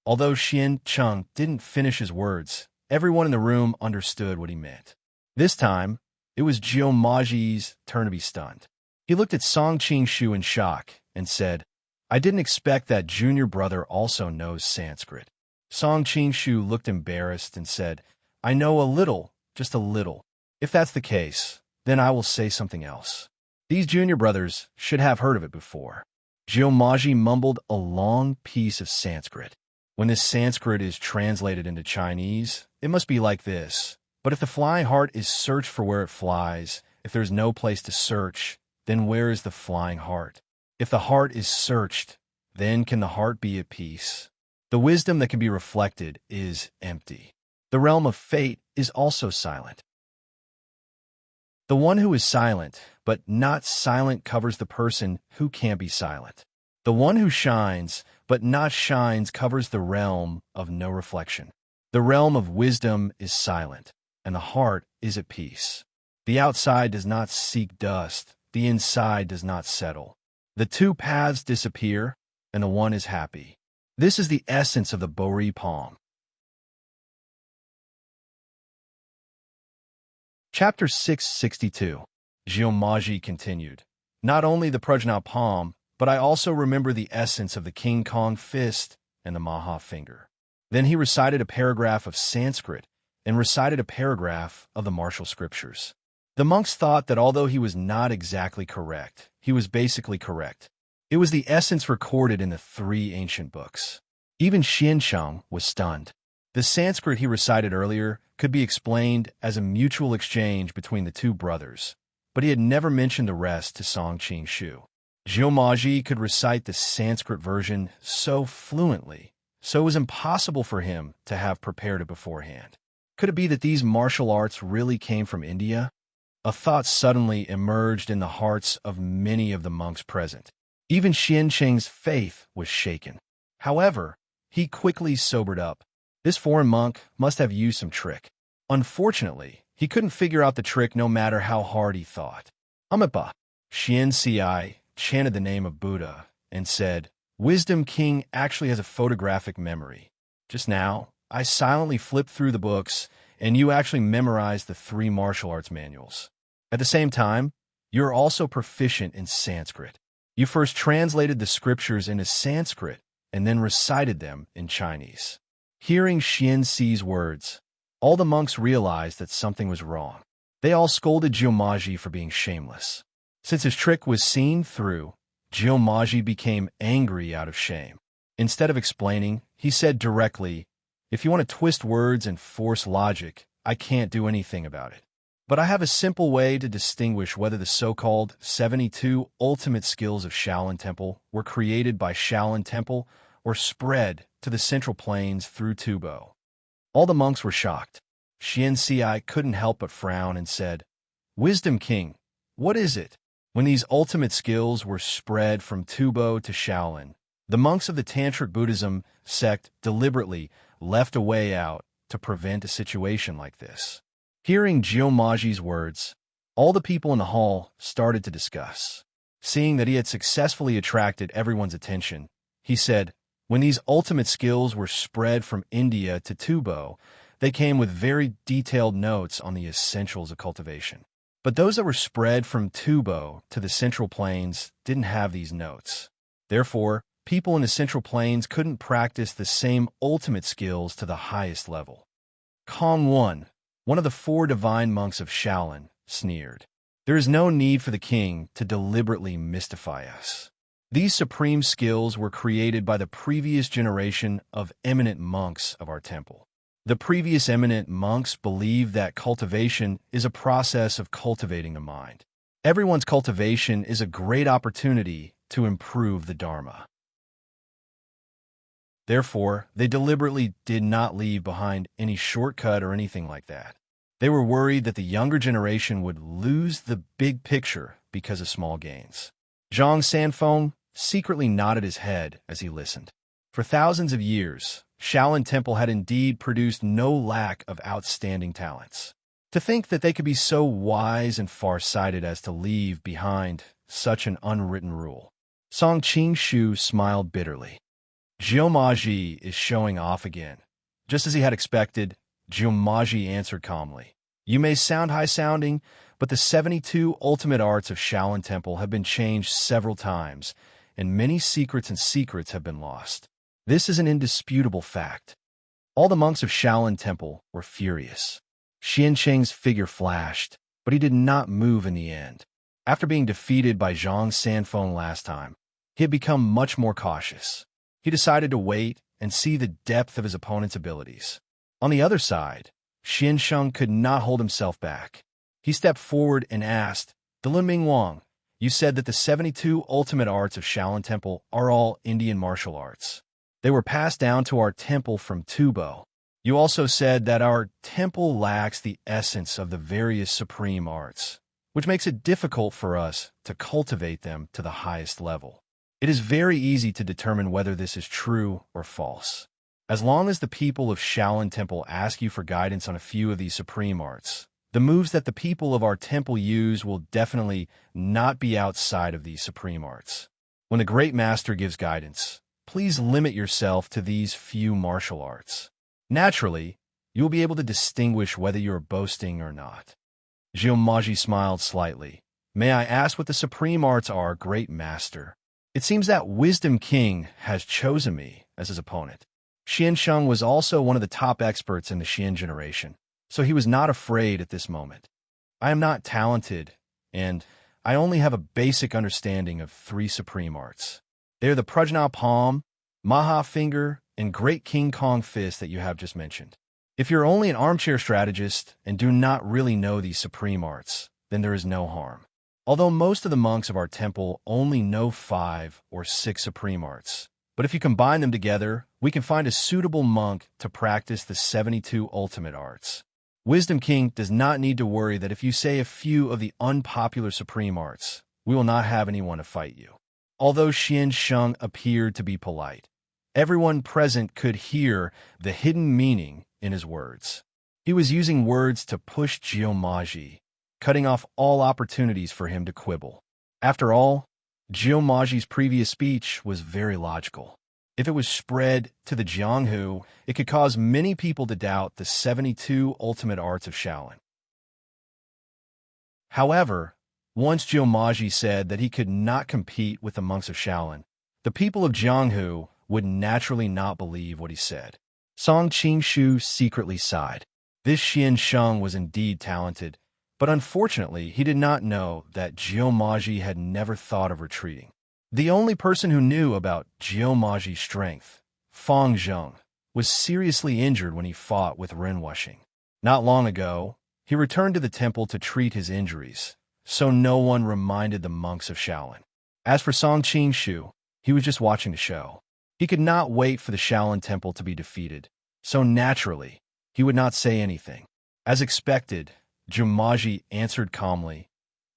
although Xiancheng didn't finish his words, everyone in the room understood what he meant. This time, it was Geomaji's turn to be stunned. He looked at Song Qing-shu in shock and said, I didn't expect that junior brother also knows Sanskrit. Song Qing-shu looked embarrassed and said, I know a little, just a little. If that's the case, then I will say something else. These junior brothers should have heard of it before. Geomaji mumbled a long piece of Sanskrit. When this Sanskrit is translated into Chinese, it must be like this. But if the flying heart is searched for where it flies, if there's no place to search, then where is the flying heart? If the heart is searched, then can the heart be at peace? The wisdom that can be reflected is empty. The realm of fate is also silent. The one who is silent, but not silent, covers the person who can't be silent. The one who shines, but not shines, covers the realm of no reflection. The realm of wisdom is silent, and the heart is at peace. The outside does not seek dust, the inside does not settle. The two paths disappear, and the one is happy. This is the essence of the Bori palm. Chapter 662. Geomaji continued. Not only the Prajna palm, but I also remember the essence of the King Kong fist and the Maha finger. Then he recited a paragraph of Sanskrit and recited a paragraph of the martial scriptures. The monks thought that although he was not exactly correct, he was basically correct. It was the essence recorded in the three ancient books. Even Xiancheng was stunned. The Sanskrit he recited earlier could be explained as a mutual exchange between the two brothers, but he had never mentioned the rest to Song Qing-shu. Geomaji could recite the Sanskrit version so fluently, so it was impossible for him to have prepared it beforehand. Could it be that these martial arts really came from India? A thought suddenly emerged in the hearts of many of the monks present. Even Xiancheng's faith was shaken. However, he quickly sobered up. This foreign monk must have used some trick. Unfortunately, he couldn't figure out the trick no matter how hard he thought. Amipa. Xian Ci chanted the name of Buddha and said, Wisdom King actually has a photographic memory. Just now, I silently flipped through the books, and you actually memorized the three martial arts manuals. At the same time, you're also proficient in Sanskrit. You first translated the scriptures into Sanskrit and then recited them in Chinese. Hearing Xian Xi's words, all the monks realized that something was wrong. They all scolded Jiumaji for being shameless. Since his trick was seen through, Jiumaji became angry out of shame. Instead of explaining, he said directly, "If you want to twist words and force logic, I can't do anything about it. But I have a simple way to distinguish whether the so-called 72 ultimate skills of Shaolin Temple were created by Shaolin Temple or spread to the central plains through Tubo." All the monks were shocked. Xian Xi couldn't help but frown and said, "Wisdom King, what is it?" When these ultimate skills were spread from Tubo to Shaolin, the monks of the Tantric Buddhism sect deliberately left a way out to prevent a situation like this. Hearing Jiumaji's words, all the people in the hall started to discuss. Seeing that he had successfully attracted everyone's attention, he said, "When these ultimate skills were spread from India to Tubo, they came with very detailed notes on the essentials of cultivation. But those that were spread from Tubo to the Central Plains didn't have these notes. Therefore, people in the Central Plains couldn't practice the same ultimate skills to the highest level." Kong one of the 4 divine monks of Shaolin, sneered, "There is no need for the king to deliberately mystify us. These supreme skills were created by the previous generation of eminent monks of our temple. The previous eminent monks believed that cultivation is a process of cultivating the mind. Everyone's cultivation is a great opportunity to improve the Dharma. Therefore, they deliberately did not leave behind any shortcut or anything like that. They were worried that the younger generation would lose the big picture because of small gains." Zhang Sanfeng secretly nodded his head as he listened. For thousands of years, Shaolin Temple had indeed produced no lack of outstanding talents. To think that they could be so wise and far-sighted as to leave behind such an unwritten rule. Song Qingshu smiled bitterly. "Jiumaji is showing off again." Just as he had expected, Jiumaji answered calmly, "You may sound high-sounding, but the 72 ultimate arts of Shaolin Temple have been changed several times, and many secrets have been lost. This is an indisputable fact." All the monks of Shaolin Temple were furious. Xian Cheng's figure flashed, but he did not move in the end. After being defeated by Zhang Sanfeng last time, he had become much more cautious. He decided to wait and see the depth of his opponent's abilities. On the other side, Xian Sheng could not hold himself back. He stepped forward and asked, "Delunming Wang, you said that the 72 ultimate arts of Shaolin Temple are all Indian martial arts. They were passed down to our temple from Tubo. You also said that our temple lacks the essence of the various supreme arts, which makes it difficult for us to cultivate them to the highest level. It is very easy to determine whether this is true or false. As long as the people of Shaolin Temple ask you for guidance on a few of these supreme arts, the moves that the people of our temple use will definitely not be outside of these supreme arts. When the great master gives guidance, please limit yourself to these few martial arts. Naturally, you will be able to distinguish whether you are boasting or not." Jiumaji smiled slightly. "May I ask what the supreme arts are, great master? It seems that Wisdom King has chosen me as his opponent." Xian Sheng was also one of the top experts in the Xian generation, so he was not afraid at this moment. "I am not talented, and I only have a basic understanding of 3 supreme arts. They are the Prajna Palm, Maha Finger, and Great King Kong Fist that you have just mentioned. If you're only an armchair strategist and do not really know these supreme arts, then there is no harm. Although most of the monks of our temple only know 5 or 6 supreme arts, but if you combine them together, we can find a suitable monk to practice the 72 ultimate arts. Wisdom King does not need to worry that if you say a few of the unpopular supreme arts, we will not have anyone to fight you." Although Xian Sheng appeared to be polite, everyone present could hear the hidden meaning in his words. He was using words to push Jiumaji, cutting off all opportunities for him to quibble. After all, Jiumaji's previous speech was very logical. If it was spread to the Jianghu, it could cause many people to doubt the 72 ultimate arts of Shaolin. However, once Jiumaji said that he could not compete with the monks of Shaolin, the people of Jianghu would naturally not believe what he said. Song Qingshu secretly sighed. This Xian Sheng was indeed talented, but unfortunately he did not know that Jiumaji had never thought of retreating. The only person who knew about Jiumaji's strength, Fang Zheng, was seriously injured when he fought with Ren Wuxing. Not long ago, he returned to the temple to treat his injuries, so no one reminded the monks of Shaolin. As for Song Qingshu, he was just watching the show. He could not wait for the Shaolin temple to be defeated, so naturally, he would not say anything. As expected, Jiumaji answered calmly,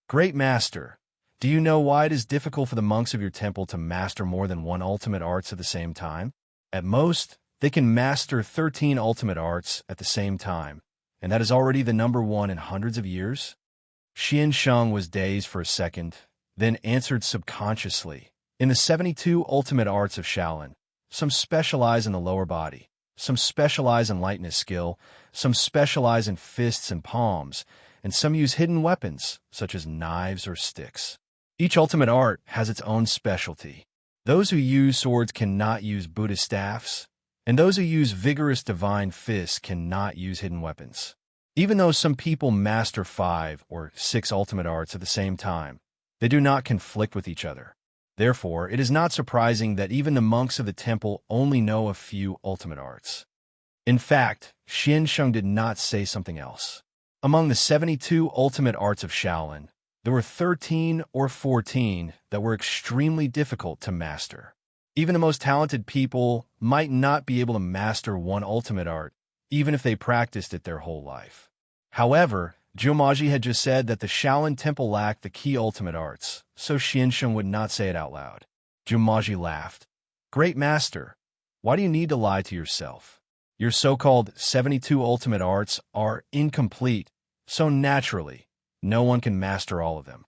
"Great master, do you know why it is difficult for the monks of your temple to master more than one ultimate arts at the same time? At most, they can master 13 ultimate arts at the same time, and that is already the number one in hundreds of years?" Xian Sheng was dazed for a second, then answered subconsciously, "In the 72 ultimate arts of Shaolin, some specialize in the lower body, some specialize in lightness skill, some specialize in fists and palms, and some use hidden weapons, such as knives or sticks. Each ultimate art has its own specialty. Those who use swords cannot use Buddhist staffs, and those who use vigorous divine fists cannot use hidden weapons. Even though some people master 5 or 6 ultimate arts at the same time, they do not conflict with each other. Therefore, it is not surprising that even the monks of the temple only know a few ultimate arts." In fact, Xian Sheng did not say something else. Among the 72 ultimate arts of Shaolin, there were 13 or 14 that were extremely difficult to master. Even the most talented people might not be able to master one ultimate art, even if they practiced it their whole life. However, Jiumaji had just said that the Shaolin temple lacked the key ultimate arts, so Xiansheng would not say it out loud. Jiumaji laughed. "Great master, why do you need to lie to yourself? Your so-called 72 ultimate arts are incomplete, so naturally, no one can master all of them."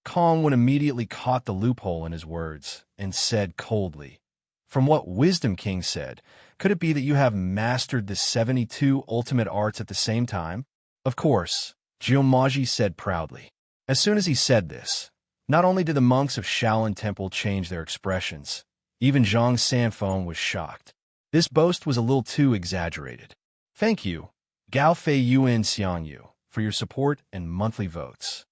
Kongwen immediately caught the loophole in his words and said coldly, "From what Wisdom King said, could it be that you have mastered the 72 ultimate arts at the same time?" "Of course," Jiumaji said proudly. As soon as he said this, not only did the monks of Shaolin Temple change their expressions, even Zhang Sanfeng was shocked. This boast was a little too exaggerated. Thank you, Gao Fei Yuan Xiangyu, for your support and monthly votes.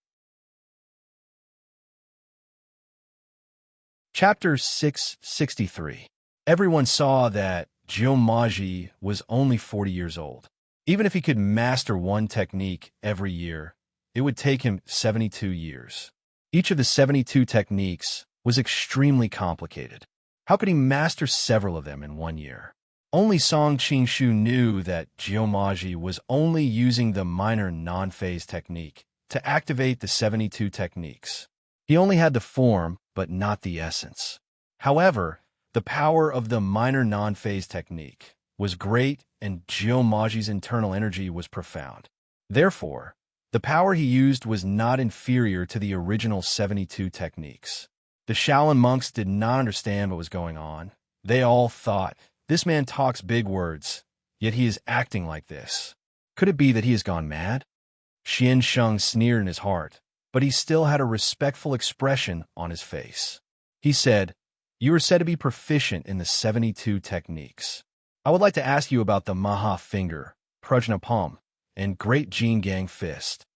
Chapter 663. Everyone saw that Jiumaji was only 40 years old. Even if he could master one technique every year, it would take him 72 years. Each of the 72 techniques was extremely complicated. How could he master several of them in 1 year? Only Song Qingshu knew that Jiumaji was only using the minor non-phase technique to activate the 72 techniques. He only had the form, but not the essence. However, the power of the minor non-phase technique was great, and Jiumaji's internal energy was profound. Therefore, the power he used was not inferior to the original 72 techniques. The Shaolin monks did not understand what was going on. They all thought, "This man talks big words, yet he is acting like this. Could it be that he has gone mad?" Xian Sheng sneered in his heart, but he still had a respectful expression on his face. He said, "You are said to be proficient in the 72 techniques. I would like to ask you about the Maha Finger, Prajna Palm, and Great Jin Gang Fist."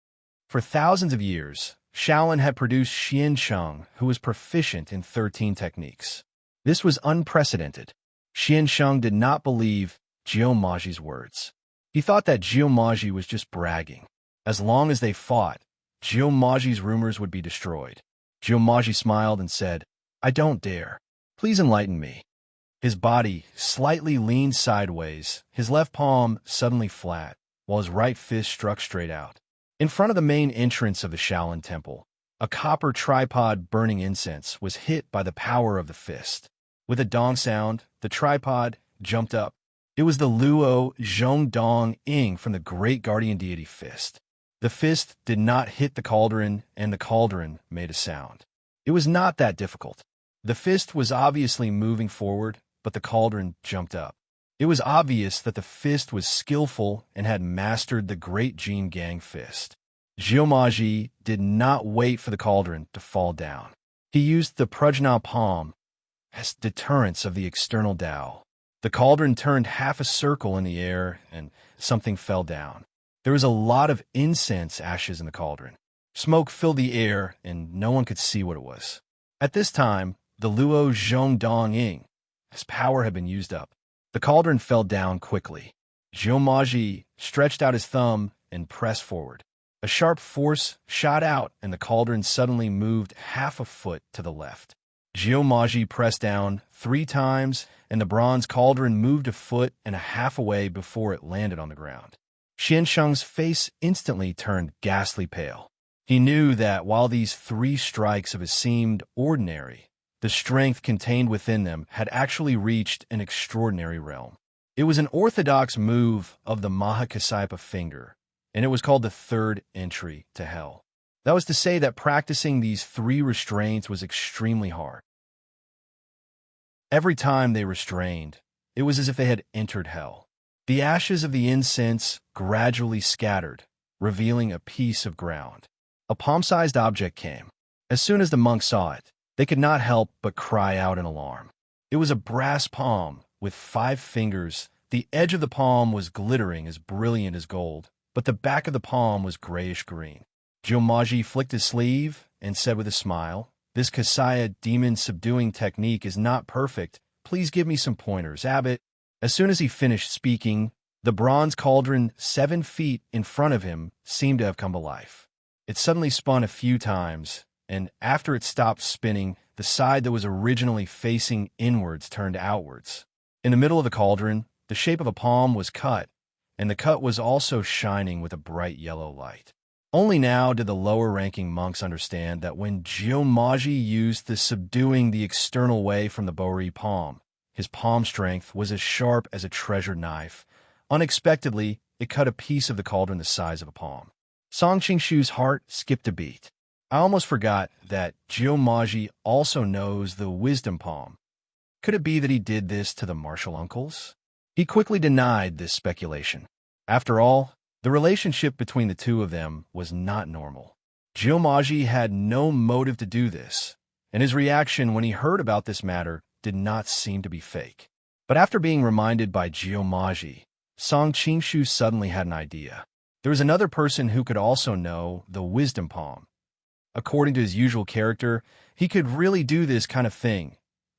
For thousands of years, Shaolin had produced Xian Sheng, who was proficient in 13 techniques. This was unprecedented. Xian Sheng did not believe Jiumaji's words. He thought that Jiumaji was just bragging. As long as they fought, Jiumaji's rumors would be destroyed. Jiumaji smiled and said, "I don't dare. Please enlighten me." His body slightly leaned sideways, his left palm suddenly flat, while his right fist struck straight out. In front of the main entrance of the Shaolin Temple, a copper tripod burning incense was hit by the power of the fist. With a dong sound, the tripod jumped up. It was the Luo Zhongdong Ing from the great guardian deity fist. The fist did not hit the cauldron, and the cauldron made a sound. It was not that difficult. The fist was obviously moving forward, but the cauldron jumped up. It was obvious that the fist was skillful and had mastered the Great Jin Gang Fist. Geomaji did not wait for the cauldron to fall down. He used the prajna palm as deterrence of the external Tao. The cauldron turned half a circle in the air, and something fell down. There was a lot of incense ashes in the cauldron. Smoke filled the air, and no one could see what it was. At this time, the Luo Zhong Dong Ying, his power had been used up. The cauldron fell down quickly. Geomaji stretched out his thumb and pressed forward. A sharp force shot out, and the cauldron suddenly moved half a foot to the left. Geomaji pressed down 3 times, and the bronze cauldron moved a foot and a half away before it landed on the ground. Xiansheng's face instantly turned ghastly pale. He knew that while these 3 strikes of his seemed ordinary, the strength contained within them had actually reached an extraordinary realm. It was an orthodox move of the Mahakasapa finger, and it was called the 3rd entry to hell. That was to say that practicing these 3 restraints was extremely hard. Every time they restrained, it was as if they had entered hell. The ashes of the incense gradually scattered, revealing a piece of ground. A palm-sized object came. As soon as the monks saw it, they could not help but cry out in alarm. It was a brass palm with 5 fingers. The edge of the palm was glittering as brilliant as gold, but the back of the palm was grayish-green. Geomaji flicked his sleeve and said with a smile, "This Kasaya demon-subduing technique is not perfect. Please give me some pointers, Abbot." As soon as he finished speaking, the bronze cauldron 7 feet in front of him seemed to have come to life. It suddenly spun a few times, and after it stopped spinning, the side that was originally facing inwards turned outwards. In the middle of the cauldron, the shape of a palm was cut, and the cut was also shining with a bright yellow light. Only now did the lower-ranking monks understand that when Geomaji used the subduing the external way from the Bori palm, his palm strength was as sharp as a treasured knife. Unexpectedly, it cut a piece of the cauldron the size of a palm. Song Qingshu's heart skipped a beat. I almost forgot that Geomaji also knows the wisdom palm. Could it be that he did this to the martial uncles? He quickly denied this speculation. After all, the relationship between the 2 of them was not normal. Geomaji had no motive to do this, and his reaction when he heard about this matter did not seem to be fake. But after being reminded by Geomaji, Song Qingshu suddenly had an idea. There was another person who could also know the wisdom palm. According to his usual character, he could really do this kind of thing.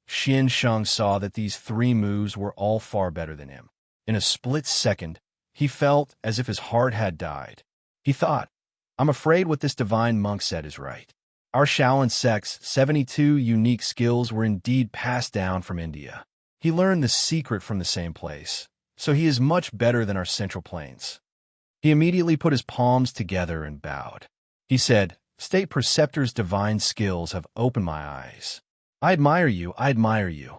Xiansheng saw that these 3 moves were all far better than him. In a split second, he felt as if his heart had died. He thought, "I'm afraid what this divine monk said is right. Our Shaolin sect's 72 unique skills were indeed passed down from India. He learned the secret from the same place, so he is much better than our central plains." He immediately put his palms together and bowed. He said, "State Preceptor's divine skills have opened my eyes. I admire you, I admire you."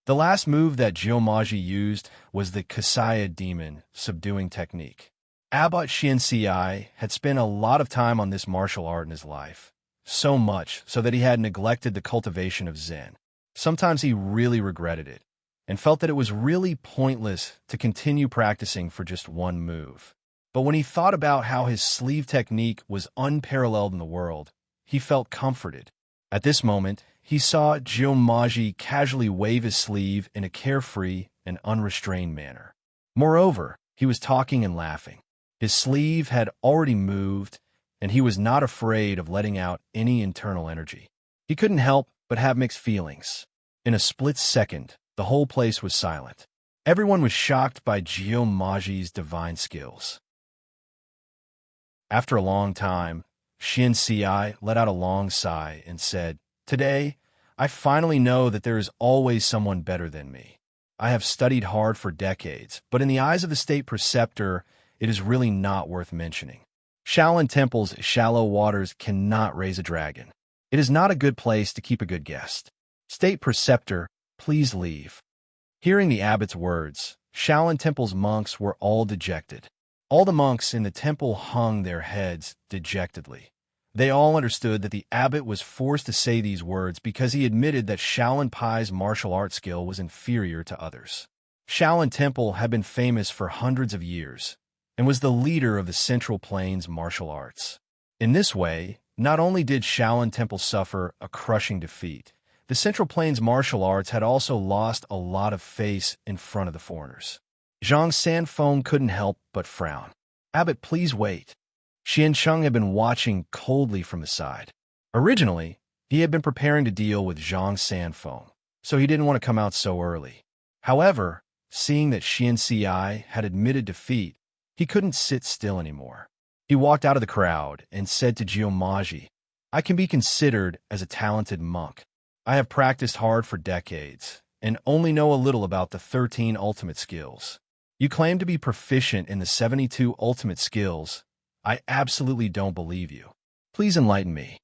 The last move that Geomaji used was the Kasaya demon subduing technique. Abbot Xianxi had spent a lot of time on this martial art in his life, so much so that he had neglected the cultivation of Zen. Sometimes he really regretted it, and felt that it was really pointless to continue practicing for just one move. But when he thought about how his sleeve technique was unparalleled in the world, he felt comforted. At this moment, he saw Geomaji casually wave his sleeve in a carefree and unrestrained manner. Moreover, he was talking and laughing. His sleeve had already moved, and he was not afraid of letting out any internal energy. He couldn't help but have mixed feelings. In a split second, the whole place was silent. Everyone was shocked by Geomaji's divine skills. After a long time, Xianxi let out a long sigh and said, "Today, I finally know that there is always someone better than me. I have studied hard for decades, but in the eyes of the state preceptor, it is really not worth mentioning. Shaolin Temple's shallow waters cannot raise a dragon. It is not a good place to keep a good guest. State preceptor, please leave." Hearing the abbot's words, Shaolin Temple's monks were all dejected. All the monks in the temple hung their heads dejectedly. They all understood that the abbot was forced to say these words because he admitted that Shaolin Pai's martial art skill was inferior to others. Shaolin Temple had been famous for hundreds of years and was the leader of the Central Plains martial arts. In this way, not only did Shaolin Temple suffer a crushing defeat, the Central Plains martial arts had also lost a lot of face in front of the foreigners. Zhang Sanfeng couldn't help but frown. "Abbot, please wait." Xiancheng had been watching coldly from the side. Originally, he had been preparing to deal with Zhang Sanfeng, so he didn't want to come out so early. However, seeing that Xian Ci had admitted defeat, he couldn't sit still anymore. He walked out of the crowd and said to Jiumaji, "I can be considered as a talented monk. I have practiced hard for decades and only know a little about the 13 ultimate skills. You claim to be proficient in the 72 ultimate skills. I absolutely don't believe you. Please enlighten me."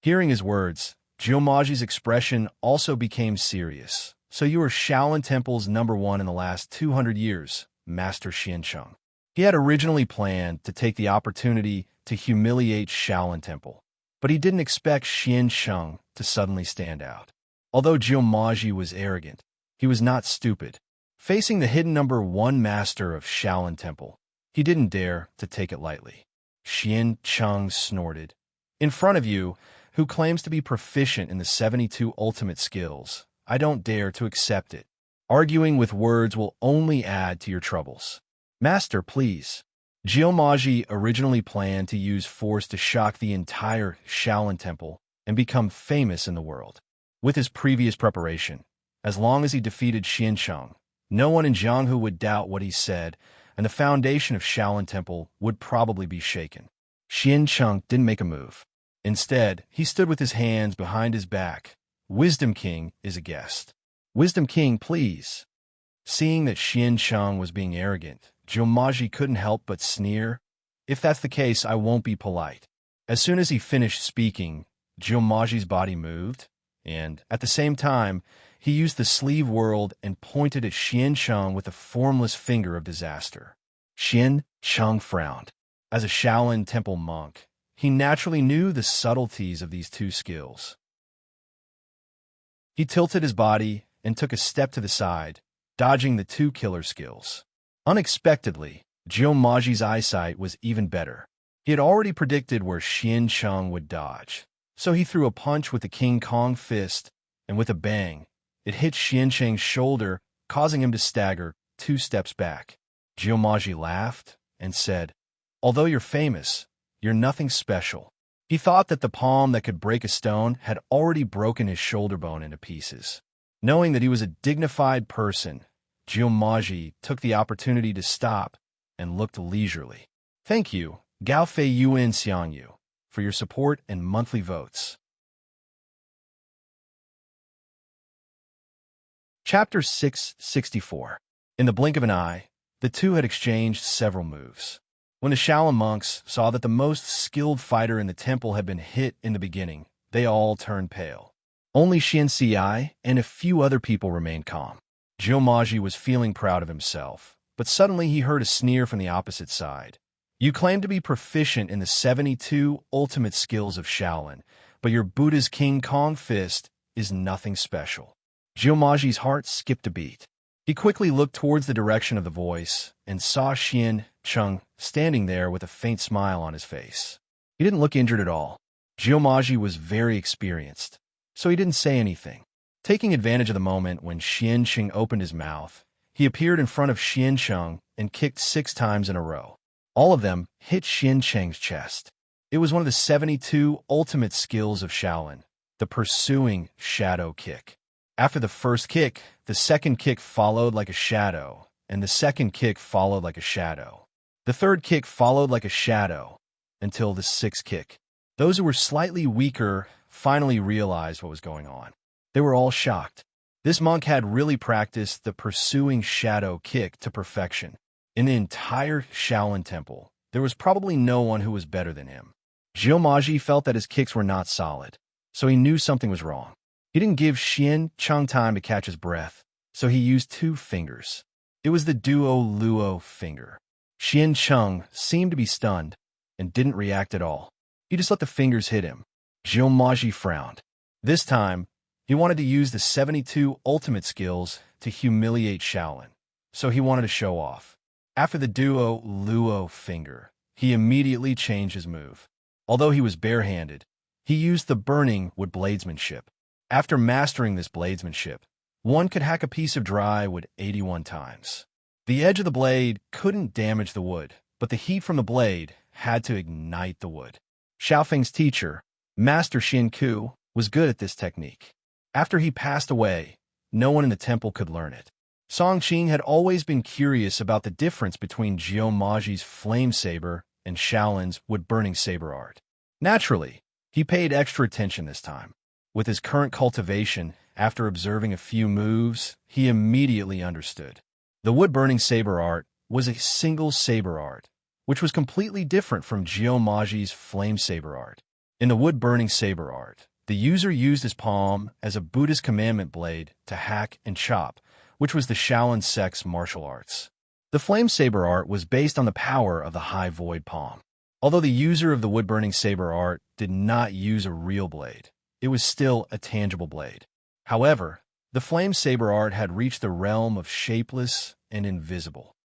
Hearing his words, Jiumaji's expression also became serious. "So you are Shaolin Temple's #1 in the last 200 years, Master Xiancheng." He had originally planned to take the opportunity to humiliate Shaolin Temple, but he didn't expect Xiancheng to suddenly stand out. Although Jiumaji was arrogant, he was not stupid. Facing the hidden #1 master of Shaolin Temple, he didn't dare to take it lightly. Xiancheng snorted. "In front of you, who claims to be proficient in the 72 ultimate skills, I don't dare to accept it. Arguing with words will only add to your troubles. Master, please." Jiumaji originally planned to use force to shock the entire Shaolin Temple and become famous in the world. With his previous preparation, as long as he defeated Xiancheng, no one in Jianghu would doubt what he said, and the foundation of Shaolin Temple would probably be shaken. Xiancheng didn't make a move. Instead, he stood with his hands behind his back. "Wisdom King is a guest. Wisdom King, please." Seeing that Xiancheng was being arrogant, Jiumaji couldn't help but sneer. "If that's the case, I won't be polite." As soon as he finished speaking, Jiumaji's body moved, and, at the same time, he used the sleeve whirled and pointed at Xiancheng with a formless finger of disaster. Xiancheng frowned. As a Shaolin Temple monk, he naturally knew the subtleties of these two skills. He tilted his body and took a step to the side, dodging the two killer skills. Unexpectedly, Jiumaji's eyesight was even better. He had already predicted where Xiancheng would dodge, so he threw a punch with the King Kong fist, and with a bang, it hit Xiancheng's shoulder, causing him to stagger 2 steps back. Jiumaji laughed and said, "Although you're famous, you're nothing special." He thought that the palm that could break a stone had already broken his shoulder bone into pieces. Knowing that he was a dignified person, Jiumaji took the opportunity to stop and looked leisurely. "Thank you, Gao Fei Yuan Xiangyu, for your support and monthly votes." Chapter 664. In the blink of an eye, the two had exchanged several moves. When the Shaolin monks saw that the most skilled fighter in the temple had been hit in the beginning, they all turned pale. Only Xian Ci and a few other people remained calm. Jiumaji was feeling proud of himself, but suddenly he heard a sneer from the opposite side. "You claim to be proficient in the 72 ultimate skills of Shaolin, but your Buddha's King Kong fist is nothing special." Jiumaji's heart skipped a beat. He quickly looked towards the direction of the voice and saw Xiancheng standing there with a faint smile on his face. He didn't look injured at all. Jiumaji was very experienced, so he didn't say anything. Taking advantage of the moment when Xiancheng opened his mouth, he appeared in front of Xiancheng and kicked 6 times in a row. All of them hit Xiancheng's chest. It was one of the 72 ultimate skills of Shaolin, the pursuing shadow kick. After the first kick, the second kick followed like a shadow, and the second kick followed like a shadow. The third kick followed like a shadow, until the 6th kick. Those who were slightly weaker finally realized what was going on. They were all shocked. This monk had really practiced the pursuing shadow kick to perfection. In the entire Shaolin Temple, there was probably no one who was better than him. Jiumaji felt that his kicks were not solid, so he knew something was wrong. He didn't give Xiancheng time to catch his breath, so he used 2 fingers. It was the Duo Luo finger. Xiancheng seemed to be stunned and didn't react at all. He just let the fingers hit him. Jiumaji frowned. This time, he wanted to use the 72 ultimate skills to humiliate Shaolin, so he wanted to show off. After the Duo Luo finger, he immediately changed his move. Although he was barehanded, he used the burning wood bladesmanship. After mastering this bladesmanship, one could hack a piece of dry wood 81 times. The edge of the blade couldn't damage the wood, but the heat from the blade had to ignite the wood. Xiaofeng's teacher, Master Xin Ku, was good at this technique. After he passed away, no one in the temple could learn it. Song Qing had always been curious about the difference between Jiao Maji's flame saber and Shaolin's wood-burning saber art. Naturally, he paid extra attention this time. With his current cultivation, after observing a few moves, he immediately understood. The wood-burning saber art was a single saber art, which was completely different from Jiao Maji's flame saber art. In the wood-burning saber art, the user used his palm as a Buddhist commandment blade to hack and chop, which was the Shaolin sect's martial arts. The flame saber art was based on the power of the high void palm. Although the user of the wood-burning saber art did not use a real blade, it was still a tangible blade. However, the flame saber art had reached the realm of shapeless and invisible.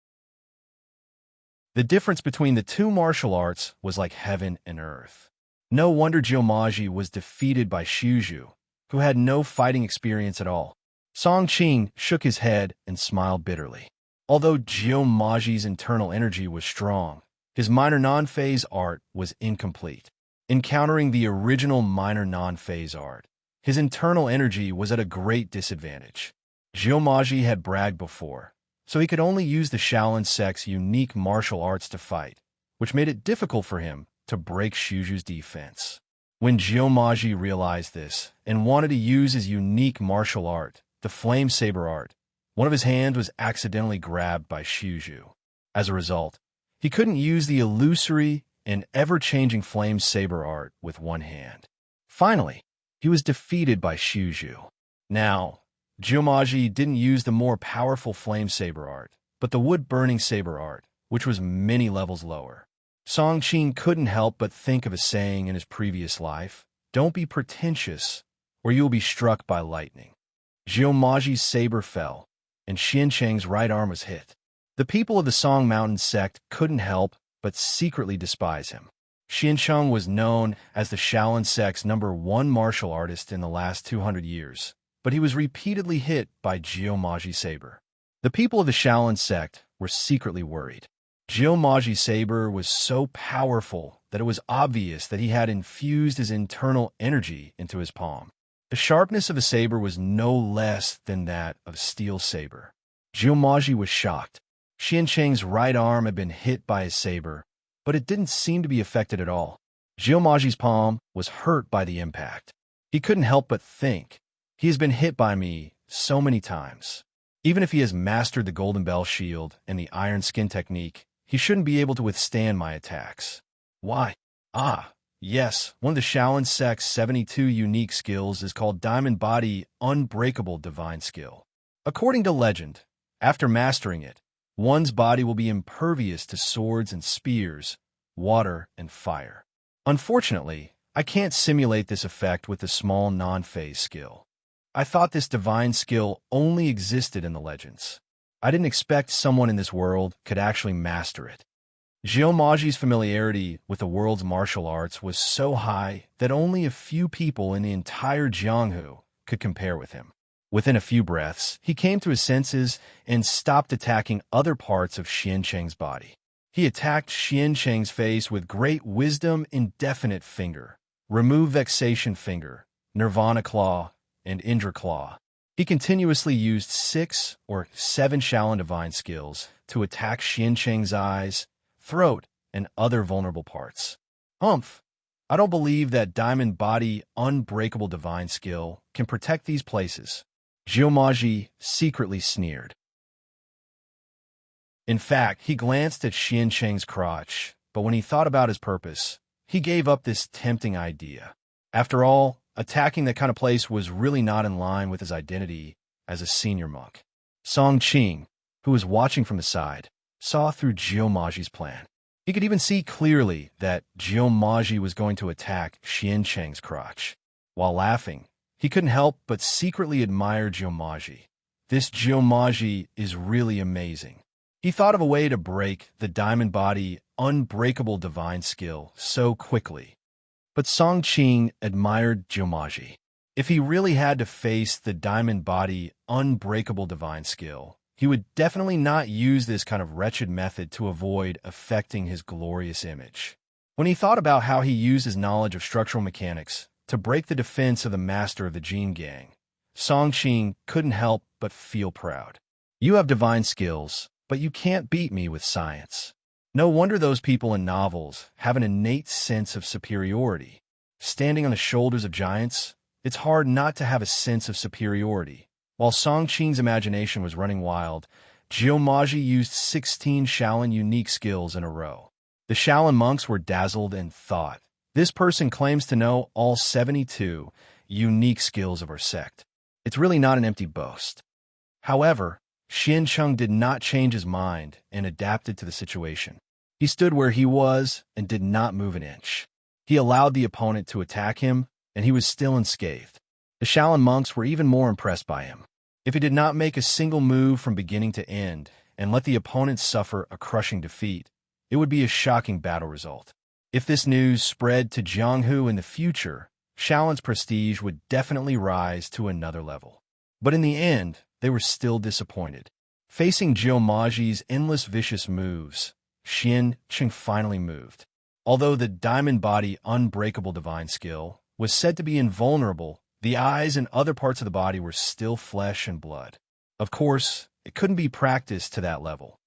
The difference between the two martial arts was like heaven and earth. No wonder Jiao Maji was defeated by Xuzhu, who had no fighting experience at all. Song Qing shook his head and smiled bitterly. Although Jiao Maji's internal energy was strong, his minor non-phase art was incomplete. Encountering the original minor non-phase art, his internal energy was at a great disadvantage. Jiao Maji had bragged before, so he could only use the Shaolin sect's unique martial arts to fight, which made it difficult for him to break Xuzhu's defense. When Jiao Maji realized this and wanted to use his unique martial art, the flame saber art, one of his hands was accidentally grabbed by Xuzhu. As a result, he couldn't use the illusory and ever-changing flame saber art with one hand. Finally, he was defeated by Xuzhu. Now, Jiao Maji didn't use the more powerful flame saber art, but the wood-burning saber art, which was many levels lower. Song Qing couldn't help but think of a saying in his previous life, "Don't be pretentious, or you will be struck by lightning." Jiao Maji's saber fell, and Xiancheng's right arm was hit. The people of the Song Mountain sect couldn't help but secretly despise him. Xiancheng was known as the Shaolin sect's #1 martial artist in the last 200 years, but he was repeatedly hit by Jiao Maji's saber. The people of the Shaolin sect were secretly worried. Jiao Maji's saber was so powerful that it was obvious that he had infused his internal energy into his palm. The sharpness of a saber was no less than that of a steel saber. Jiao Maji was shocked. Xiancheng's right arm had been hit by his saber, but it didn't seem to be affected at all. Jiao Maji's palm was hurt by the impact. He couldn't help but think, he has been hit by me so many times. Even if he has mastered the Golden Bell Shield and the Iron Skin technique, he shouldn't be able to withstand my attacks. Why? Yes, one of the Shaolin sect's 72 unique skills is called Diamond Body Unbreakable Divine Skill. According to legend, after mastering it, one's body will be impervious to swords and spears, water and fire. Unfortunately, I can't simulate this effect with the small non-phase skill. I thought this divine skill only existed in the legends. I didn't expect someone in this world could actually master it. Jiao Maji's familiarity with the world's martial arts was so high that only a few people in the entire Jianghu could compare with him. Within a few breaths, he came to his senses and stopped attacking other parts of Xiancheng's body. He attacked Xiancheng's face with Great Wisdom Indefinite Finger, Remove Vexation Finger, Nirvana Claw, and Indra Claw. He continuously used 6 or 7 Shaolin Divine skills to attack Xiancheng's eyes, throat, and other vulnerable parts. I don't believe that Diamond Body Unbreakable Divine skill can protect these places. Jiao Maji secretly sneered. In fact, he glanced at Xiancheng's crotch, but when he thought about his purpose, he gave up this tempting idea. After all, attacking that kind of place was really not in line with his identity as a senior monk. Song Qing, who was watching from the side, saw through Jiao Maji's plan. He could even see clearly that Jiao Maji was going to attack Xiancheng's crotch. While laughing, he couldn't help but secretly admire Jiao Maji. This Jiao Maji is really amazing. He thought of a way to break the Diamond Body Unbreakable Divine skill so quickly But Song Qing admired Jiumaji. If he really had to face the diamond body, unbreakable divine skill, he would definitely not use this kind of wretched method to avoid affecting his glorious image. When he thought about how he used his knowledge of structural mechanics to break the defense of the master of the Jin Gang, Song Qing couldn't help but feel proud. You have divine skills, but you can't beat me with science. No wonder those people in novels have an innate sense of superiority. Standing on the shoulders of giants, it's hard not to have a sense of superiority. While Song Qing's imagination was running wild, Jiumaji used 16 Shaolin unique skills in a row. The Shaolin monks were dazzled and thought, this person claims to know all 72 unique skills of our sect. It's really not an empty boast. However, Xian Cheng did not change his mind and adapted to the situation. He stood where he was and did not move an inch. He allowed the opponent to attack him, and he was still unscathed. The Shaolin monks were even more impressed by him. If he did not make a single move from beginning to end and let the opponent suffer a crushing defeat, it would be a shocking battle result. If this news spread to Jianghu in the future, Shaolin's prestige would definitely rise to another level. But in the end, they were still disappointed. Facing Jiumaji's endless vicious moves, Xian Cheng finally moved. Although the diamond body unbreakable divine skill was said to be invulnerable, the eyes and other parts of the body were still flesh and blood. Of course, it couldn't be practiced to that level.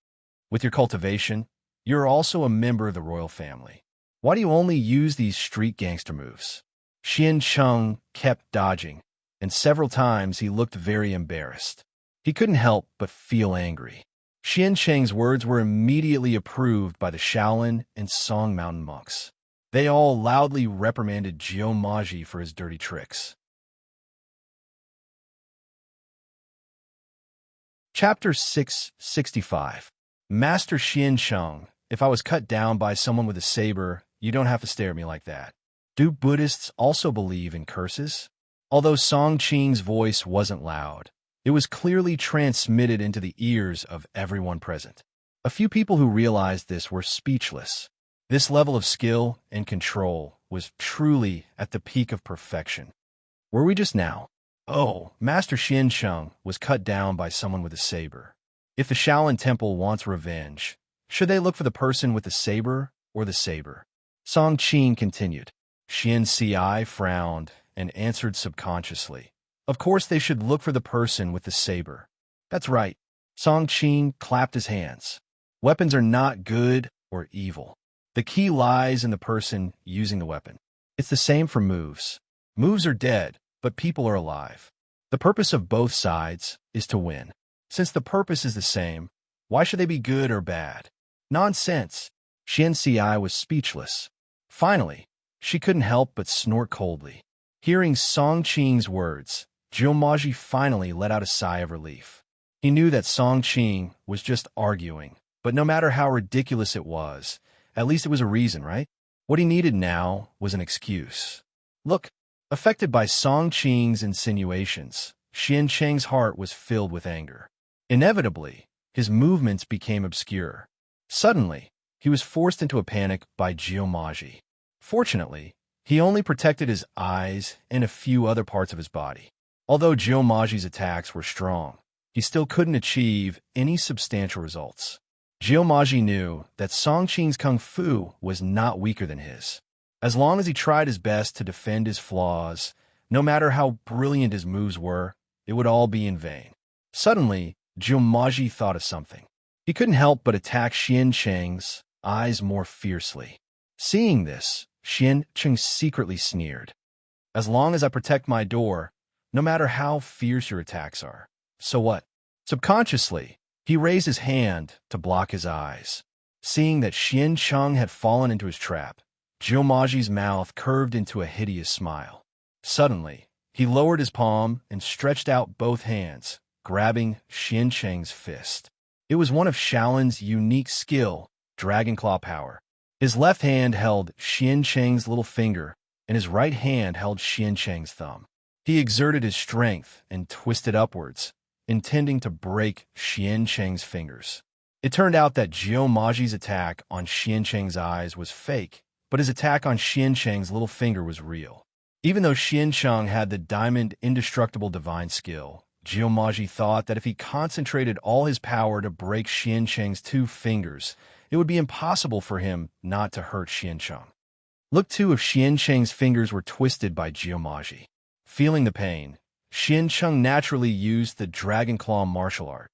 With your cultivation, you're also a member of the royal family. Why do you only use these street gangster moves? Xian Cheng kept dodging, and several times he looked very embarrassed. He couldn't help but feel angry. Xian Cheng's words were immediately approved by the Shaolin and Song Mountain monks. They all loudly reprimanded Jiumaji for his dirty tricks. Chapter 665. Master Xian Cheng, if I was cut down by someone with a saber, you don't have to stare at me like that. Do Buddhists also believe in curses? Although Song Qing's voice wasn't loud, it was clearly transmitted into the ears of everyone present. A few people who realized this were speechless. This level of skill and control was truly at the peak of perfection. Were we just now? Oh, Master Xian Cheng was cut down by someone with a saber. If the Shaolin Temple wants revenge, should they look for the person with the saber or the saber? Song Qing continued. Xian Ci frowned and answered subconsciously. Of course they should look for the person with the saber. That's right. Song Qing clapped his hands. Weapons are not good or evil. The key lies in the person using the weapon. It's the same for moves. Moves are dead, but people are alive. The purpose of both sides is to win. Since the purpose is the same, why should they be good or bad? Nonsense. Xian Ci was speechless. Finally, she couldn't help but snort coldly. Hearing Song Qing's words, Jiumaji finally let out a sigh of relief. He knew that Song Qing was just arguing, but no matter how ridiculous it was, at least it was a reason, right? What he needed now was an excuse. Look, affected by Song Qing's insinuations, Xian Cheng's heart was filled with anger. Inevitably, his movements became obscure. Suddenly, he was forced into a panic by Jiumaji. Fortunately, he only protected his eyes and a few other parts of his body. Although Jiumaji's attacks were strong, he still couldn't achieve any substantial results. Jiumaji knew that Song Qing's kung fu was not weaker than his. As long as he tried his best to defend his flaws, no matter how brilliant his moves were, it would all be in vain. Suddenly, Jiumaji thought of something. He couldn't help but attack Xian Cheng's eyes more fiercely. Seeing this, Xian Cheng secretly sneered. As long as I protect my door, no matter how fierce your attacks are. So what? Subconsciously, he raised his hand to block his eyes. Seeing that Xian Cheng had fallen into his trap, Jiumaji's mouth curved into a hideous smile. Suddenly, he lowered his palm and stretched out both hands, grabbing Xian Cheng's fist. It was one of Shaolin's unique skill, Dragon Claw power. His left hand held Xian Cheng's little finger, and his right hand held Xian Cheng's thumb. He exerted his strength and twisted upwards, intending to break Xian Cheng's fingers. It turned out that Jiumaji's attack on Xian Cheng's eyes was fake, but his attack on Xiancheng's little finger was real. Even though Xiancheng had the diamond indestructible divine skill, Jiumaji thought that if he concentrated all his power to break Xiancheng's 2 fingers, it would be impossible for him not to hurt Xiancheng. Look too if Xiancheng's fingers were twisted by Jiumaji. Feeling the pain, Xiancheng naturally used the Dragon Claw martial art.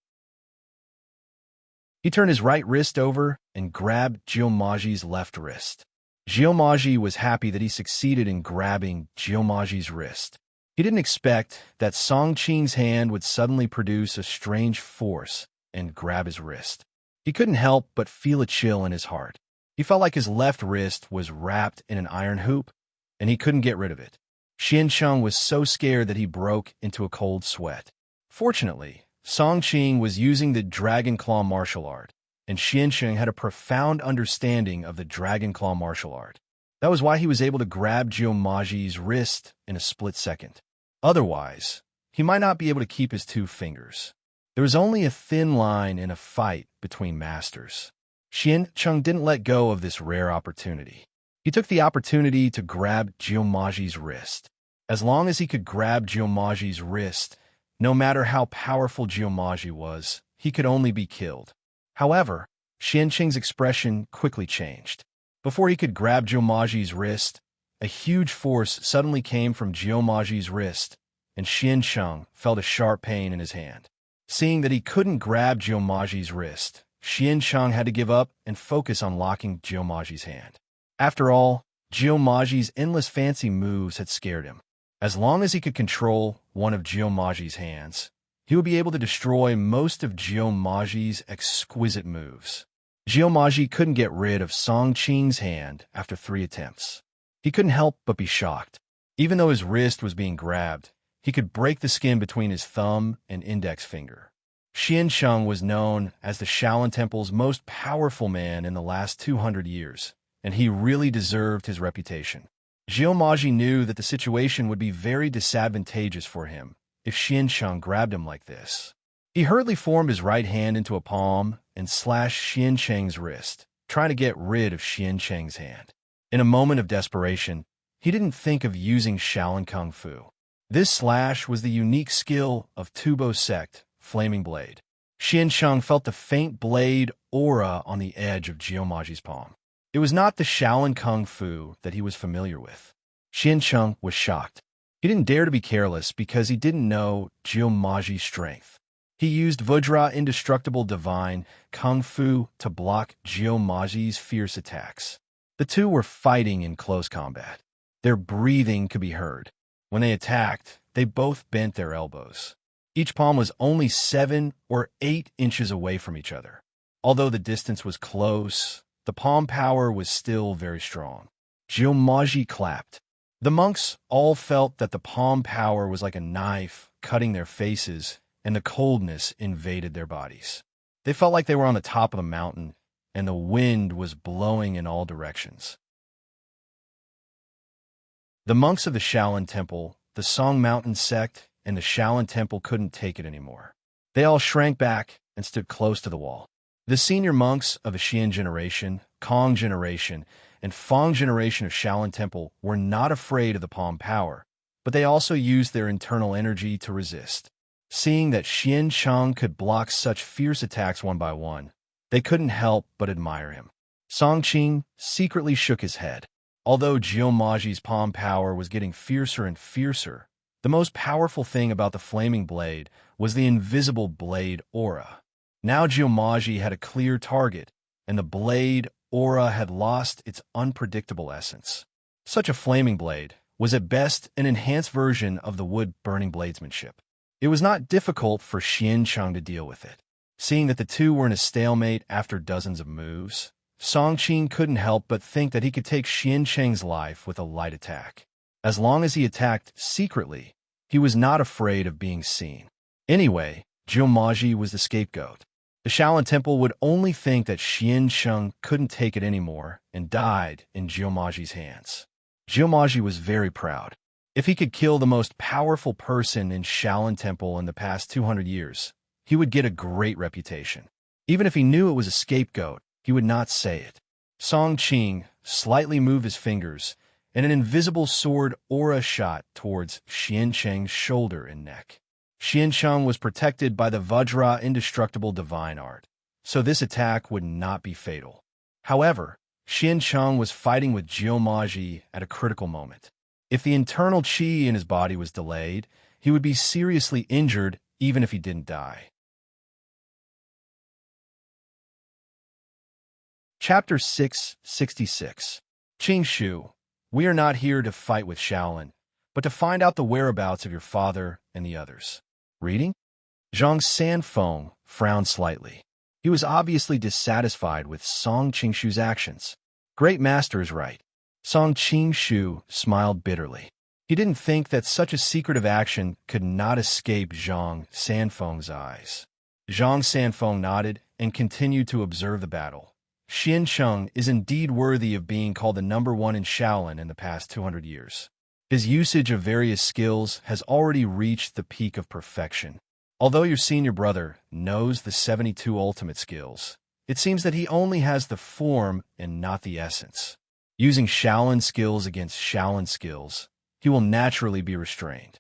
He turned his right wrist over and grabbed Jiumaji's left wrist. Jiumaji was happy that he succeeded in grabbing Jiumaji's wrist. He didn't expect that Song Qing's hand would suddenly produce a strange force and grab his wrist. He couldn't help but feel a chill in his heart. He felt like his left wrist was wrapped in an iron hoop, and he couldn't get rid of it. Xiancheng was so scared that he broke into a cold sweat. Fortunately, Song Qing was using the Dragon Claw martial art, and Xiancheng had a profound understanding of the Dragon Claw martial art. That was why he was able to grab Jiumaji's wrist in a split second. Otherwise, he might not be able to keep his 2 fingers. There was only a thin line in a fight between masters. Xiancheng didn't let go of this rare opportunity. He took the opportunity to grab Jiumaji's wrist. As long as he could grab Jiumaji's wrist, no matter how powerful Jiumaji was, he could only be killed. However, Xiancheng's expression quickly changed. Before he could grab Jiumaji's wrist, a huge force suddenly came from Jiumaji's wrist, and Xiancheng felt a sharp pain in his hand. Seeing that he couldn't grab Jiumaji's wrist, Xiancheng had to give up and focus on locking Jiumaji's hand. After all, Jiumaji's endless fancy moves had scared him. As long as he could control one of Jiumaji's hands, he would be able to destroy most of Jiumaji's exquisite moves. Jiumaji couldn't get rid of Song Qing's hand after 3 attempts. He couldn't help but be shocked. Even though his wrist was being grabbed, he could break the skin between his thumb and index finger. Xiancheng was known as the Shaolin Temple's most powerful man in the last 200 years, and he really deserved his reputation. Jiumaji knew that the situation would be very disadvantageous for him if Xiancheng grabbed him like this. He hurriedly formed his right hand into a palm and slashed Xiancheng's wrist, trying to get rid of Xiancheng's hand. In a moment of desperation, he didn't think of using Shaolin Kung Fu. This slash was the unique skill of Tubo sect, Flaming Blade. Xiancheng felt the faint blade aura on the edge of Jiumaji's palm. It was not the Shaolin Kung Fu that he was familiar with. Xiancheng was shocked. He didn't dare to be careless because he didn't know Jiumaji's strength. He used Vajra Indestructible Divine Kung Fu to block Jiumaji's fierce attacks. The two were fighting in close combat. Their breathing could be heard. When they attacked, they both bent their elbows. Each palm was only 7 or 8 inches away from each other. Although the distance was close, the palm power was still very strong. Jiumaji clapped. The monks all felt that the palm power was like a knife cutting their faces, and the coldness invaded their bodies. They felt like they were on the top of a mountain, and the wind was blowing in all directions. The monks of the Shaolin Temple, the Song Mountain sect, and the Shaolin Temple couldn't take it anymore. They all shrank back and stood close to the wall. The senior monks of the Xian generation, Kong generation, and Fong generation of Shaolin Temple were not afraid of the palm power, but they also used their internal energy to resist. Seeing that Xiancheng could block such fierce attacks one by one, they couldn't help but admire him. Song Qing secretly shook his head. Although Jiumaji's palm power was getting fiercer and fiercer, the most powerful thing about the flaming blade was the invisible blade aura. Now Jiumaji had a clear target, and the blade aura had lost its unpredictable essence. Such a flaming blade was at best an enhanced version of the wood-burning bladesmanship. It was not difficult for Xiancheng to deal with it. Seeing that the two were in a stalemate after dozens of moves, Song Qing couldn't help but think that he could take Xiancheng's life with a light attack. As long as he attacked secretly, he was not afraid of being seen. Anyway, Jiumaji was the scapegoat. The Shaolin Temple would only think that Xiancheng couldn't take it anymore and died in Jiumaji's hands. Jiumaji was very proud. If he could kill the most powerful person in Shaolin Temple in the past 200 years, he would get a great reputation. Even if he knew it was a scapegoat, he would not say it. Song Qing slightly moved his fingers, and an invisible sword aura shot towards Xiancheng's shoulder and neck. Xiancheng was protected by the Vajra indestructible divine art, so this attack would not be fatal. However, Xiancheng was fighting with Jiumaji at a critical moment. If the internal qi in his body was delayed, he would be seriously injured even if he didn't die. Chapter 666. Qingshu, we are not here to fight with Shaolin, but to find out the whereabouts of your father and the others. Reading? Zhang Sanfeng frowned slightly. He was obviously dissatisfied with Song Qingshu's actions. Great master is right. Song Qingshu smiled bitterly. He didn't think that such a secretive action could not escape Zhang Sanfeng's eyes. Zhang Sanfeng nodded and continued to observe the battle. Xiancheng is indeed worthy of being called the #1 in Shaolin in the past 200 years. His usage of various skills has already reached the peak of perfection. Although your senior brother knows the 72 ultimate skills, it seems that he only has the form and not the essence. Using Shaolin skills against Shaolin skills, he will naturally be restrained.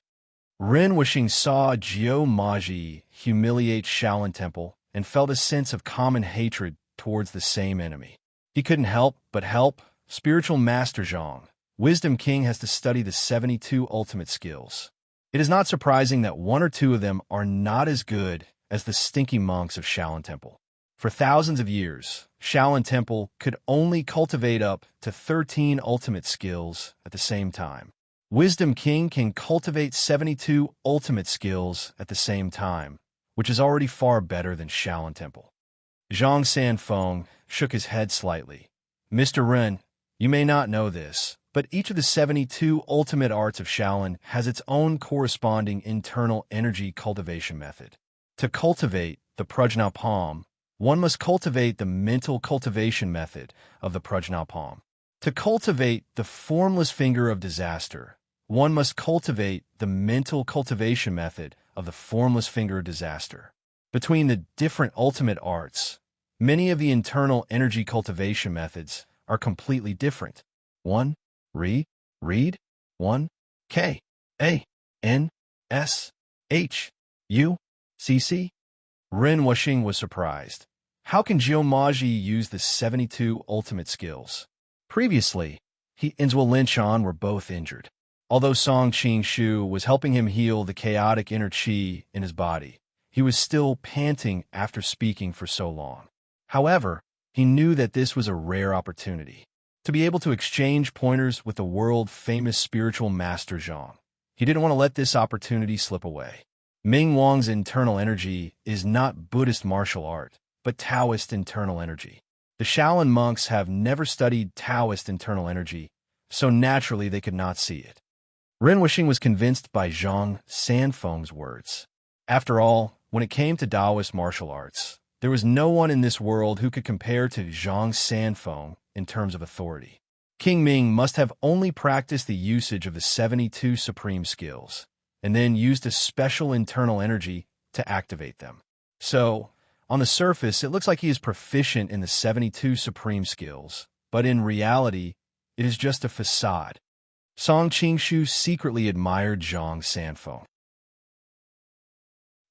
Ren Wuxing saw Jiumaji humiliate Shaolin Temple and felt a sense of common hatred towards the same enemy. He couldn't help but help spiritual master Zhang. Wisdom King has to study the 72 ultimate skills. It is not surprising that one or two of them are not as good as the stinky monks of Shaolin Temple. For thousands of years, Shaolin Temple could only cultivate up to 13 ultimate skills at the same time. Wisdom King can cultivate 72 ultimate skills at the same time, which is already far better than Shaolin Temple. Zhang Sanfeng shook his head slightly. Mr. Ren, you may not know this, but each of the 72 ultimate arts of Shaolin has its own corresponding internal energy cultivation method. To cultivate the Prajna Palm, one must cultivate the mental cultivation method of the Prajna Palm. To cultivate the formless finger of disaster, one must cultivate the mental cultivation method of the formless finger of disaster. Between the different ultimate arts, many of the internal energy cultivation methods are completely different. 1. Read. 1. K. A. N. S. H. U. C. C. Ren Wuxing was surprised. How can Jiumaji use the 72 ultimate skills? Previously, he and Zhuo Linshan were both injured. Although Song Qingshu was helping him heal the chaotic inner qi in his body, he was still panting after speaking for so long. However, he knew that this was a rare opportunity to be able to exchange pointers with the world-famous spiritual master Zhang. He didn't want to let this opportunity slip away. Ming Wang's internal energy is not Buddhist martial art, but Taoist internal energy. The Shaolin monks have never studied Taoist internal energy, so naturally they could not see it. Ren Wuxing was convinced by Zhang Sanfeng's words. After all, when it came to Taoist martial arts, there was no one in this world who could compare to Zhang Sanfeng in terms of authority. King Ming must have only practiced the usage of the 72 supreme skills, and then used a special internal energy to activate them. So, on the surface, it looks like he is proficient in the 72 supreme skills, but in reality, it is just a facade. Song Qingshu secretly admired Zhang Sanfeng.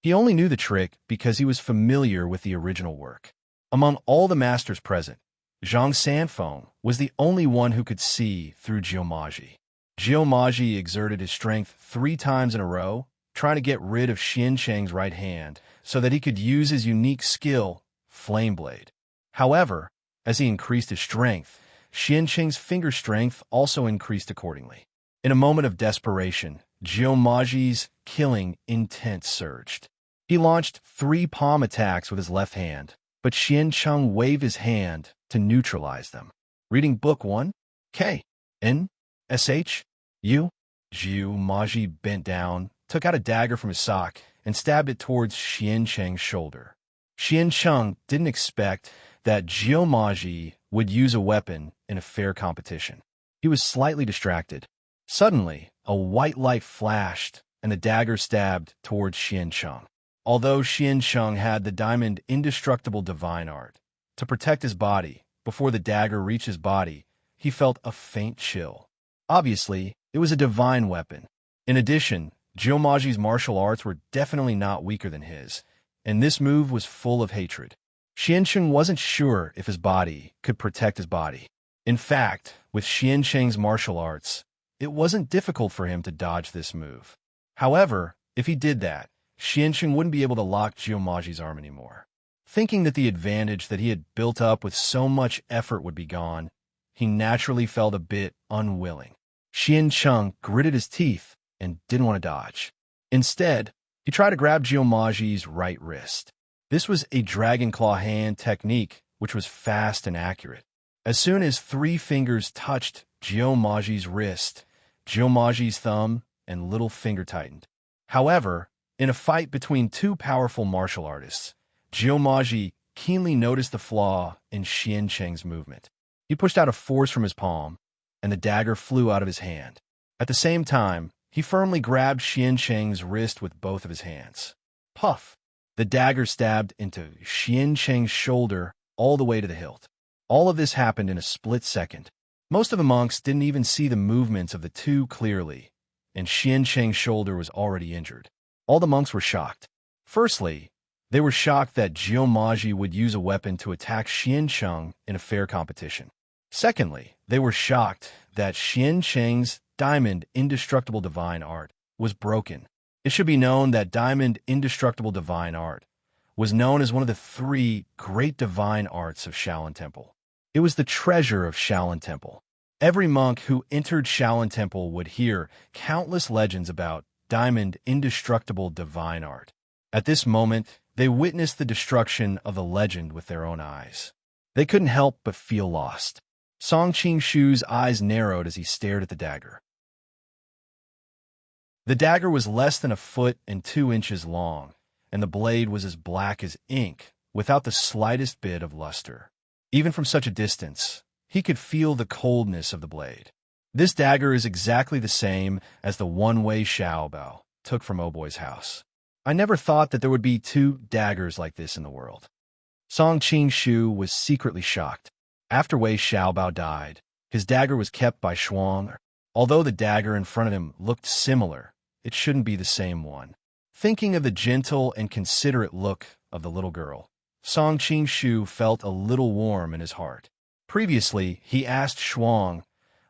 He only knew the trick because he was familiar with the original work. Among all the masters present, Zhang Sanfeng was the only one who could see through Jiumaji. Jiumaji exerted his strength 3 times in a row, trying to get rid of Xiancheng's right hand so that he could use his unique skill, Flame Blade. However, as he increased his strength, Xiancheng's finger strength also increased accordingly. In a moment of desperation, Jiumaji's killing intent surged. He launched 3 palm attacks with his left hand, but Xiancheng waved his hand to neutralize them. Reading Book 1, K. N. S. H. U. Jiumaji bent down, took out a dagger from his sock, and stabbed it towards Xiancheng's shoulder. Xiancheng didn't expect that Jiumaji would use a weapon in a fair competition. He was slightly distracted. Suddenly, a white light flashed, and the dagger stabbed towards Xiancheng. Although Xiancheng had the diamond indestructible divine art to protect his body before the dagger reached his body, he felt a faint chill. Obviously, it was a divine weapon. In addition, Jiumaji's martial arts were definitely not weaker than his, and this move was full of hatred. Xiancheng wasn't sure if his body could protect his body. In fact, with Xiancheng's martial arts, it wasn't difficult for him to dodge this move. However, if he did that, Xiancheng wouldn't be able to lock Jiumaji's arm anymore. Thinking that the advantage that he had built up with so much effort would be gone, he naturally felt a bit unwilling. Xiancheng gritted his teeth and didn't want to dodge. Instead, he tried to grab Jiumaji's right wrist. This was a dragon claw hand technique, which was fast and accurate. As soon as 3 fingers touched Jiumaji's wrist, Jiumaji's thumb and little finger tightened. However, in a fight between 2 powerful martial artists, Jiumaji keenly noticed the flaw in Xiancheng's movement. He pushed out a force from his palm, and the dagger flew out of his hand. At the same time, he firmly grabbed Xiancheng's wrist with both of his hands. Puff! The dagger stabbed into Xiancheng's shoulder all the way to the hilt. All of this happened in a split second. Most of the monks didn't even see the movements of the two clearly, and Xiancheng's shoulder was already injured. All the monks were shocked. Firstly, they were shocked that Jiumaji would use a weapon to attack Xiancheng in a fair competition. Secondly, they were shocked that Xiancheng's diamond indestructible divine art was broken. It should be known that diamond indestructible divine art was known as one of the 3 great divine arts of Shaolin Temple. It was the treasure of Shaolin Temple. Every monk who entered Shaolin Temple would hear countless legends about diamond indestructible divine art. At this moment, they witnessed the destruction of the legend with their own eyes. They couldn't help but feel lost. Song Qingshu's eyes narrowed as he stared at the dagger. The dagger was less than 1 foot and 2 inches long, and the blade was as black as ink, without the slightest bit of luster. Even from such a distance, he could feel the coldness of the blade. This dagger is exactly the same as the one Wei Xiaobao took from Oboi's house. I never thought that there would be 2 daggers like this in the world. Song Qingshu was secretly shocked. After Wei Xiaobao died, his dagger was kept by Shuang. Although the dagger in front of him looked similar, it shouldn't be the same one. Thinking of the gentle and considerate look of the little girl, Song Qingshu felt a little warm in his heart. Previously, he asked Shuang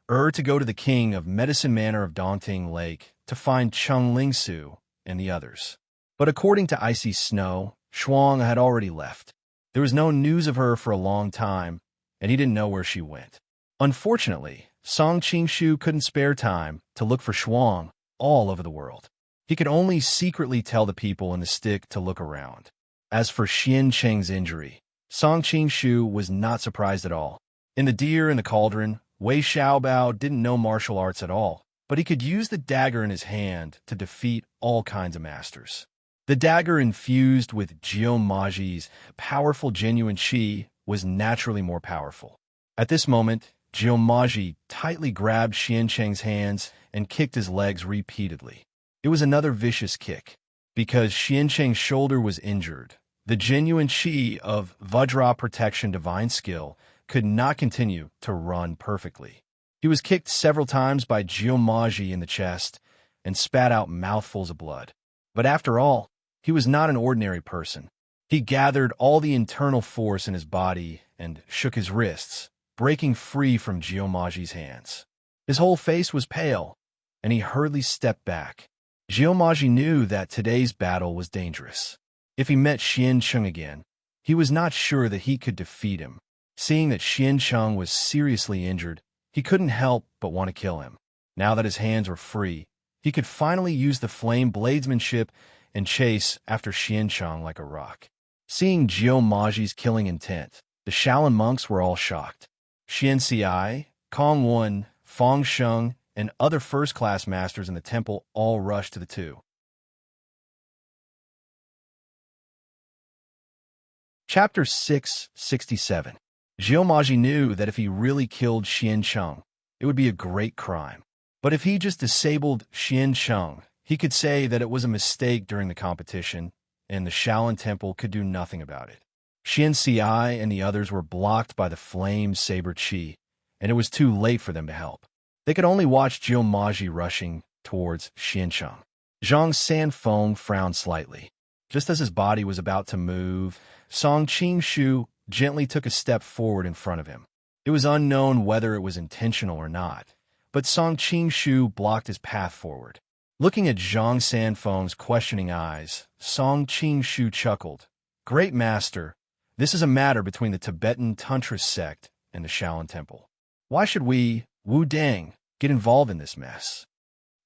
to go to the king of Medicine Manor of Dongting Lake to find Cheng Lingsu and the others. But according to Icy Snow, Shuang had already left. There was no news of her for a long time, and he didn't know where she went. Unfortunately, Song Qingshu couldn't spare time to look for Shuang all over the world. He could only secretly tell the people in the stick to look around. As for Xiancheng's injury, Song Qingshu was not surprised at all. In the Deer in the Cauldron, Wei Xiaobao didn't know martial arts at all, but he could use the dagger in his hand to defeat all kinds of masters. The dagger infused with Jiumaji's powerful genuine qi was naturally more powerful. At this moment, Jiumaji tightly grabbed Xiancheng's hands and kicked his legs repeatedly. It was another vicious kick. Because Xiancheng's shoulder was injured, the genuine qi of Vajra Protection Divine Skill could not continue to run perfectly. He was kicked several times by Jiumaji in the chest and spat out mouthfuls of blood. But after all, he was not an ordinary person. He gathered all the internal force in his body and shook his wrists, breaking free from Jiumaji's hands. His whole face was pale, and he hurriedly stepped back. Jiumaji knew that today's battle was dangerous. If he met Xiancheng again, he was not sure that he could defeat him. Seeing that Xiancheng was seriously injured, he couldn't help but want to kill him. Now that his hands were free, he could finally use the flame bladesmanship and chase after Xiancheng like a rock. Seeing Jiumaji's killing intent, the Shaolin monks were all shocked. Xian Xiai, Kong Wen, Fang Sheng, and other first-class masters in the temple all rushed to the two. Chapter 667. Jiumaji knew that if he really killed Xiancheng, it would be a great crime. But if he just disabled Xiancheng, he could say that it was a mistake during the competition, and the Shaolin Temple could do nothing about it. Xian Xiai and the others were blocked by the flame saber qi, and it was too late for them to help. They could only watch Jiumaji rushing towards Xiancheng. Zhang Sanfeng frowned slightly. Just as his body was about to move, Song Qingshu gently took a step forward in front of him. It was unknown whether it was intentional or not, but Song Qingshu blocked his path forward. Looking at Zhang Sanfeng's questioning eyes, Song Qingshu chuckled. "Great master, this is a matter between the Tibetan Tantra sect and the Shaolin Temple. Why should we, Wu Deng, get involved in this mess?"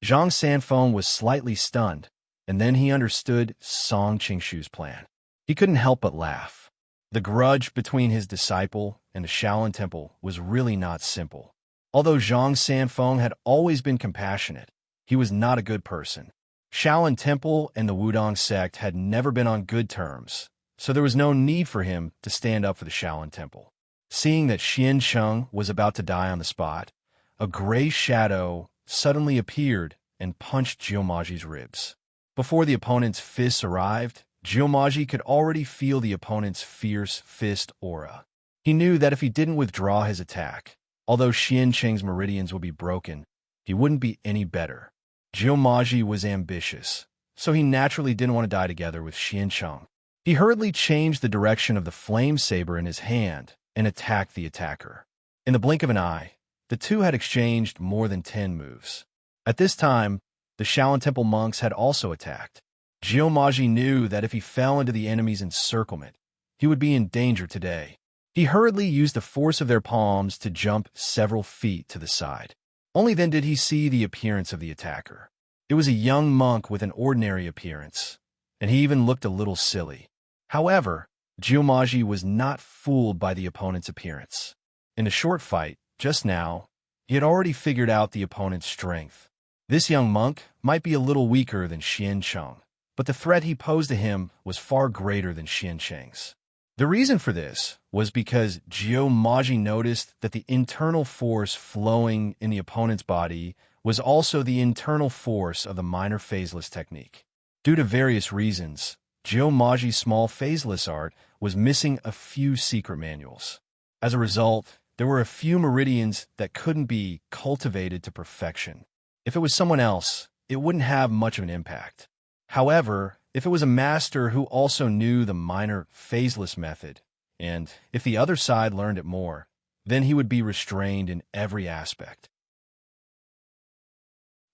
Zhang Sanfeng was slightly stunned, and then he understood Song Qingshu's plan. He couldn't help but laugh. The grudge between his disciple and the Shaolin Temple was really not simple. Although Zhang Sanfeng had always been compassionate, he was not a good person. Shaolin Temple and the Wudong sect had never been on good terms, so there was no need for him to stand up for the Shaolin Temple. Seeing that Xiancheng was about to die on the spot, a gray shadow suddenly appeared and punched Jiumaji's ribs. Before the opponent's fists arrived, Jiumaji could already feel the opponent's fierce fist aura. He knew that if he didn't withdraw his attack, although Xiancheng's meridians would be broken, he wouldn't be any better. Jiumaji was ambitious, so he naturally didn't want to die together with Xiancheng. He hurriedly changed the direction of the flame saber in his hand and attacked the attacker. In the blink of an eye, the two had exchanged more than 10 moves. At this time, the Shaolin Temple monks had also attacked. Jiumaji knew that if he fell into the enemy's encirclement, he would be in danger today. He hurriedly used the force of their palms to jump several feet to the side. Only then did he see the appearance of the attacker. It was a young monk with an ordinary appearance, and he even looked a little silly. However, Jiumaji was not fooled by the opponent's appearance. In the short fight, just now, he had already figured out the opponent's strength. This young monk might be a little weaker than Xiancheng, but the threat he posed to him was far greater than Xiancheng's. The reason for this was because Jiumaji noticed that the internal force flowing in the opponent's body was also the internal force of the minor phaseless technique. Due to various reasons, Jiumaji's small phaseless art was missing a few secret manuals. As a result, there were a few meridians that couldn't be cultivated to perfection. If it was someone else, it wouldn't have much of an impact. However, if it was a master who also knew the minor phaseless method, and if the other side learned it more, then he would be restrained in every aspect.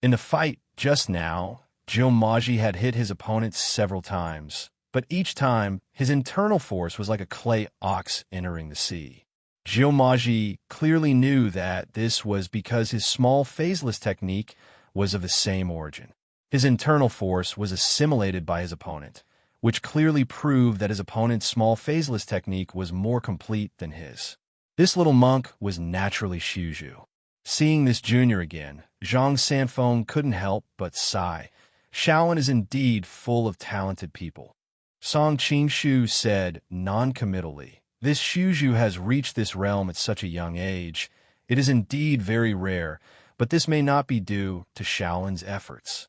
In the fight just now, Jiumaji had hit his opponent several times, but each time his internal force was like a clay ox entering the sea. Jiumaji clearly knew that this was because his small phaseless technique was of the same origin. His internal force was assimilated by his opponent, which clearly proved that his opponent's small phaseless technique was more complete than his. This little monk was naturally Shuzhu. Seeing this junior again, Zhang Sanfeng couldn't help but sigh. Shaolin is indeed full of talented people. Song Qingshu said non-committally, "This Shuzhu has reached this realm at such a young age. It is indeed very rare, but this may not be due to Shaolin's efforts."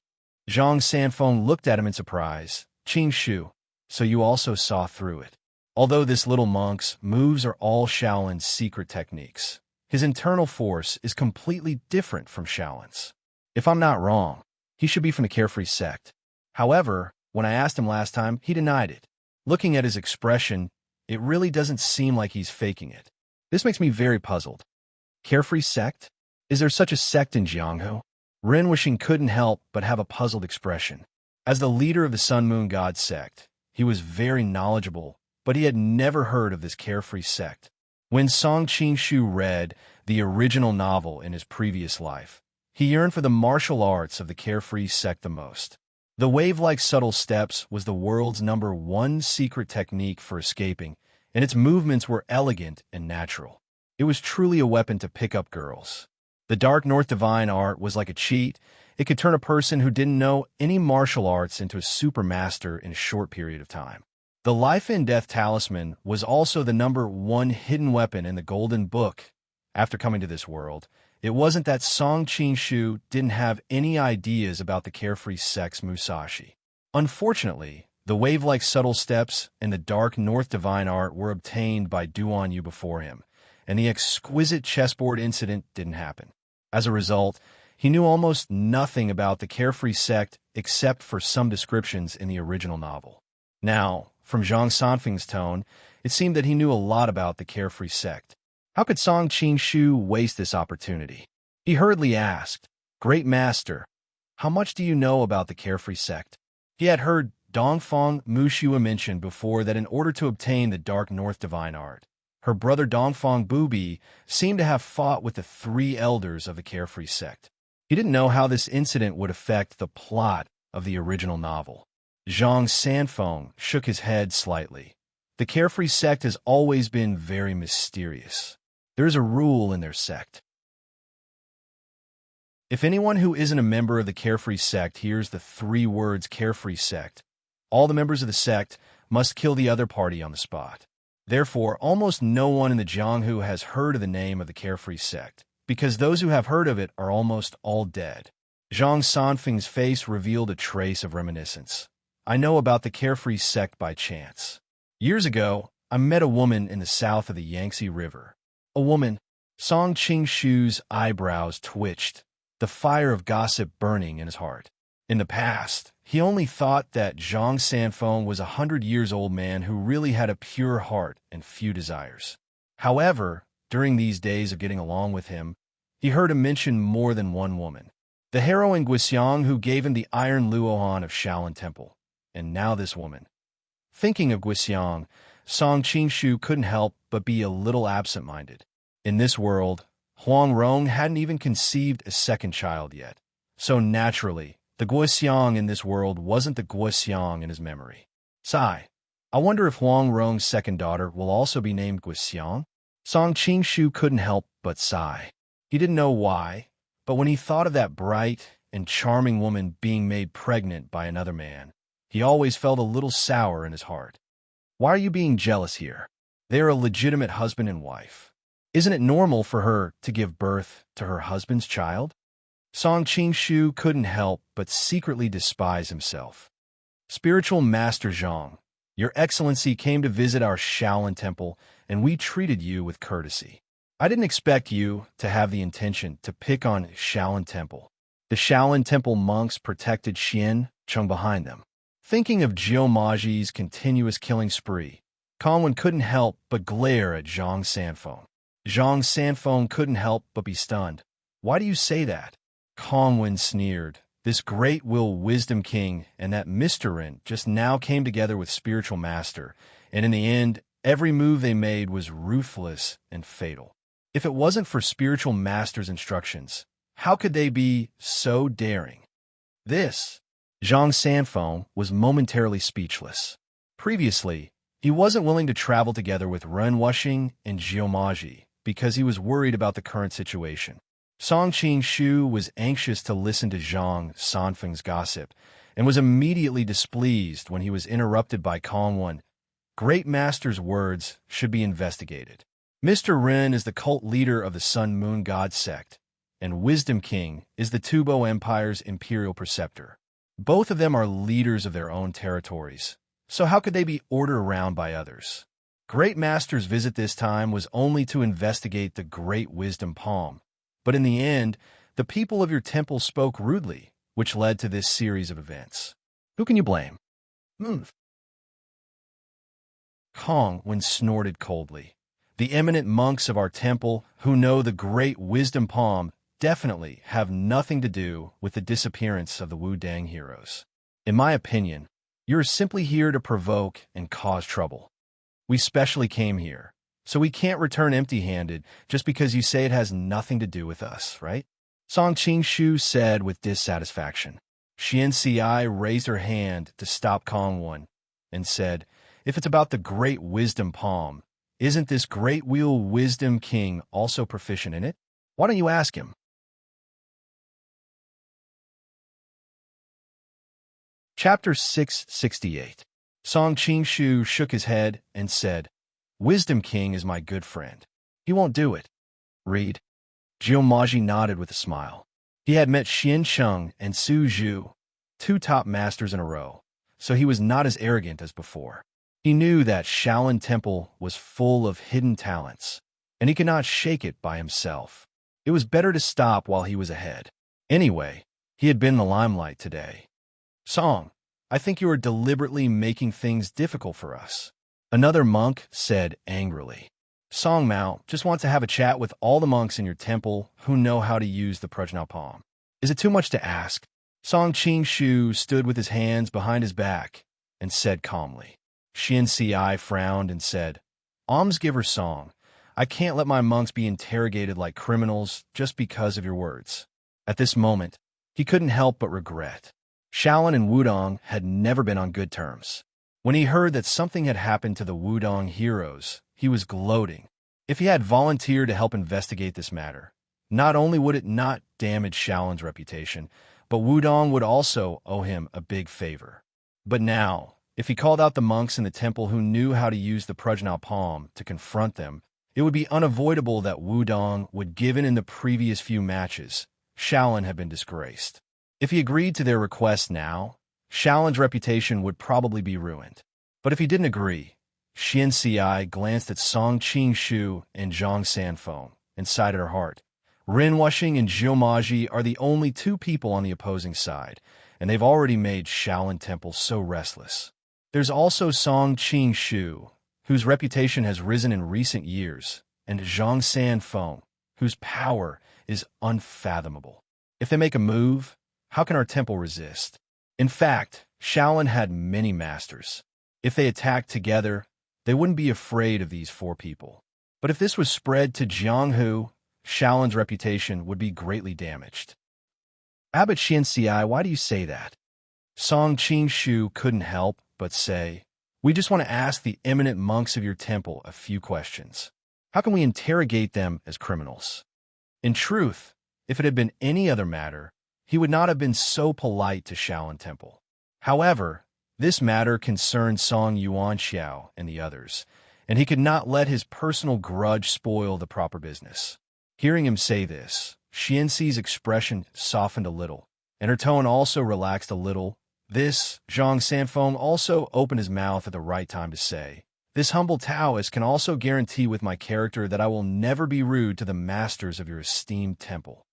Zhang Sanfeng looked at him in surprise. "Qingshu, so you also saw through it. Although this little monk's moves are all Shaolin's secret techniques, his internal force is completely different from Shaolin's. If I'm not wrong, he should be from the Carefree sect. However, when I asked him last time, he denied it. Looking at his expression, it really doesn't seem like he's faking it. This makes me very puzzled. Carefree sect? Is there such a sect in Jianghu?" Ren Wuxing couldn't help but have a puzzled expression. As the leader of the Sun Moon God sect, he was very knowledgeable, but he had never heard of this Carefree sect. When Song Qingshu read the original novel in his previous life, he yearned for the martial arts of the Carefree sect the most. The wave-like subtle steps was the world's #1 secret technique for escaping, and its movements were elegant and natural. It was truly a weapon to pick up girls. The Dark North Divine art was like a cheat. It could turn a person who didn't know any martial arts into a super master in a short period of time. The Life and Death Talisman was also the #1 hidden weapon in the Golden Book. After coming to this world, it wasn't that Song Qingshu didn't have any ideas about the Carefree sect's Musashi. Unfortunately, the wave-like subtle steps and the Dark North Divine art were obtained by Duan Yu before him, and the exquisite chessboard incident didn't happen. As a result, he knew almost nothing about the Carefree sect except for some descriptions in the original novel. Now, from Zhang Sanfeng's tone, it seemed that he knew a lot about the Carefree sect. How could Song Qingshu waste this opportunity? He hurriedly asked, "Great Master, how much do you know about the Carefree sect?" He had heard Dongfang Mushua mention before that in order to obtain the Dark North Divine Art, her brother Dongfang Bubi seemed to have fought with the three elders of the Carefree sect. He didn't know how this incident would affect the plot of the original novel. Zhang Sanfeng shook his head slightly. The Carefree sect has always been very mysterious. There is a rule in their sect. If anyone who isn't a member of the Carefree sect hears the three words Carefree sect, all the members of the sect must kill the other party on the spot. Therefore, almost no one in the Jianghu has heard of the name of the Carefree sect, because those who have heard of it are almost all dead. Zhang Sanfeng's face revealed a trace of reminiscence. I know about the Carefree sect by chance. Years ago, I met a woman in the south of the Yangtze River. A woman. Song Qingshu's eyebrows twitched, the fire of gossip burning in his heart. In the past, he only thought that Zhang Sanfeng was a 100-years-old man who really had a pure heart and few desires. However, during these days of getting along with him, he heard him mention more than one woman. The heroine Guixiang who gave him the Iron Luohan of Shaolin Temple. And now this woman. Thinking of Guixiang, Song Qingshu couldn't help but be a little absent-minded. In this world, Huang Rong hadn't even conceived a second child yet. So naturally, the Guixiang in this world wasn't the Guixiang in his memory. Sigh. I wonder if Huang Rong's second daughter will also be named Guixiang? Song Qingshu couldn't help but sigh. He didn't know why, but when he thought of that bright and charming woman being made pregnant by another man, he always felt a little sour in his heart. Why are you being jealous here? They are a legitimate husband and wife. Isn't it normal for her to give birth to her husband's child? Song Qingshu couldn't help but secretly despise himself. Spiritual Master Zhang, Your Excellency came to visit our Shaolin Temple, and we treated you with courtesy. I didn't expect you to have the intention to pick on Shaolin Temple. The Shaolin Temple monks protected Xian Chung behind them. Thinking of Jiu Maji's continuous killing spree, Kongwen couldn't help but glare at Zhang Sanfeng. Zhang Sanfeng couldn't help but be stunned. Why do you say that? Kongwen sneered. This great will wisdom king and that Mr. Ren just now came together with spiritual master, and in the end, every move they made was ruthless and fatal. If it wasn't for spiritual master's instructions, how could they be so daring? Zhang Sanfeng was momentarily speechless. Previously, he wasn't willing to travel together with Ren Wuxing and Jiu Maji because he was worried about the current situation. Song Qingshu was anxious to listen to Zhang Sanfeng's gossip and was immediately displeased when he was interrupted by Kongwen. Great Master's words should be investigated. Mr. Ren is the cult leader of the Sun Moon God sect, and Wisdom King is the Tubo Empire's imperial preceptor. Both of them are leaders of their own territories, so how could they be ordered around by others? Great Master's visit this time was only to investigate the Great Wisdom Palm, but in the end, the people of your temple spoke rudely, which led to this series of events. Who can you blame? Kongwen snorted coldly. The eminent monks of our temple, who know the Great Wisdom Palm, definitely have nothing to do with the disappearance of the Wu Dang heroes. In my opinion, you're simply here to provoke and cause trouble. We specially came here, so we can't return empty-handed just because you say it has nothing to do with us, right? Song Qingshu said with dissatisfaction. Xian Ci raised her hand to stop Kongwen and said, if it's about the Great Wisdom Palm, isn't this Great Wheel Wisdom King also proficient in it? Why don't you ask him? Chapter 668. Song Qingshu shook his head and said, Wisdom King is my good friend. He won't do it. Read. Jiu Maji nodded with a smile. He had met Xian Chung and Su Zhu, two top masters in a row, so he was not as arrogant as before. He knew that Shaolin Temple was full of hidden talents, and he could not shake it by himself. It was better to stop while he was ahead. Anyway, he had been in the limelight today. Song, I think you are deliberately making things difficult for us, another monk said angrily. Song Mao just wants to have a chat with all the monks in your temple who know how to use the prajna palm. Is it too much to ask? Song Qing stood with his hands behind his back and said calmly. Xian Si frowned and said, Almsgiver Song, I can't let my monks be interrogated like criminals just because of your words. At this moment, he couldn't help but regret. Shaolin and Wudong had never been on good terms. When he heard that something had happened to the Wudong heroes, he was gloating. If he had volunteered to help investigate this matter, not only would it not damage Shaolin's reputation, but Wudong would also owe him a big favor. But now, if he called out the monks in the temple who knew how to use the prajna palm to confront them, it would be unavoidable that Wudong would give in the previous few matches. Shaolin had been disgraced. If he agreed to their request now, Shaolin's reputation would probably be ruined. But if he didn't agree, Xian Si glanced at Song Qing and Zhang Sanfeng and sighed at her heart. Ren Wuxing and Zhou Maji are the only two people on the opposing side, and they've already made Shaolin Temple so restless. There's also Song Qing, whose reputation has risen in recent years, and Zhang Sanfeng, whose power is unfathomable. If they make a move, how can our temple resist? In fact, Shaolin had many masters. If they attacked together, they wouldn't be afraid of these four people. But if this was spread to Jianghu, Shaolin's reputation would be greatly damaged. Abbot Xian Si, why do you say that? Song Qing couldn't help but say, we just want to ask the eminent monks of your temple a few questions. How can we interrogate them as criminals? In truth, if it had been any other matter, he would not have been so polite to Shaolin Temple. However, this matter concerned Song Yuanxiao and the others, and he could not let his personal grudge spoil the proper business. Hearing him say this, Xian Si's expression softened a little, and her tone also relaxed a little. Zhang Sanfeng also opened his mouth at the right time to say, this humble Taoist can also guarantee with my character that I will never be rude to the masters of your esteemed temple.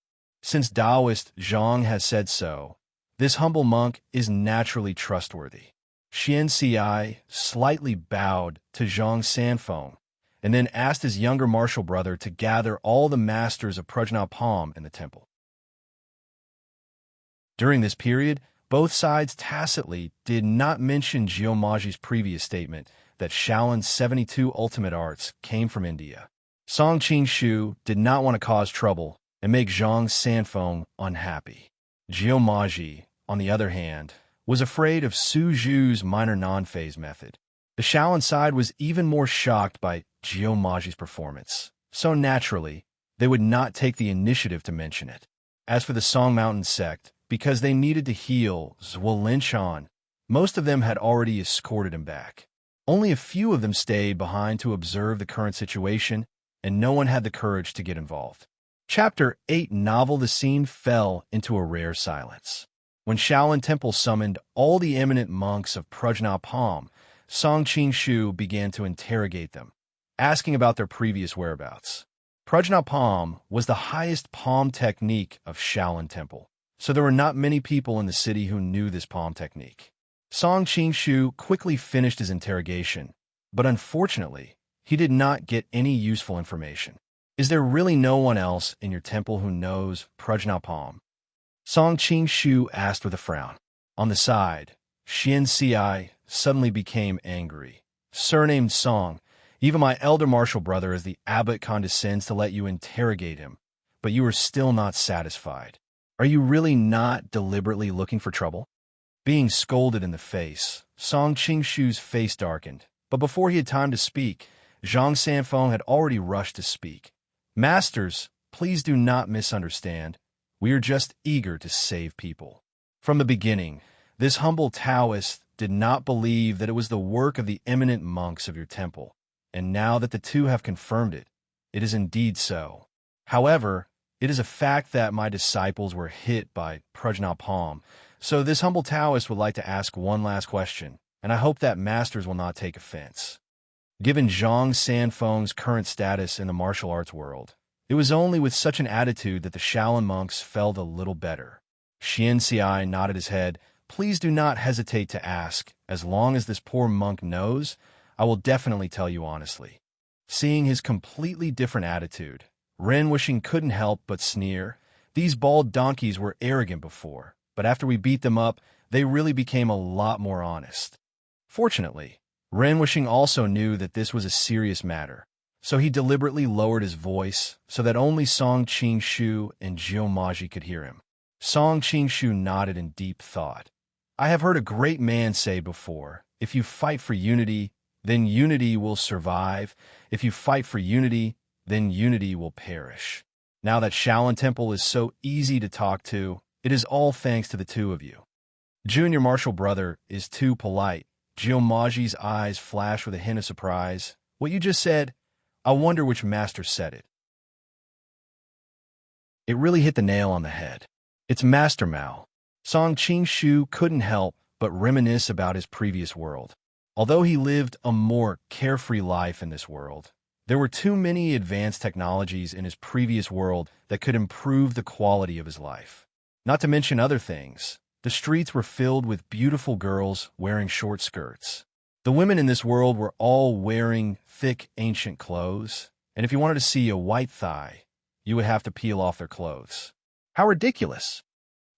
Since Taoist Zhang has said so, this humble monk is naturally trustworthy. Xian Si slightly bowed to Zhang Sanfeng, and then asked his younger martial brother to gather all the masters of prajna palm in the temple. During this period, both sides tacitly did not mention Zhou Maji's previous statement that Shaolin's 72 ultimate arts came from India. Song Qing did not want to cause trouble and make Zhang Sanfeng unhappy. Zhou Maji, on the other hand, was afraid of Su Zhu's minor non-phase method. The Shaolin side was even more shocked by Zhou Maji's performance, so naturally, they would not take the initiative to mention it. As for the Song Mountain sect, because they needed to heal Zhuo, most of them had already escorted him back. Only a few of them stayed behind to observe the current situation, and no one had the courage to get involved. Chapter 8 Novel. The scene fell into a rare silence. When Shaolin Temple summoned all the eminent monks of Prajna Palm, Song Qing began to interrogate them, asking about their previous whereabouts. Prajna Palm was the highest palm technique of Shaolin Temple, so there were not many people in the city who knew this palm technique. Song Qing quickly finished his interrogation, but unfortunately, he did not get any useful information. Is there really no one else in your temple who knows Prajna Palm? Song Qing asked with a frown. On the side, Xian Si suddenly became angry. Surnamed Song, even my elder martial brother as the abbot condescends to let you interrogate him, but you are still not satisfied. Are you really not deliberately looking for trouble? Being scolded in the face, Song Qing face darkened, but before he had time to speak, Zhang Sanfeng had already rushed to speak. Masters, please do not misunderstand. We are just eager to save people. From the beginning, this humble Taoist did not believe that it was the work of the eminent monks of your temple, and now that the two have confirmed it, it is indeed so. However, it is a fact that my disciples were hit by Prajna Palm, so this humble Taoist would like to ask one last question, and I hope that masters will not take offense. Given Zhang Sanfeng's current status in the martial arts world, it was only with such an attitude that the Shaolin monks felt a little better. Xian Xiai nodded his head. Please do not hesitate to ask. As long as this poor monk knows, I will definitely tell you honestly. Seeing his completely different attitude, Ren Wuxing couldn't help but sneer. These bald donkeys were arrogant before, but after we beat them up, they really became a lot more honest. Fortunately, Ren Wuxing also knew that this was a serious matter, so he deliberately lowered his voice so that only Song Qingshu and Jiu Maji could hear him. Song Qingshu nodded in deep thought. I have heard a great man say before, if you fight for unity, then unity will survive. If you fight for unity, then unity will perish. Now that Shaolin Temple is so easy to talk to, it is all thanks to the two of you. Junior martial brother is too polite. Jiu Maji's eyes flashed with a hint of surprise. What you just said, I wonder which master said it. It really hit the nail on the head. It's Master Mao. Song Qingshu couldn't help but reminisce about his previous world. Although he lived a more carefree life in this world, there were too many advanced technologies in his previous world that could improve the quality of his life. Not to mention other things, the streets were filled with beautiful girls wearing short skirts. The women in this world were all wearing thick, ancient clothes, and if you wanted to see a white thigh, you would have to peel off their clothes. How ridiculous!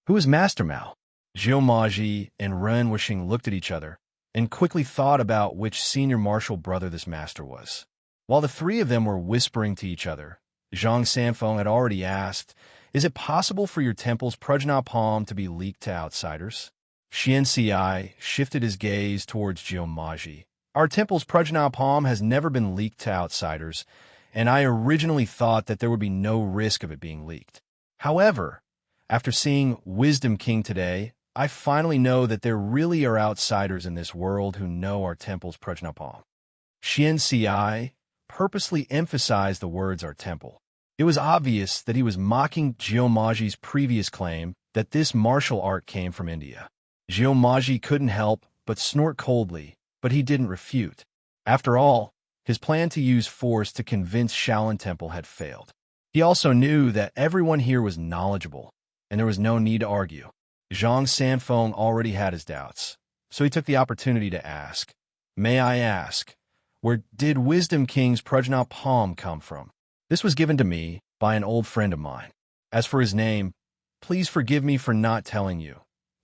Who is Master Mao? Jiu Maji and Ren Wuxing looked at each other and quickly thought about which senior martial brother this master was. While the three of them were whispering to each other, Zhang Sanfeng had already asked, is it possible for your temple's prajna palm to be leaked to outsiders? Xian Xiai shifted his gaze towards Jiu Maji. Our temple's prajna palm has never been leaked to outsiders, and I originally thought that there would be no risk of it being leaked. However, after seeing Wisdom King today, I finally know that there really are outsiders in this world who know our temple's prajna palm. Xian Xiai purposely emphasized the words our temple. It was obvious that he was mocking Jiu Maji's previous claim that this martial art came from India. Jiu Maji couldn't help but snort coldly, but he didn't refute. After all, his plan to use force to convince Shaolin Temple had failed. He also knew that everyone here was knowledgeable, and there was no need to argue. Zhang Sanfeng already had his doubts, so he took the opportunity to ask, may I ask, where did Wisdom King's prajna palm come from? This was given to me by an old friend of mine. As for his name, please forgive me for not telling you.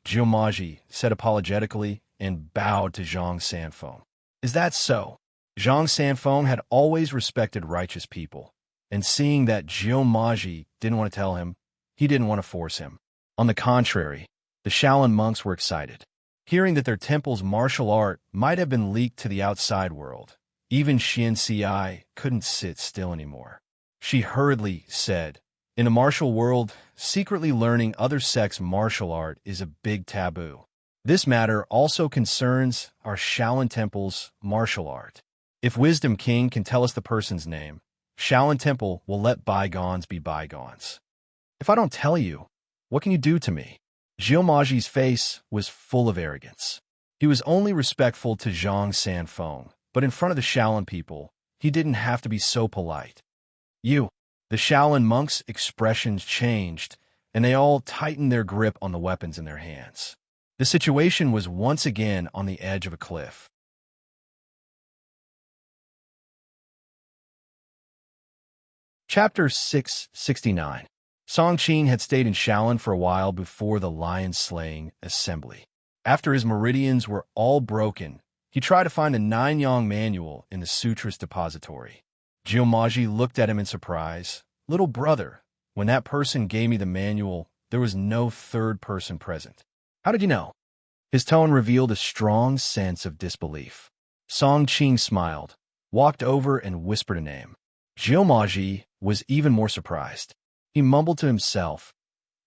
Jiu Maji said apologetically and bowed to Zhang Sanfeng. Is that so? Zhang Sanfeng had always respected righteous people, and seeing that Jiu Maji didn't want to tell him, he didn't want to force him. On the contrary, the Shaolin monks were excited. Hearing that their temple's martial art might have been leaked to the outside world, even Xian Xiai couldn't sit still anymore. She hurriedly said, in the martial world, secretly learning other sects' martial art is a big taboo. This matter also concerns our Shaolin Temple's martial art. If Wisdom King can tell us the person's name, Shaolin Temple will let bygones be bygones. If I don't tell you, what can you do to me? Jiu Maji's face was full of arrogance. He was only respectful to Zhang Sanfeng, but in front of the Shaolin people, he didn't have to be so polite. You. The Shaolin monks' expressions changed, and they all tightened their grip on the weapons in their hands. The situation was once again on the edge of a cliff. Chapter 669. Song Qing had stayed in Shaolin for a while before the lion-slaying assembly. After his meridians were all broken, he tried to find a Nine-Yang manual in the Sutras depository. Jiu Maji looked at him in surprise. Little brother, when that person gave me the manual, there was no third person present. How did you know? His tone revealed a strong sense of disbelief. Song Qing smiled, walked over and whispered a name. Jiu Maji was even more surprised. He mumbled to himself,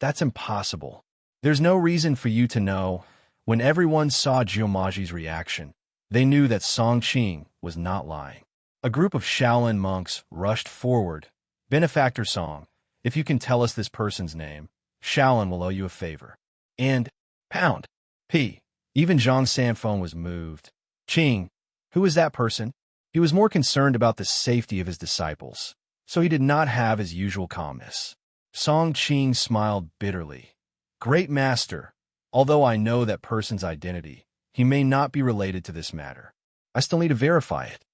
that's impossible. There's no reason for you to know. When everyone saw Jiu Maji's reaction, they knew that Song Qing was not lying. A group of Shaolin monks rushed forward. Benefactor Song, if you can tell us this person's name, Shaolin will owe you a favor. And, pound, P. Even Zhang Sanfeng was moved. Qing, who is that person? He was more concerned about the safety of his disciples, so he did not have his usual calmness. Song Qing smiled bitterly. Great master, although I know that person's identity, he may not be related to this matter. I still need to verify it.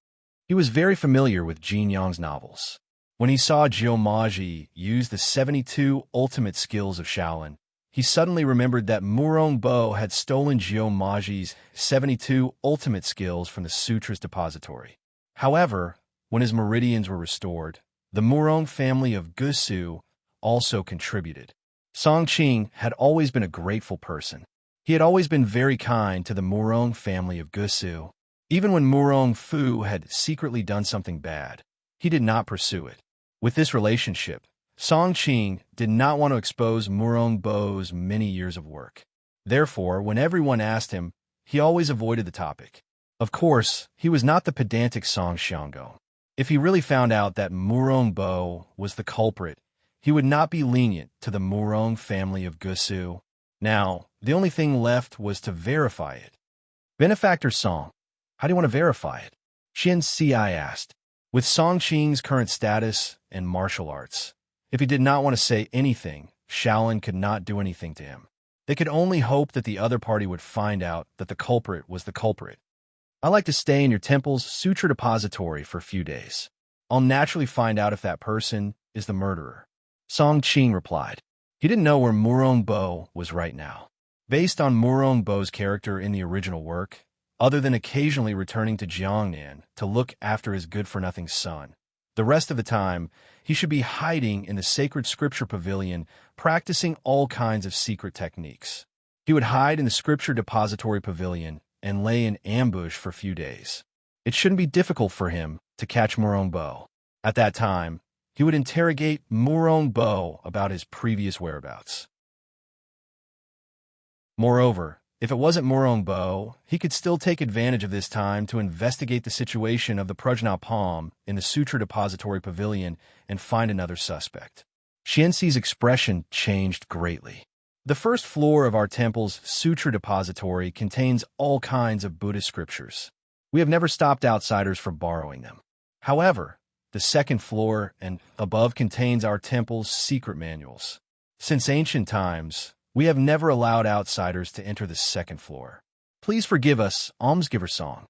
He was very familiar with Jin Yang's novels. When he saw Jiu Maji use the 72 ultimate skills of Shaolin, he suddenly remembered that Murong Bo had stolen Jiu Maji's 72 ultimate skills from the Sutra's depository. However, when his meridians were restored, the Murong family of Gusu also contributed. Song Qing had always been a grateful person. He had always been very kind to the Murong family of Gusu. Even when Murong Fu had secretly done something bad, he did not pursue it. With this relationship, Song Qing did not want to expose Murong Bo's many years of work. Therefore, when everyone asked him, he always avoided the topic. Of course, he was not the pedantic Song Xianggo. If he really found out that Murong Bo was the culprit, he would not be lenient to the Murong family of Gusu. Now, the only thing left was to verify it. Benefactor Song, how do you want to verify it? Xian Si asked. With Song Qing's current status and martial arts, if he did not want to say anything, Shaolin could not do anything to him. They could only hope that the other party would find out that the culprit was the culprit. I like to stay in your temple's sutra depository for a few days. I'll naturally find out if that person is the murderer. Song Qing replied. He didn't know where Murong Bo was right now. Based on Murong Bo's character in the original work, other than occasionally returning to Jiangnan to look after his good-for-nothing son, the rest of the time, he should be hiding in the sacred scripture pavilion, practicing all kinds of secret techniques. He would hide in the scripture depository pavilion and lay in ambush for a few days. It shouldn't be difficult for him to catch Murong Bo. At that time, he would interrogate Murong Bo about his previous whereabouts. Moreover, if it wasn't Murong Bo, he could still take advantage of this time to investigate the situation of the Prajna Palm in the Sutra Depository Pavilion and find another suspect. Xianxi's expression changed greatly. The first floor of our temple's Sutra Depository contains all kinds of Buddhist scriptures. We have never stopped outsiders from borrowing them. However, the second floor and above contains our temple's secret manuals. Since ancient times, we have never allowed outsiders to enter the second floor. Please forgive us, almsgiver Song.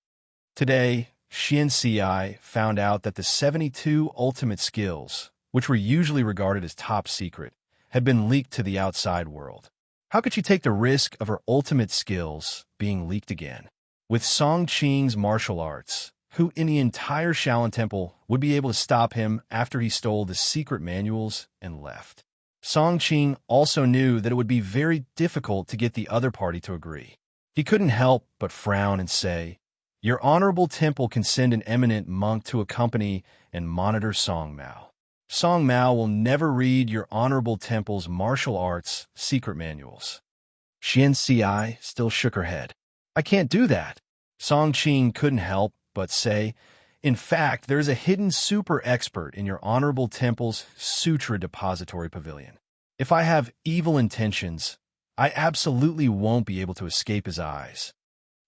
Today, Xian found out that the 72 ultimate skills, which were usually regarded as top secret, had been leaked to the outside world. How could she take the risk of her ultimate skills being leaked again? With Song Qing's martial arts, who in the entire Shaolin Temple would be able to stop him after he stole the secret manuals and left? Song Qing also knew that it would be very difficult to get the other party to agree. He couldn't help but frown and say, "Your honorable temple can send an eminent monk to accompany and monitor Song Mao. Song Mao will never read your honorable temple's martial arts secret manuals." Xian Si still shook her head. "I can't do that." Song Qing couldn't help but say, "In fact, there's a hidden super expert in your honorable temple's Sutra Depository Pavilion. If I have evil intentions, I absolutely won't be able to escape his eyes."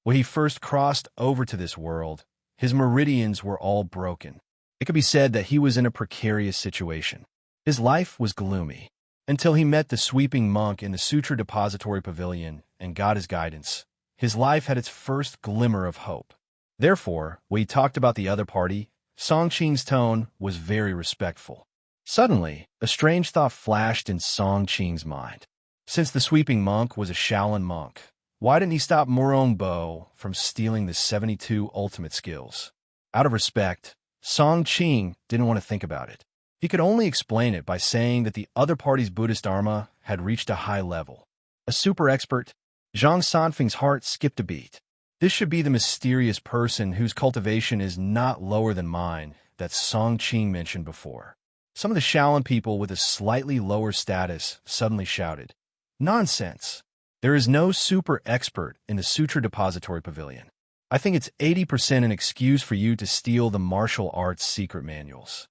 When he first crossed over to this world, his meridians were all broken. It could be said that he was in a precarious situation. His life was gloomy, until he met the sweeping monk in the Sutra Depository Pavilion and got his guidance. His life had its first glimmer of hope. Therefore, when he talked about the other party, Song Qing's tone was very respectful. Suddenly, a strange thought flashed in Song Qing's mind. Since the sweeping monk was a Shaolin monk, why didn't he stop Murong Bo from stealing the 72 ultimate skills? Out of respect, Song Qing didn't want to think about it. He could only explain it by saying that the other party's Buddhist Dharma had reached a high level. A super expert? Zhang Sanfeng's heart skipped a beat. This should be the mysterious person whose cultivation is not lower than mine that Song Qing mentioned before. Some of the Shaolin people with a slightly lower status suddenly shouted, "Nonsense! There is no super expert in the Sutra Depository Pavilion. I think it's 80% an excuse for you to steal the martial arts secret manuals."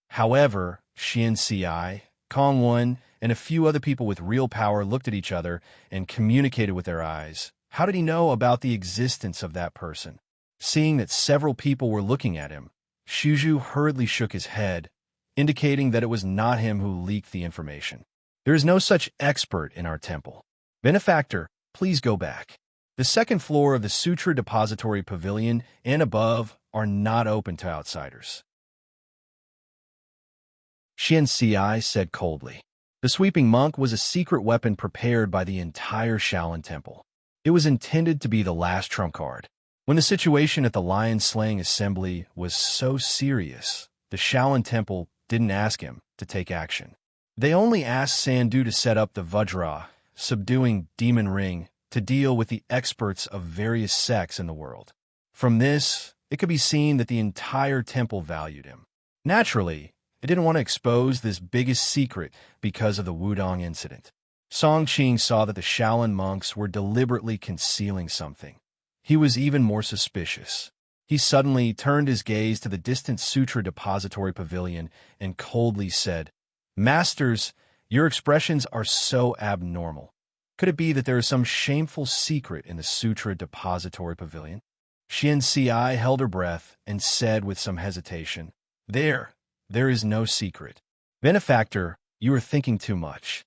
However, Xian Si, Kong Wen, and a few other people with real power looked at each other and communicated with their eyes. How did he know about the existence of that person? Seeing that several people were looking at him, Shuju hurriedly shook his head, indicating that it was not him who leaked the information. There is no such expert in our temple. Benefactor, please go back. The second floor of the Sutra Depository Pavilion and above are not open to outsiders. Xian Ci said coldly. The sweeping monk was a secret weapon prepared by the entire Shaolin Temple. It was intended to be the last trump card. When the situation at the lion-slaying assembly was so serious, the Shaolin Temple didn't ask him to take action. They only asked Sandu to set up the Vajra, subduing demon ring, to deal with the experts of various sects in the world. From this, it could be seen that the entire temple valued him. Naturally, it didn't want to expose this biggest secret because of the Wudong incident. Song Qing saw that the Shaolin monks were deliberately concealing something. He was even more suspicious. He suddenly turned his gaze to the distant Sutra Depository Pavilion and coldly said, "Masters, your expressions are so abnormal. Could it be that there is some shameful secret in the Sutra Depository Pavilion?" Xian Ci held her breath and said with some hesitation, There is no secret. Benefactor, you are thinking too much."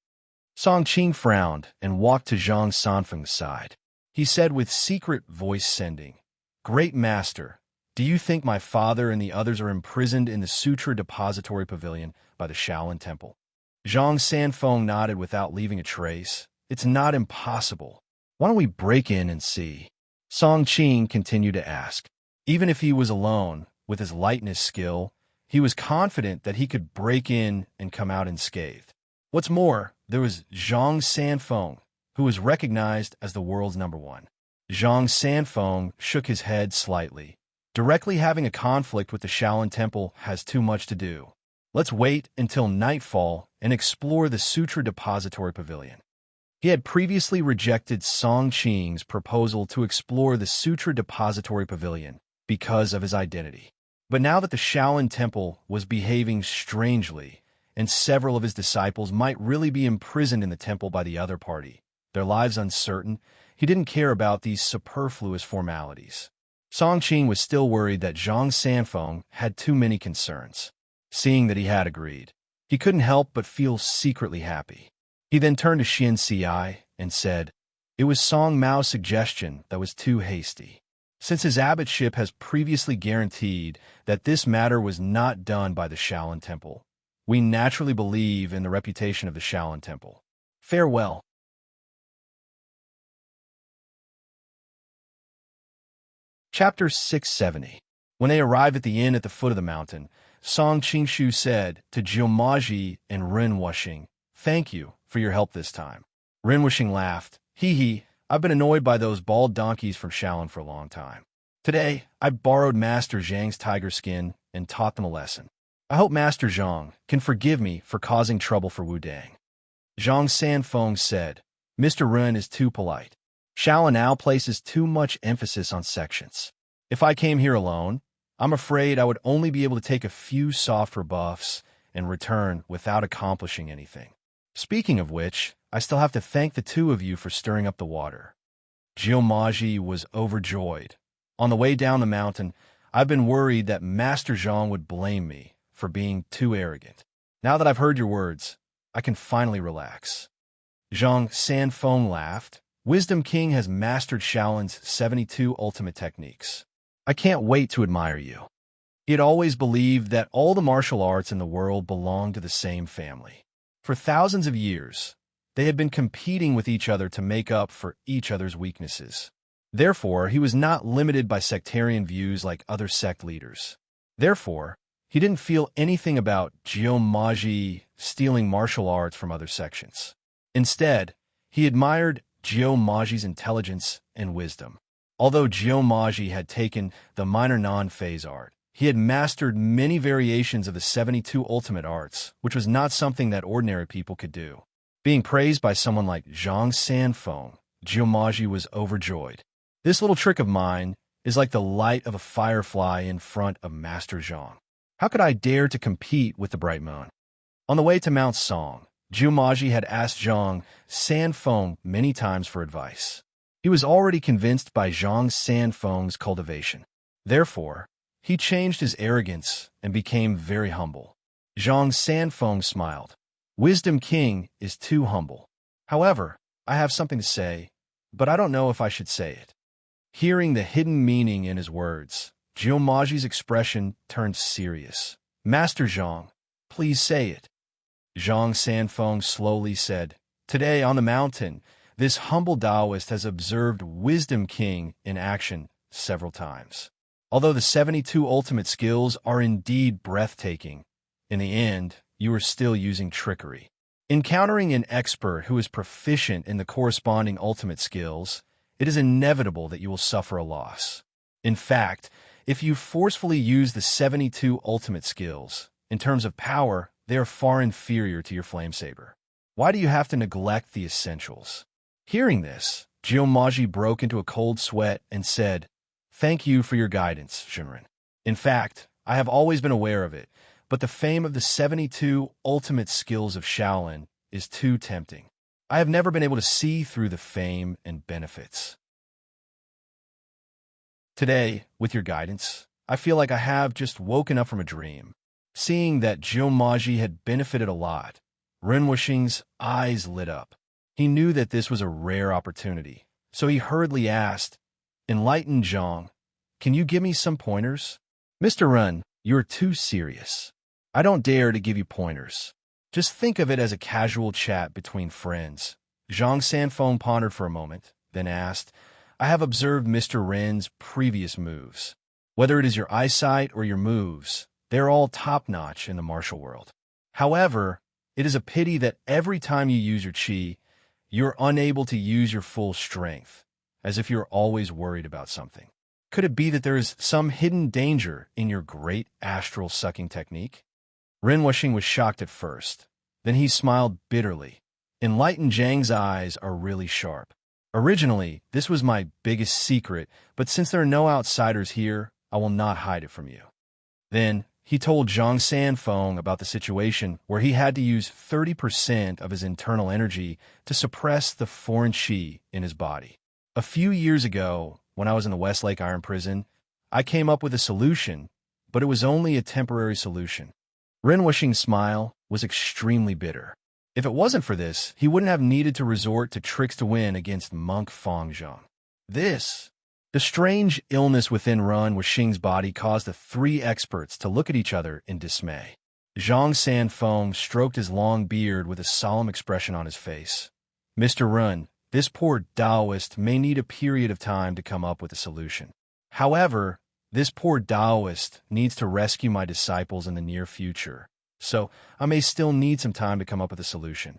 Song Qing frowned and walked to Zhang Sanfeng's side. He said with secret voice sending, "Great Master, do you think my father and the others are imprisoned in the Sutra Depository Pavilion by the Shaolin Temple?" Zhang Sanfeng nodded without leaving a trace. "It's not impossible. Why don't we break in and see?" Song Qing continued to ask. Even if he was alone, with his lightness skill, he was confident that he could break in and come out unscathed. What's more, there was Zhang Sanfeng, who was recognized as the world's #1. Zhang Sanfeng shook his head slightly. Directly having a conflict with the Shaolin Temple has too much to do. Let's wait until nightfall and explore the Sutra Depository Pavilion. He had previously rejected Song Qing's proposal to explore the Sutra Depository Pavilion because of his identity. But now that the Shaolin Temple was behaving strangely, and several of his disciples might really be imprisoned in the temple by the other party, their lives uncertain, he didn't care about these superfluous formalities. Song Qing was still worried that Zhang Sanfeng had too many concerns. Seeing that he had agreed, he couldn't help but feel secretly happy. He then turned to Xian Ci and said, "It was Song Mao's suggestion that was too hasty. Since his abbotship has previously guaranteed that this matter was not done by the Shaolin Temple, we naturally believe in the reputation of the Shaolin Temple. Farewell." Chapter 670. When they arrived at the inn at the foot of the mountain, Song Qingshu said to Jiumaji and Ren Wuxing, "Thank you for your help this time." Ren Wuxing laughed. Hee, I've been annoyed by those bald donkeys from Shaolin for a long time. Today, I borrowed Master Zhang's tiger skin and taught them a lesson. I hope Master Zhang can forgive me for causing trouble for Wudang." Zhang Sanfeng said, "Mr. Ren is too polite. Shaolin now places too much emphasis on sections. If I came here alone, I'm afraid I would only be able to take a few soft rebuffs and return without accomplishing anything. Speaking of which, I still have to thank the two of you for stirring up the water." Jiumaji was overjoyed. On the way down the mountain, I've been worried that Master Zhang would blame me for being too arrogant. Now that I've heard your words, I can finally relax. Zhang Sanfeng laughed. Wisdom King has mastered Shaolin's 72 ultimate techniques. I can't wait to admire you. He had always believed that all the martial arts in the world belonged to the same family. For thousands of years, they had been competing with each other to make up for each other's weaknesses. Therefore, he was not limited by sectarian views like other sect leaders. Therefore, he didn't feel anything about Jiumaji stealing martial arts from other sections. Instead, he admired Jiumaji's intelligence and wisdom. Although Jiumaji had taken the minor non-phase art, he had mastered many variations of the 72 ultimate arts, which was not something that ordinary people could do. Being praised by someone like Zhang Sanfeng, Jiumaji was overjoyed. This little trick of mine is like the light of a firefly in front of Master Zhang. How could I dare to compete with the bright moon? On the way to Mount Song, Jiumaji had asked Zhang Sanfeng many times for advice. He was already convinced by Zhang Sanfeng's cultivation. Therefore, he changed his arrogance and became very humble. Zhang Sanfeng smiled. Wisdom King is too humble. However, I have something to say, but I don't know if I should say it. Hearing the hidden meaning in his words, Jiumaji's expression turned serious. Master Zhang, please say it. Zhang Sanfeng slowly said, Today on the mountain, this humble Taoist has observed Wisdom King in action several times. Although the 72 ultimate skills are indeed breathtaking, in the end, you are still using trickery. Encountering an expert who is proficient in the corresponding ultimate skills, it is inevitable that you will suffer a loss. In fact, if you forcefully use the 72 ultimate skills, in terms of power, they are far inferior to your flamesaber. Why do you have to neglect the essentials? Hearing this, Jiumaji broke into a cold sweat and said, Thank you for your guidance, Shinran. In fact, I have always been aware of it, but the fame of the 72 ultimate skills of Shaolin is too tempting. I have never been able to see through the fame and benefits. Today, with your guidance, I feel like I have just woken up from a dream. Seeing that Jiumaji had benefited a lot, Renwuxing's eyes lit up. He knew that this was a rare opportunity, so he hurriedly asked, Enlightened Zhang, can you give me some pointers? Mr. Ren, you are too serious. I don't dare to give you pointers. Just think of it as a casual chat between friends. Zhang Sanfeng pondered for a moment, then asked, I have observed Mr. Ren's previous moves. Whether it is your eyesight or your moves, they're all top-notch in the martial world. However, it is a pity that every time you use your qi, you're unable to use your full strength, as if you're always worried about something. Could it be that there is some hidden danger in your great astral sucking technique? Renwuxing was shocked at first. Then he smiled bitterly. Enlightened Zhang's eyes are really sharp. Originally, this was my biggest secret, but since there are no outsiders here, I will not hide it from you. Then, he told Zhang Sanfeng about the situation where he had to use 30% of his internal energy to suppress the foreign qi in his body. A few years ago, when I was in the Westlake Iron Prison, I came up with a solution, but it was only a temporary solution. Renwuxing's smile was extremely bitter. If it wasn't for this, he wouldn't have needed to resort to tricks to win against Monk Fangzhong. The strange illness within Renwuxing's body caused the three experts to look at each other in dismay. Zhang Sanfeng stroked his long beard with a solemn expression on his face. Mr. Ren, this poor Taoist may need a period of time to come up with a solution. However, this poor Taoist needs to rescue my disciples in the near future, so I may still need some time to come up with a solution.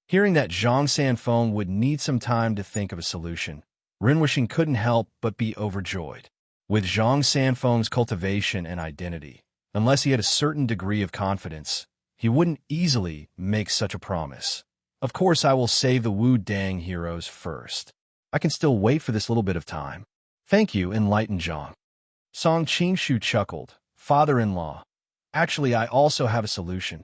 Hearing that Zhang Sanfeng would need some time to think of a solution, Renwuxing couldn't help but be overjoyed. With Zhang Sanfeng's cultivation and identity, unless he had a certain degree of confidence, he wouldn't easily make such a promise. Of course, I will save the Wu Dang heroes first. I can still wait for this little bit of time. Thank you, Enlightened Zhang. Song Qingshu chuckled. Father-in-law. Actually, I also have a solution.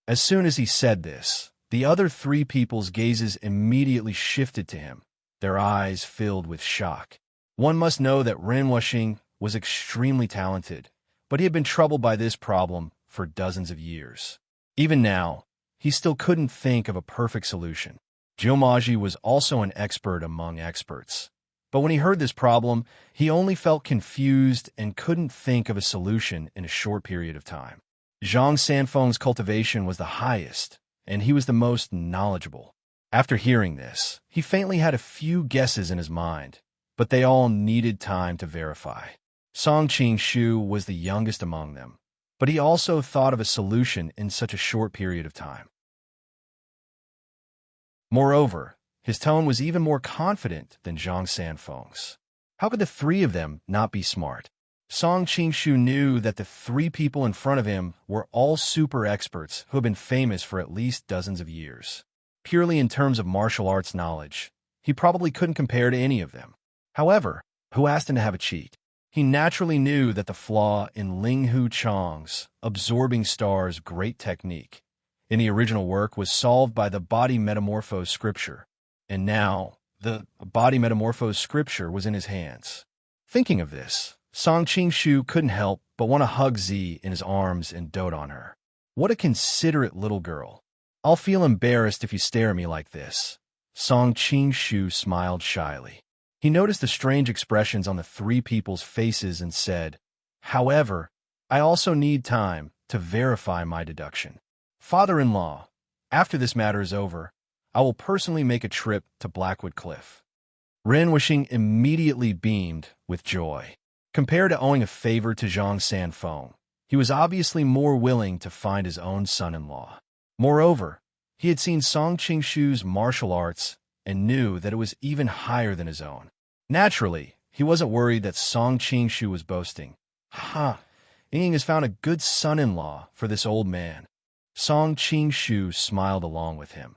As soon as he said this, the other three people's gazes immediately shifted to him, their eyes filled with shock. One must know that Renwuxing was extremely talented, but he had been troubled by this problem for dozens of years. Even now, he still couldn't think of a perfect solution. Jiumaji was also an expert among experts. But when he heard this problem, he only felt confused and couldn't think of a solution in a short period of time. Zhang Sanfeng's cultivation was the highest, and he was the most knowledgeable. After hearing this, he faintly had a few guesses in his mind, but they all needed time to verify. Song Qingshu was the youngest among them, but he also thought of a solution in such a short period of time. Moreover, his tone was even more confident than Zhang Sanfeng's. How could the three of them not be smart? Song Qingshu knew that the three people in front of him were all super experts who had been famous for at least dozens of years. Purely in terms of martial arts knowledge, he probably couldn't compare to any of them. However, who asked him to have a cheat? He naturally knew that the flaw in Ling Hu Chang's absorbing star's great technique in the original work was solved by the body metamorphose scripture. And now, the body metamorphose scripture was in his hands. Thinking of this, Song Qingshu couldn't help but want to hug Z in his arms and dote on her. What a considerate little girl. I'll feel embarrassed if you stare at me like this. Song Qingshu smiled shyly. He noticed the strange expressions on the three people's faces and said, "However, I also need time to verify my deduction. Father-in-law, after this matter is over, I will personally make a trip to Blackwood Cliff." Ren Wuxing immediately beamed with joy. Compared to owing a favor to Zhang Sanfeng, he was obviously more willing to find his own son-in-law. Moreover, he had seen Song Qingshu's martial arts and knew that it was even higher than his own. Naturally, he wasn't worried that Song Qingshu was boasting. "Ha! Ying has found a good son-in-law for this old man." Song Qingshu smiled along with him.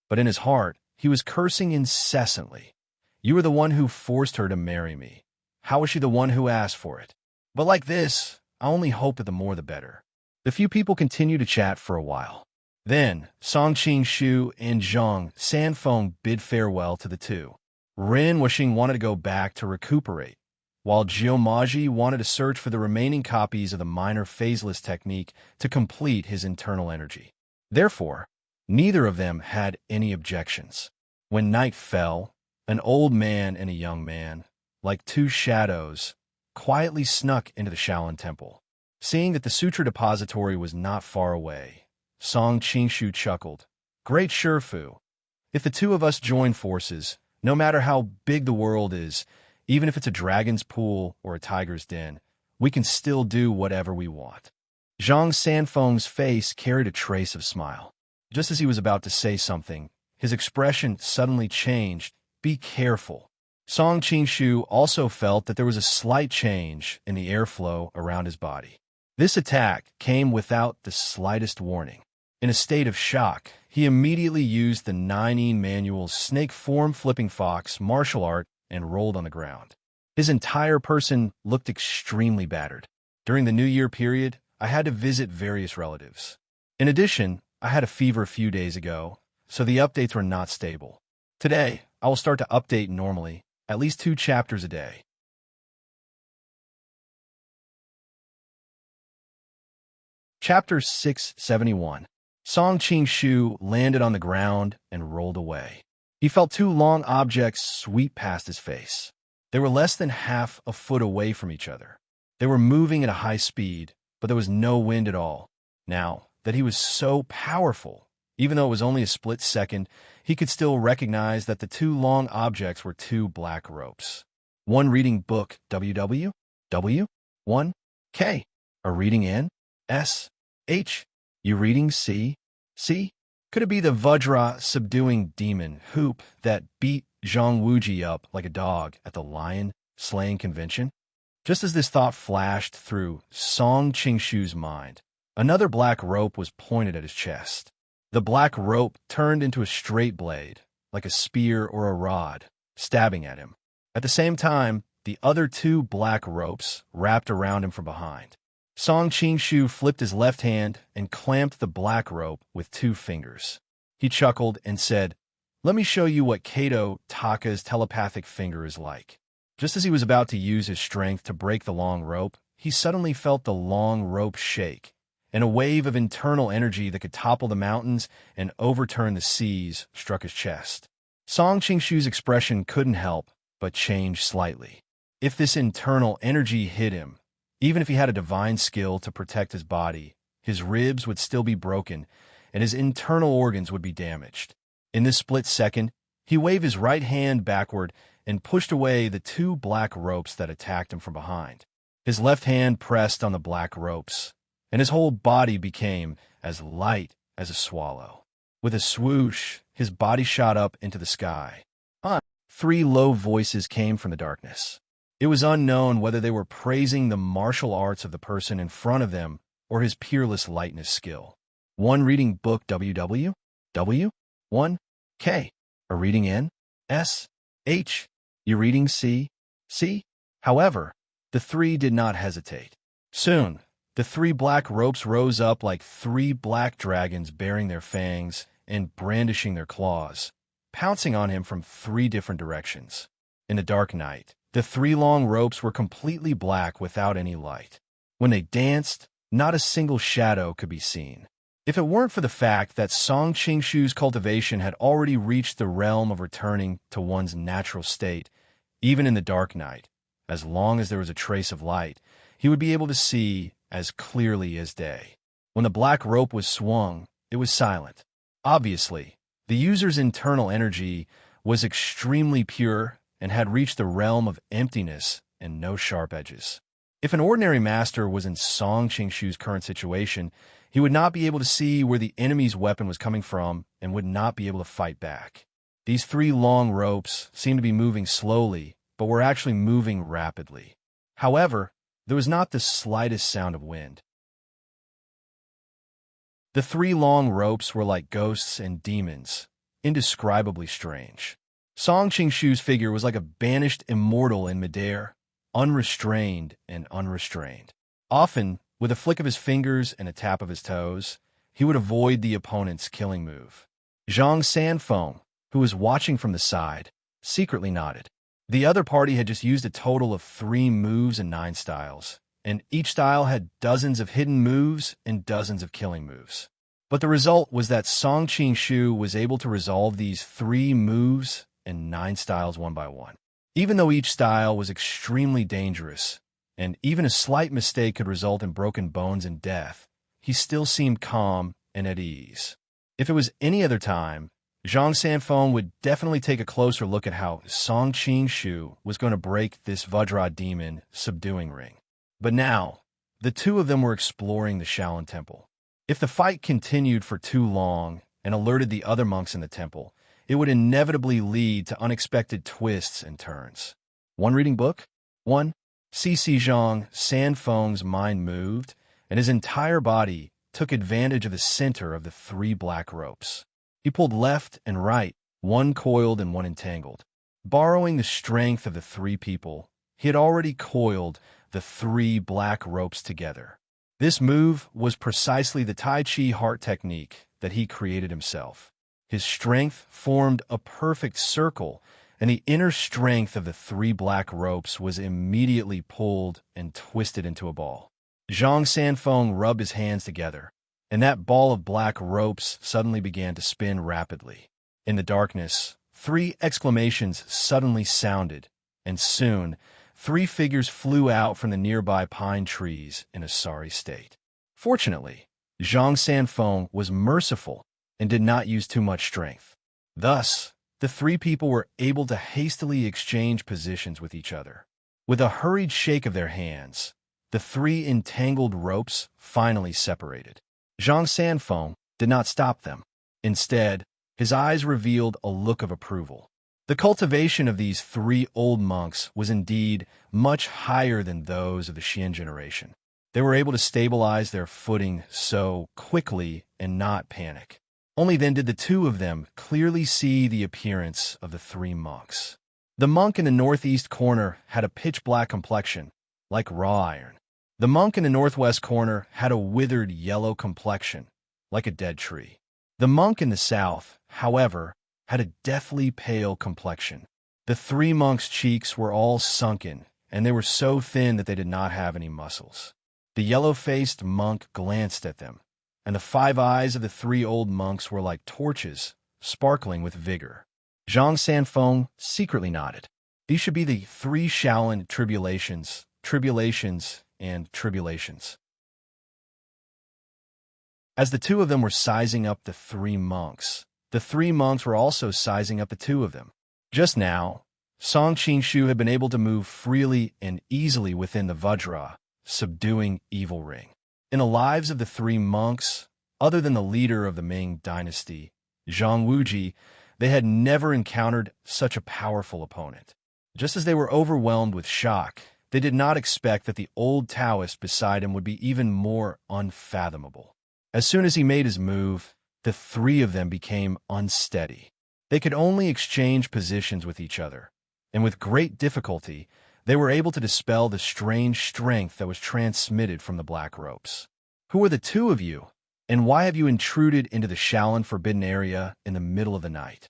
But in his heart, he was cursing incessantly. "You were the one who forced her to marry me. How was she the one who asked for it? But like this, I only hope that the more the better." The few people continued to chat for a while. Then, Song Qingshu and Zhang Sanfeng bid farewell to the two. Ren Wuxing wanted to go back to recuperate, while Jiu Maji wanted to search for the remaining copies of the minor phaseless technique to complete his internal energy. Therefore, neither of them had any objections. When night fell, an old man and a young man, like two shadows, quietly snuck into the Shaolin Temple. Seeing that the sutra depository was not far away, Song Qingshu chuckled. "Great Shifu, if the two of us join forces, no matter how big the world is, even if it's a dragon's pool or a tiger's den, we can still do whatever we want." Zhang Sanfeng's face carried a trace of smile. Just as he was about to say something, his expression suddenly changed. "Be careful." Song Qingshu also felt that there was a slight change in the airflow around his body. This attack came without the slightest warning. In a state of shock, he immediately used the 9 Manual's snake form flipping fox martial art and rolled on the ground. His entire person looked extremely battered. During the New Year period, I had to visit various relatives. In addition, I had a fever a few days ago, so the updates were not stable. Today, I will start to update normally, at least 2 chapters a day. Chapter 671. Song Qingshu landed on the ground and rolled away. He felt 2 long objects sweep past his face. They were less than half a foot away from each other. They were moving at a high speed, but there was no wind at all. Now that he was so powerful, even though it was only a split second, he could still recognize that the 2 long objects were 2 black ropes. One reading book WW, W, 1, K, a reading N, S, H, you reading C, C? Could it be the Vajra subduing demon Hoop that beat Zhang Wuji up like a dog at the lion slaying convention? Just as this thought flashed through Song Qingshu's mind, another black rope was pointed at his chest. The black rope turned into a straight blade, like a spear or a rod, stabbing at him. At the same time, the other 2 black ropes wrapped around him from behind. Song Qingshu flipped his left hand and clamped the black rope with 2 fingers. He chuckled and said, "Let me show you what Kato Taka's telepathic finger is like." Just as he was about to use his strength to break the long rope, he suddenly felt the long rope shake, and a wave of internal energy that could topple the mountains and overturn the seas struck his chest. Song Qingshu's expression couldn't help but change slightly. If this internal energy hit him, even if he had a divine skill to protect his body, his ribs would still be broken, and his internal organs would be damaged. In this split second, he waved his right hand backward and pushed away the 2 black ropes that attacked him from behind. His left hand pressed on the black ropes, and his whole body became as light as a swallow. With a swoosh, his body shot up into the sky. 3 low voices came from the darkness. It was unknown whether they were praising the martial arts of the person in front of them or his peerless lightness skill. One reading book WW, W, 1, K, a reading N, S, H, you reading C, C? However, the 3 did not hesitate. Soon, the 3 black ropes rose up like 3 black dragons baring their fangs and brandishing their claws, pouncing on him from 3 different directions. In the dark night, The three long ropes were completely black without any light. When they danced, not a single shadow could be seen. If it weren't for the fact that Song Qingshu's cultivation had already reached the realm of returning to one's natural state, even in the dark night, as long as there was a trace of light, he would be able to see as clearly as day. When the black rope was swung, it was silent. Obviously, the user's internal energy was extremely pure and had reached the realm of emptiness and no sharp edges. If an ordinary master was in Song Qingshu's current situation, he would not be able to see where the enemy's weapon was coming from and would not be able to fight back. These three long ropes seemed to be moving slowly, but were actually moving rapidly. However, there was not the slightest sound of wind. The three long ropes were like ghosts and demons, indescribably strange. Song Qingshu's figure was like a banished immortal in midair, unrestrained and unrestrained. Often, with a flick of his fingers and a tap of his toes, he would avoid the opponent's killing move. Zhang Sanfeng, who was watching from the side, secretly nodded. The other party had just used a total of 3 moves and 9 styles, and each style had dozens of hidden moves and dozens of killing moves. But the result was that Song Qingshu was able to resolve these 3 moves and 9 styles one by one. Even though each style was extremely dangerous, and even a slight mistake could result in broken bones and death, he still seemed calm and at ease. If it was any other time, Zhang Sanfeng would definitely take a closer look at how Song Qingshu was going to break this Vajra demon subduing ring. But now, the two of them were exploring the Shaolin Temple. If the fight continued for too long and alerted the other monks in the temple, it would inevitably lead to unexpected twists and turns. One reading book? 1. Zhang Sanfeng's mind moved, and his entire body took advantage of the center of the 3 black ropes. He pulled left and right, one coiled and one entangled. Borrowing the strength of the 3 people, he had already coiled the 3 black ropes together. This move was precisely the Tai Chi heart technique that he created himself. His strength formed a perfect circle, and the inner strength of the 3 black ropes was immediately pulled and twisted into a ball. Zhang Sanfeng rubbed his hands together, and that ball of black ropes suddenly began to spin rapidly. In the darkness, 3 exclamations suddenly sounded, and soon 3 figures flew out from the nearby pine trees in a sorry state. Fortunately, Zhang Sanfeng was merciful and did not use too much strength. Thus, the 3 people were able to hastily exchange positions with each other. With a hurried shake of their hands, the 3 entangled ropes finally separated. Zhang Sanfeng did not stop them. Instead, his eyes revealed a look of approval. The cultivation of these 3 old monks was indeed much higher than those of the Xian generation. They were able to stabilize their footing so quickly and not panic. Only then did the 2 of them clearly see the appearance of the 3 monks. The monk in the northeast corner had a pitch-black complexion, like raw iron. The monk in the northwest corner had a withered yellow complexion, like a dead tree. The monk in the south, however, had a deathly pale complexion. The 3 monks' cheeks were all sunken, and they were so thin that they did not have any muscles. The yellow-faced monk glanced at them, and the 5 eyes of the 3 old monks were like torches, sparkling with vigor. Zhang Sanfeng secretly nodded. These should be the 3 Shaolin tribulations, and tribulations. As the 2 of them were sizing up the 3 monks, the 3 monks were also sizing up the 2 of them. Just now, Song Qingshu had been able to move freely and easily within the Vajra, subduing evil ring. In the lives of the 3 monks, other than the leader of the Ming dynasty, Zhang Wuji, they had never encountered such a powerful opponent. Just as they were overwhelmed with shock, they did not expect that the old Taoist beside him would be even more unfathomable. As soon as he made his move, the 3 of them became unsteady. They could only exchange positions with each other, and with great difficulty, they were able to dispel the strange strength that was transmitted from the black ropes. Who are the 2 of you, and why have you intruded into the Shaolin Forbidden Area in the middle of the night?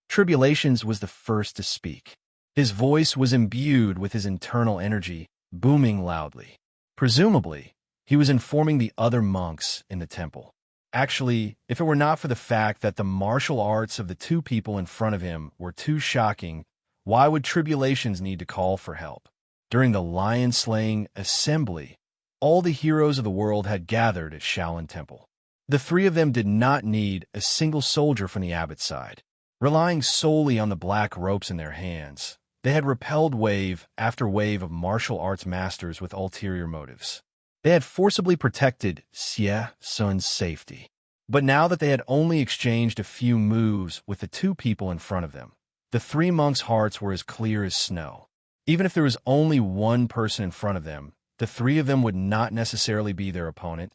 Tribulations was the first to speak. His voice was imbued with his internal energy, booming loudly. Presumably, he was informing the other monks in the temple. Actually, if it were not for the fact that the martial arts of the two people in front of him were too shocking, why would tribulations need to call for help? During the lion-slaying assembly, all the heroes of the world had gathered at Shaolin Temple. The three of them did not need a single soldier from the abbot's side. Relying solely on the black ropes in their hands, they had repelled wave after wave of martial arts masters with ulterior motives. They had forcibly protected Xie Sun's safety. But now that they had only exchanged a few moves with the two people in front of them, the three monks' hearts were as clear as snow. Even if there was only one person in front of them, the three of them would not necessarily be their opponent,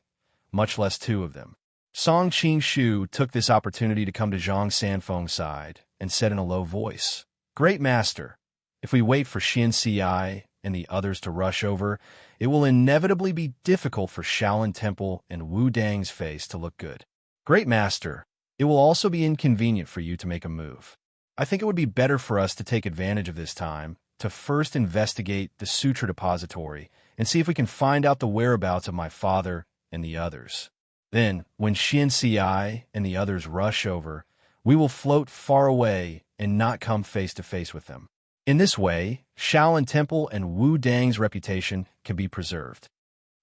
much less two of them. Song Qingshu took this opportunity to come to Zhang Sanfeng's side and said in a low voice, "Great master, if we wait for Xian Ci and the others to rush over, it will inevitably be difficult for Shaolin Temple and Wu Dang's face to look good. Great master, it will also be inconvenient for you to make a move. I think it would be better for us to take advantage of this time to first investigate the Sutra Depository and see if we can find out the whereabouts of my father and the others. Then, when Xian Ci and the others rush over, we will float far away and not come face to face with them. In this way, Shaolin Temple and Wu Dang's reputation can be preserved."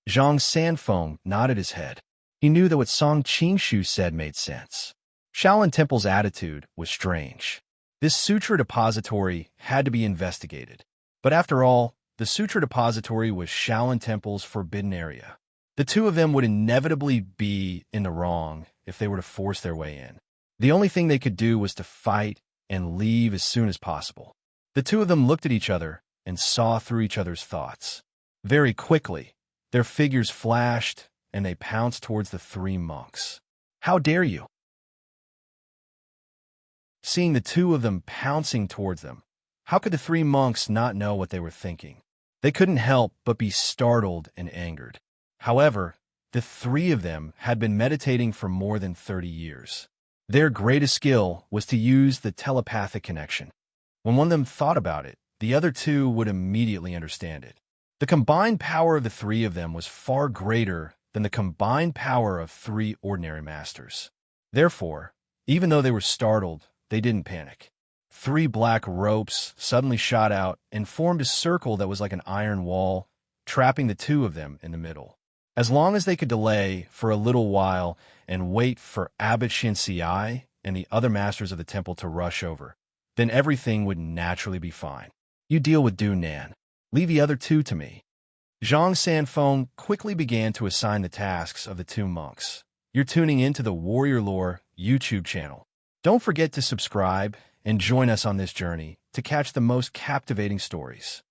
Zhang Sanfeng nodded his head. He knew that what Song Qingshu said made sense. Shaolin Temple's attitude was strange. This Sutra Depository had to be investigated. But after all, the Sutra Depository was Shaolin Temple's forbidden area. The two of them would inevitably be in the wrong if they were to force their way in. The only thing they could do was to fight and leave as soon as possible. The two of them looked at each other and saw through each other's thoughts. Very quickly, their figures flashed and they pounced towards the three monks. "How dare you?" Seeing the two of them pouncing towards them, how could the three monks not know what they were thinking? They couldn't help but be startled and angered. However, the three of them had been meditating for more than 30 years. Their greatest skill was to use the telepathic connection. When one of them thought about it, the other two would immediately understand it. The combined power of the three of them was far greater than the combined power of three ordinary masters. Therefore, even though they were startled, they didn't panic. Three black ropes suddenly shot out and formed a circle that was like an iron wall, trapping the two of them in the middle. As long as they could delay for a little while and wait for Abbot Xian Ci and the other masters of the temple to rush over, then everything would naturally be fine. "You deal with Du Nan. Leave the other two to me." Zhang Sanfeng quickly began to assign the tasks of the two monks. You're tuning into the Warrior Lore YouTube channel. Don't forget to subscribe and join us on this journey to catch the most captivating stories.